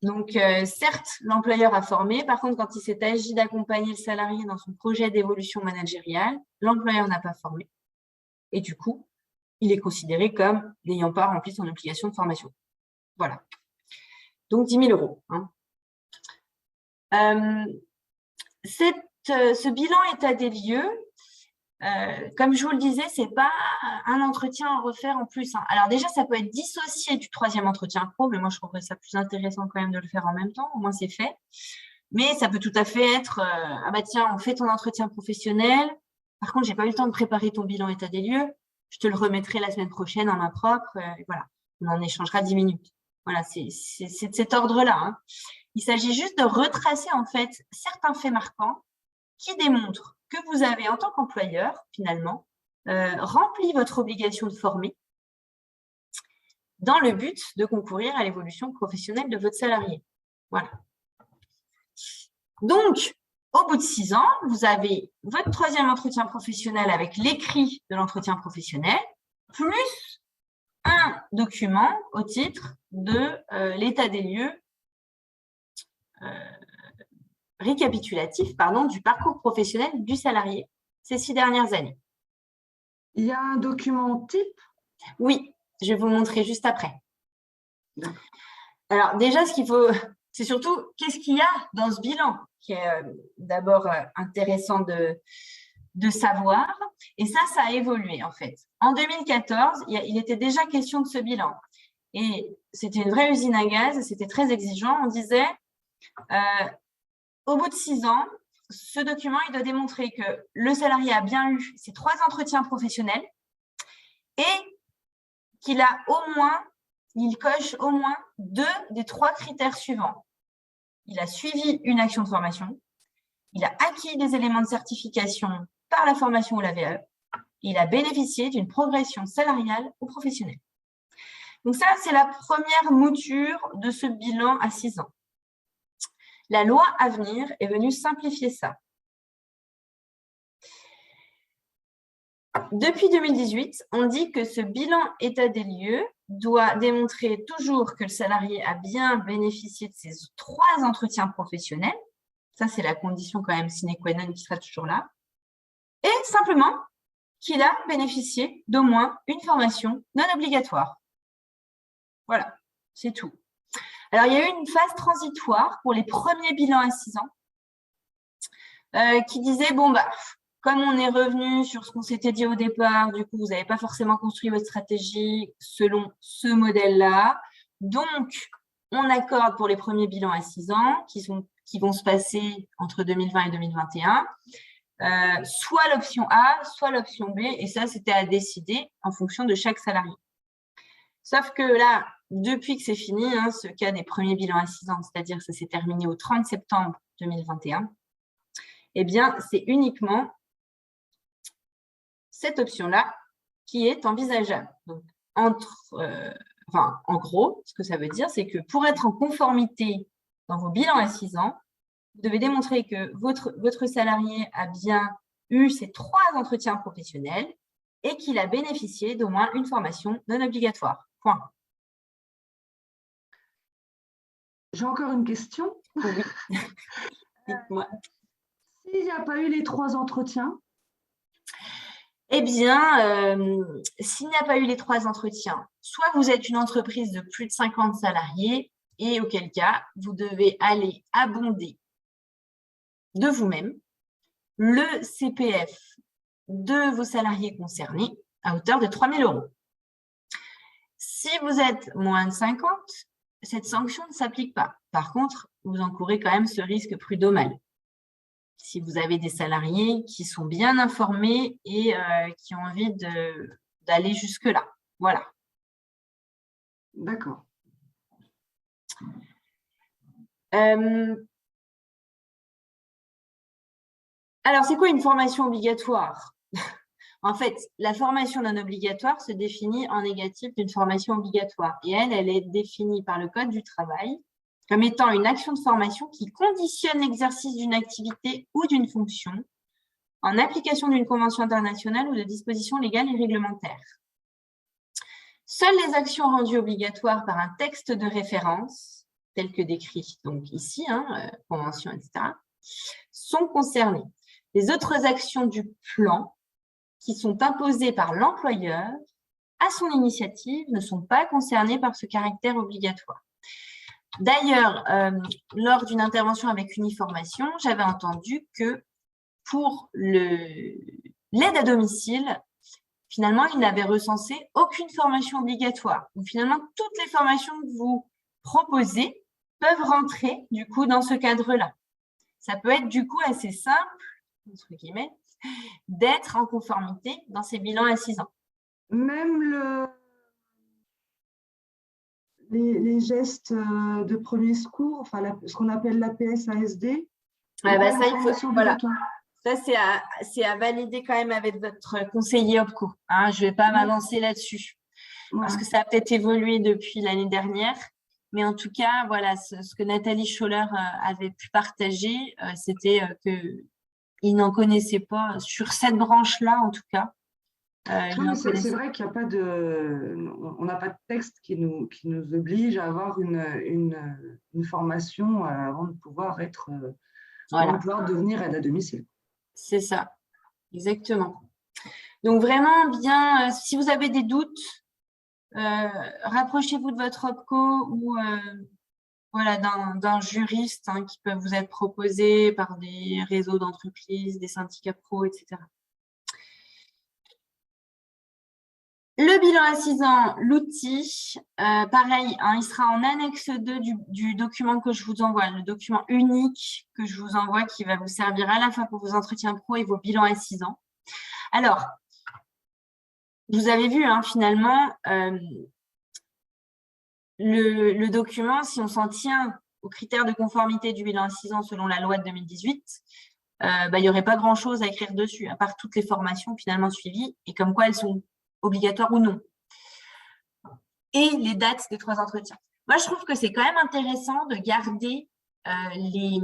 Donc, certes, l'employeur a formé. Par contre, quand il s'est agi d'accompagner le salarié dans son projet d'évolution managériale, l'employeur n'a pas formé. Et du coup, il est considéré comme n'ayant pas rempli son obligation de formation. Voilà. Donc, 10 000 €. Hein. Ce bilan état des lieux, comme je vous le disais, ce n'est pas un entretien à refaire en plus. Hein. Alors déjà, ça peut être dissocié du 3e entretien pro, mais moi, je trouverais ça plus intéressant quand même de le faire en même temps. Au moins, c'est fait. Mais ça peut tout à fait être, tiens, on fait ton entretien professionnel. Par contre, je n'ai pas eu le temps de préparer ton bilan état des lieux. Je te le remettrai la semaine prochaine en main propre. Et voilà, on en échangera 10 minutes. Voilà, c'est de cet ordre-là. Hein. Il s'agit juste de retracer en fait certains faits marquants qui démontrent que vous avez, en tant qu'employeur, finalement, rempli votre obligation de former dans le but de concourir à l'évolution professionnelle de votre salarié. Voilà. Donc, au bout de 6 ans, vous avez votre 3e entretien professionnel avec l'écrit de l'entretien professionnel, plus un document au titre de l'état des lieux récapitulatif du parcours professionnel du salarié ces 6 dernières années. Il y a un document type? Oui, je vais vous le montrer juste après. Alors déjà, ce qu'il faut, c'est surtout qu'est-ce qu'il y a dans ce bilan, qui est d'abord intéressant de savoir. Et ça a évolué en fait. En 2014, il était déjà question de ce bilan. Et c'était une vraie usine à gaz, c'était très exigeant. On disait, au bout de 6 ans, ce document, il doit démontrer que le salarié a bien eu ses 3 entretiens professionnels et qu'il a il coche au moins 2 des 3 critères suivants. Il a suivi une action de formation, il a acquis des éléments de certification par la formation ou la VAE, et il a bénéficié d'une progression salariale ou professionnelle. Donc ça, c'est la première mouture de ce bilan à 6 ans. La loi à venir est venue simplifier ça. Depuis 2018, on dit que ce bilan état des lieux doit démontrer toujours que le salarié a bien bénéficié de ses 3 entretiens professionnels. Ça, c'est la condition quand même sine qua non qui sera toujours là. Et simplement qu'il a bénéficié d'au moins une formation non obligatoire. Voilà, c'est tout. Alors, il y a eu une phase transitoire pour les premiers bilans à 6 ans qui disait, bon, comme on est revenu sur ce qu'on s'était dit au départ, du coup, vous n'avez pas forcément construit votre stratégie selon ce modèle-là. Donc, on accorde pour les premiers bilans à 6 ans qui vont se passer entre 2020 et 2021, soit l'option A, soit l'option B. Et ça, c'était à décider en fonction de chaque salarié. Sauf que là, depuis que c'est fini, ce cas des premiers bilans à 6 ans, c'est-à-dire que ça s'est terminé au 30 septembre 2021, eh bien, c'est uniquement cette option-là qui est envisageable. Donc, en gros, ce que ça veut dire, c'est que pour être en conformité dans vos bilans à 6 ans, vous devez démontrer que votre salarié a bien eu ses 3 entretiens professionnels et qu'il a bénéficié d'au moins une formation non obligatoire. Point. J'ai encore une question. Oui. Dites-moi. S'il n'y a pas eu les 3 entretiens? Eh bien, s'il n'y a pas eu les 3 entretiens, soit vous êtes une entreprise de plus de 50 salariés et auquel cas, vous devez aller abonder de vous-même le CPF de vos salariés concernés à hauteur de 3 000 €. Si vous êtes moins de 50, cette sanction ne s'applique pas. Par contre, vous encourez quand même ce risque prud'homal. Si vous avez des salariés qui sont bien informés et qui ont envie d'aller jusque-là. Voilà. D'accord. Alors, c'est quoi une formation obligatoire? En fait, la formation non obligatoire se définit en négatif d'une formation obligatoire. Et elle est définie par le Code du travail comme étant une action de formation qui conditionne l'exercice d'une activité ou d'une fonction en application d'une convention internationale ou de dispositions légales et réglementaires. Seules les actions rendues obligatoires par un texte de référence, tel que décrit donc ici, convention, etc., sont concernées. Les autres actions du plan qui sont imposées par l'employeur à son initiative ne sont pas concernées par ce caractère obligatoire. D'ailleurs, lors d'une intervention avec Uniformation, j'avais entendu que pour l'aide à domicile, finalement, ils n'avaient recensé aucune formation obligatoire. Donc, finalement, toutes les formations que vous proposez peuvent rentrer, du coup, dans ce cadre-là. Ça peut être, du coup, assez simple, entre guillemets, d'être en conformité dans ces bilans à 6 ans. Même les gestes de premier secours, enfin ce qu'on appelle l'APS-ASD, voilà. Ça, c'est à valider quand même avec votre conseiller OPCO. Je ne vais pas m'avancer là-dessus, parce que ça a peut-être évolué depuis l'année dernière. Mais en tout cas, voilà, ce que Nathalie Scholler avait pu partager, c'était qu'il n'en connaissait pas, sur cette branche-là en tout cas. C'est vrai qu'il n'y a pas on n'a pas de texte qui nous oblige à avoir une formation avant de pouvoir voilà. pouvoir devenir aide à domicile. C'est ça, exactement. Donc vraiment bien, si vous avez des doutes, rapprochez-vous de votre OPCO ou voilà, d'un juriste qui peut vous être proposé par des réseaux d'entreprises, des syndicats pro, etc. Le bilan à 6 ans, l'outil, pareil, il sera en annexe 2 du document que je vous envoie, le document unique que je vous envoie qui va vous servir à la fois pour vos entretiens pro et vos bilans à 6 ans. Alors, vous avez vu, finalement, le document, si on s'en tient aux critères de conformité du bilan à 6 ans selon la loi de 2018, il n'y aurait pas grand-chose à écrire dessus, à part toutes les formations finalement suivies et comme quoi elles sont obligatoires ou non. Et les dates des 3 entretiens. Moi, je trouve que c'est quand même intéressant de garder les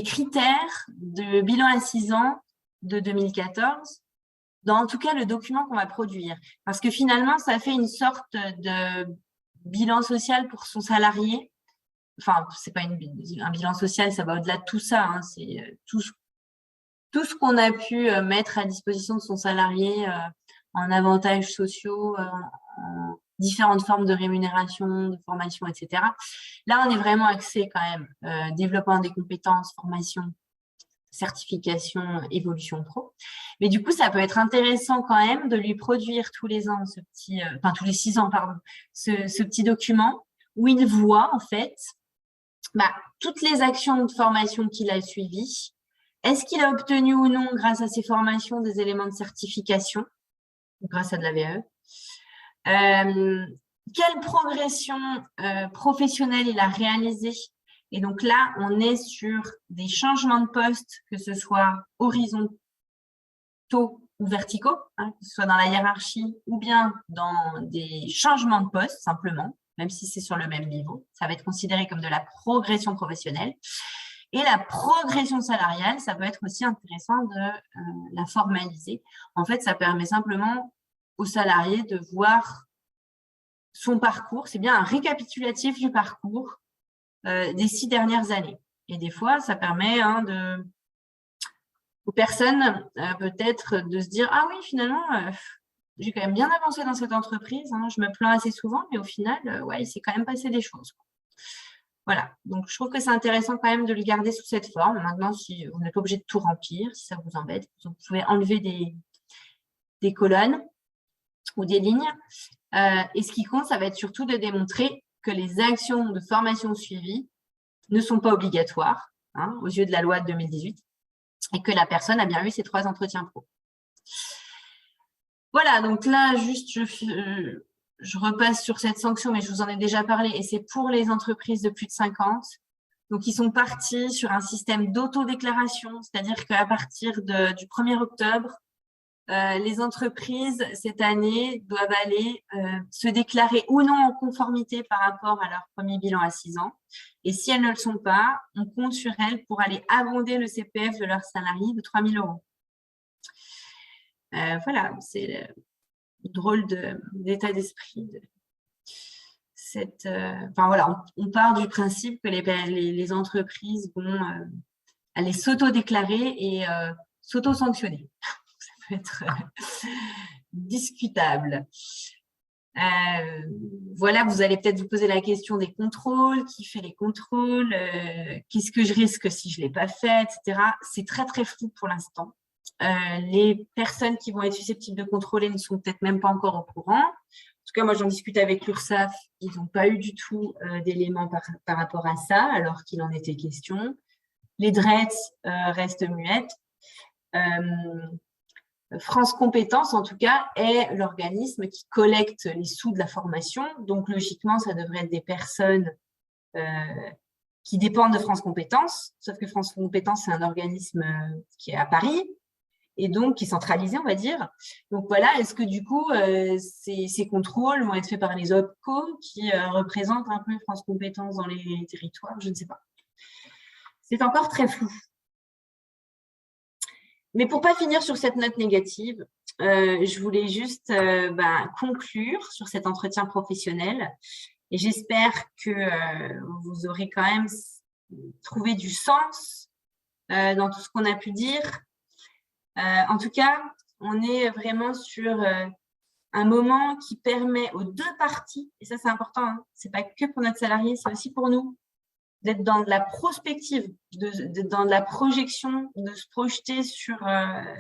critères de bilan à 6 ans de 2014 dans en tout cas le document qu'on va produire. Parce que finalement, ça fait une sorte de bilan social pour son salarié. Enfin, c'est pas un bilan social, ça va au-delà de tout ça. C'est tout ce qu'on a pu mettre à disposition de son salarié en avantages sociaux, en différentes formes de rémunération, de formation, etc. Là, on est vraiment axé quand même développement des compétences, formation, certification, évolution pro. Mais du coup, ça peut être intéressant quand même de lui produire tous les ans tous les 6 ans, pardon, ce petit document où il voit en fait toutes les actions de formation qu'il a suivies. Est-ce qu'il a obtenu ou non, grâce à ces formations, des éléments de certification, grâce à de la VAE? Quelle progression professionnelle il a réalisée? Et donc là, on est sur des changements de poste, que ce soit horizontaux ou verticaux, que ce soit dans la hiérarchie ou bien dans des changements de poste, simplement, même si c'est sur le même niveau. Ça va être considéré comme de la progression professionnelle. Et la progression salariale, ça peut être aussi intéressant de la formaliser. En fait, ça permet simplement aux salariés de voir son parcours. C'est bien un récapitulatif du parcours des 6 dernières années. Et des fois, ça permet aux personnes peut-être de se dire « Ah oui, finalement, j'ai quand même bien avancé dans cette entreprise. Je me plains assez souvent, mais au final, ouais, il s'est quand même passé des choses. » Voilà, donc je trouve que c'est intéressant quand même de le garder sous cette forme. Maintenant, si vous n'êtes pas obligé de tout remplir, si ça vous embête, vous pouvez enlever des colonnes ou des lignes. Et ce qui compte, ça va être surtout de démontrer que les actions de formation suivies ne sont pas obligatoires aux yeux de la loi de 2018 et que la personne a bien eu ses 3 entretiens pro. Voilà, donc là, juste, je repasse sur cette sanction, mais je vous en ai déjà parlé, et c'est pour les entreprises de plus de 50. Donc, ils sont partis sur un système d'autodéclaration, c'est-à-dire qu'à partir du 1er octobre, les entreprises, cette année, doivent aller se déclarer ou non en conformité par rapport à leur premier bilan à 6 ans. Et si elles ne le sont pas, on compte sur elles pour aller abonder le CPF de leurs salariés de 3 000 €. Voilà, c'est drôle d'état d'esprit. Enfin voilà, on part du principe que les entreprises vont aller s'auto-déclarer et s'auto-sanctionner. Ça peut être discutable. Voilà, vous allez peut-être vous poser la question des contrôles, qui fait les contrôles, qu'est-ce que je risque si je ne l'ai pas fait, etc. C'est très très flou pour l'instant. Les personnes qui vont être susceptibles de contrôler ne sont peut-être même pas encore au courant. En tout cas, moi, j'en discute avec l'URSSAF. Ils n'ont pas eu du tout d'éléments par rapport à ça, alors qu'il en était question. Les DREETS restent muettes. France Compétences, en tout cas, est l'organisme qui collecte les sous de la formation. Donc, logiquement, ça devrait être des personnes qui dépendent de France Compétences. Sauf que France Compétences, c'est un organisme qui est à Paris. et donc qui est centralisé, on va dire. Donc voilà, est-ce que du coup, ces contrôles vont être faits par les OPCO qui représentent un peu France Compétences dans les territoires? Je ne sais pas. C'est encore très flou. Mais pour ne pas finir sur cette note négative, je voulais juste conclure sur cet entretien professionnel et j'espère que vous aurez quand même trouvé du sens dans tout ce qu'on a pu dire. En tout cas, on est vraiment sur un moment qui permet aux deux parties, et ça c'est important, hein, ce n'est pas que pour notre salarié, c'est aussi pour nous, d'être dans de la prospective, dans de la projection, de se projeter sur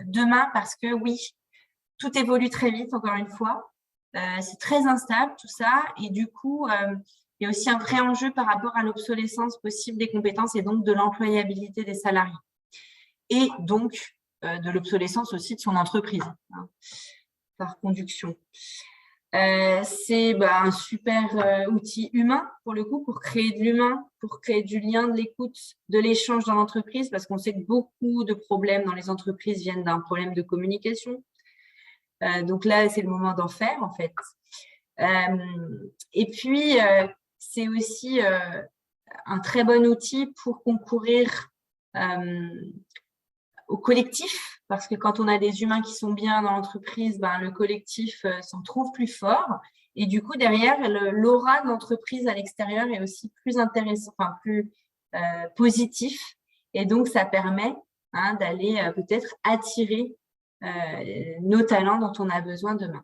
demain, parce que oui, tout évolue très vite, encore une fois. C'est très instable, tout ça. Et du coup, il y a aussi un vrai enjeu par rapport à l'obsolescence possible des compétences et donc de l'employabilité des salariés. Et donc, de l'obsolescence aussi de son entreprise, hein, par conduction. C'est un super outil humain, pour le coup, pour créer de l'humain, pour créer du lien, de l'écoute, de l'échange dans l'entreprise, parce qu'on sait que beaucoup de problèmes dans les entreprises viennent d'un problème de communication. Donc là, c'est le moment d'en faire, en fait. Et puis, c'est aussi un très bon outil pour concourir au collectif, parce que quand on a des humains qui sont bien dans l'entreprise, le collectif s'en trouve plus fort. Et du coup, derrière, l'aura de l'entreprise à l'extérieur est aussi plus intéressant, plus positif. Et donc, ça permet d'aller peut-être attirer nos talents dont on a besoin demain.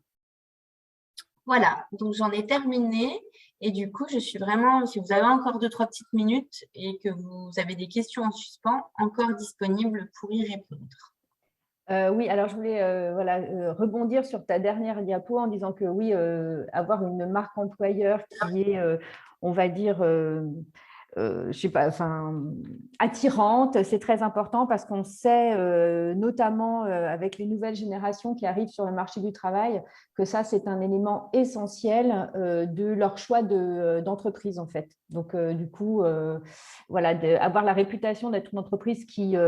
Voilà, donc j'en ai terminé. Et du coup, je suis vraiment, si vous avez encore 2-3 petites minutes et que vous avez des questions en suspens, encore disponible pour y répondre. Oui, alors je voulais rebondir sur ta dernière diapo en disant que oui, avoir une marque employeur qui est, on va dire, attirante, c'est très important parce qu'on sait, notamment avec les nouvelles générations qui arrivent sur le marché du travail, que ça, c'est un élément essentiel de leur choix d'entreprise, en fait. Donc, du coup, avoir la réputation d'être une entreprise qui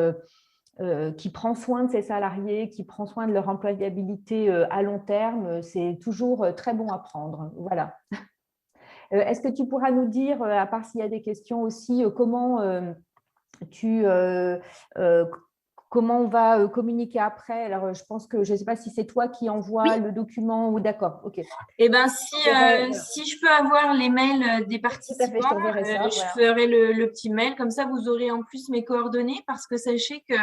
prend soin de ses salariés, qui prend soin de leur employabilité à long terme, c'est toujours très bon à prendre. Voilà. Est-ce que tu pourras nous dire, à part s'il y a des questions aussi, comment comment on va communiquer après? Alors, je pense que je ne sais pas si c'est toi qui envoies le document ou d'accord. Ok. Eh bien, si je peux avoir les mails des participants, je ferai le petit mail. Comme ça, vous aurez en plus mes coordonnées parce que sachez que,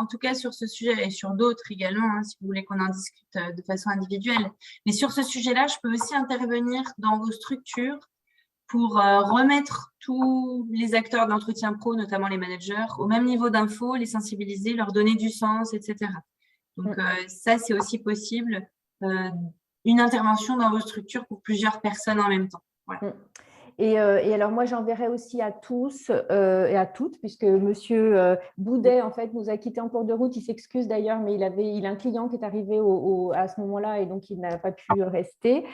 en tout cas, sur ce sujet et sur d'autres également, si vous voulez qu'on en discute de façon individuelle, mais sur ce sujet-là, je peux aussi intervenir dans vos structures pour remettre tous les acteurs d'entretien pro, notamment les managers, au même niveau d'info, les sensibiliser, leur donner du sens, etc. Donc, ça, c'est aussi possible, une intervention dans vos structures pour plusieurs personnes en même temps. Voilà. Et alors, moi, j'enverrai aussi à tous et à toutes, puisque Monsieur Boudet, en fait, nous a quittés en cours de route. Il s'excuse d'ailleurs, mais il a un client qui est arrivé à ce moment-là et donc il n'a pas pu rester.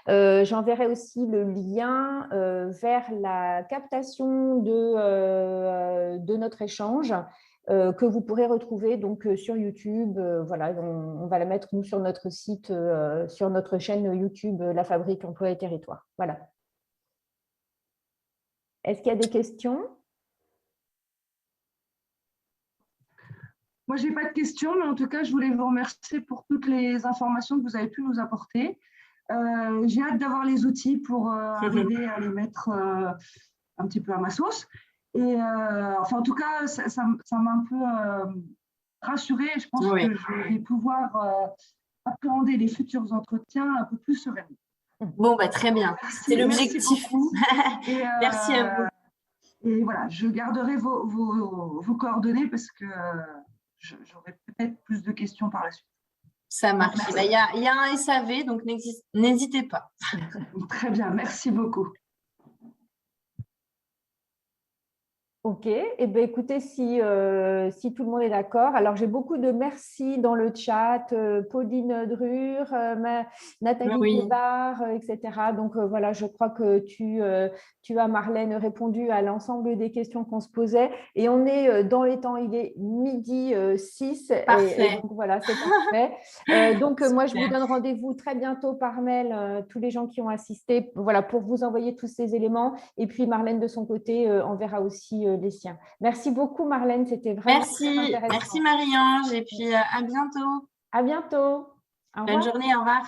J'enverrai aussi le lien vers la captation de notre échange que vous pourrez retrouver donc sur YouTube. Voilà, on va la mettre, nous, sur notre site, sur notre chaîne YouTube, La Fabrique Emploi et Territoire. Voilà. Est-ce qu'il y a des questions? Moi, je n'ai pas de questions, mais en tout cas, je voulais vous remercier pour toutes les informations que vous avez pu nous apporter. J'ai hâte d'avoir les outils pour arriver à les mettre un petit peu à ma sauce. Et en tout cas, ça m'a un peu rassurée. Je pense que je vais pouvoir appréhender les futurs entretiens un peu plus sereinement. Bon, très bien. C'est l'objectif. Merci à vous. Et voilà, je garderai vos coordonnées parce que j'aurai peut-être plus de questions par la suite. Ça marche. Il y a un SAV, donc n'hésitez pas. Très bien, merci beaucoup. Ok, eh bien, écoutez, si tout le monde est d'accord, alors j'ai beaucoup de merci dans le chat, Pauline Drure, Nathalie Oui. Guébard, etc. Donc voilà, je crois que tu as, Marlène, répondu à l'ensemble des questions qu'on se posait. Et on est dans les temps, il est 12h06. Et donc voilà, c'est parfait. Donc moi, je vous donne rendez-vous très bientôt par mail, tous les gens qui ont assisté, voilà, pour vous envoyer tous ces éléments. Et puis Marlène, de son côté, enverra aussi les siens. Merci beaucoup, Marlène. C'était vraiment très intéressant. Merci Marie-Ange et puis à bientôt. À bientôt. Au Bonne revoir. journée, au revoir.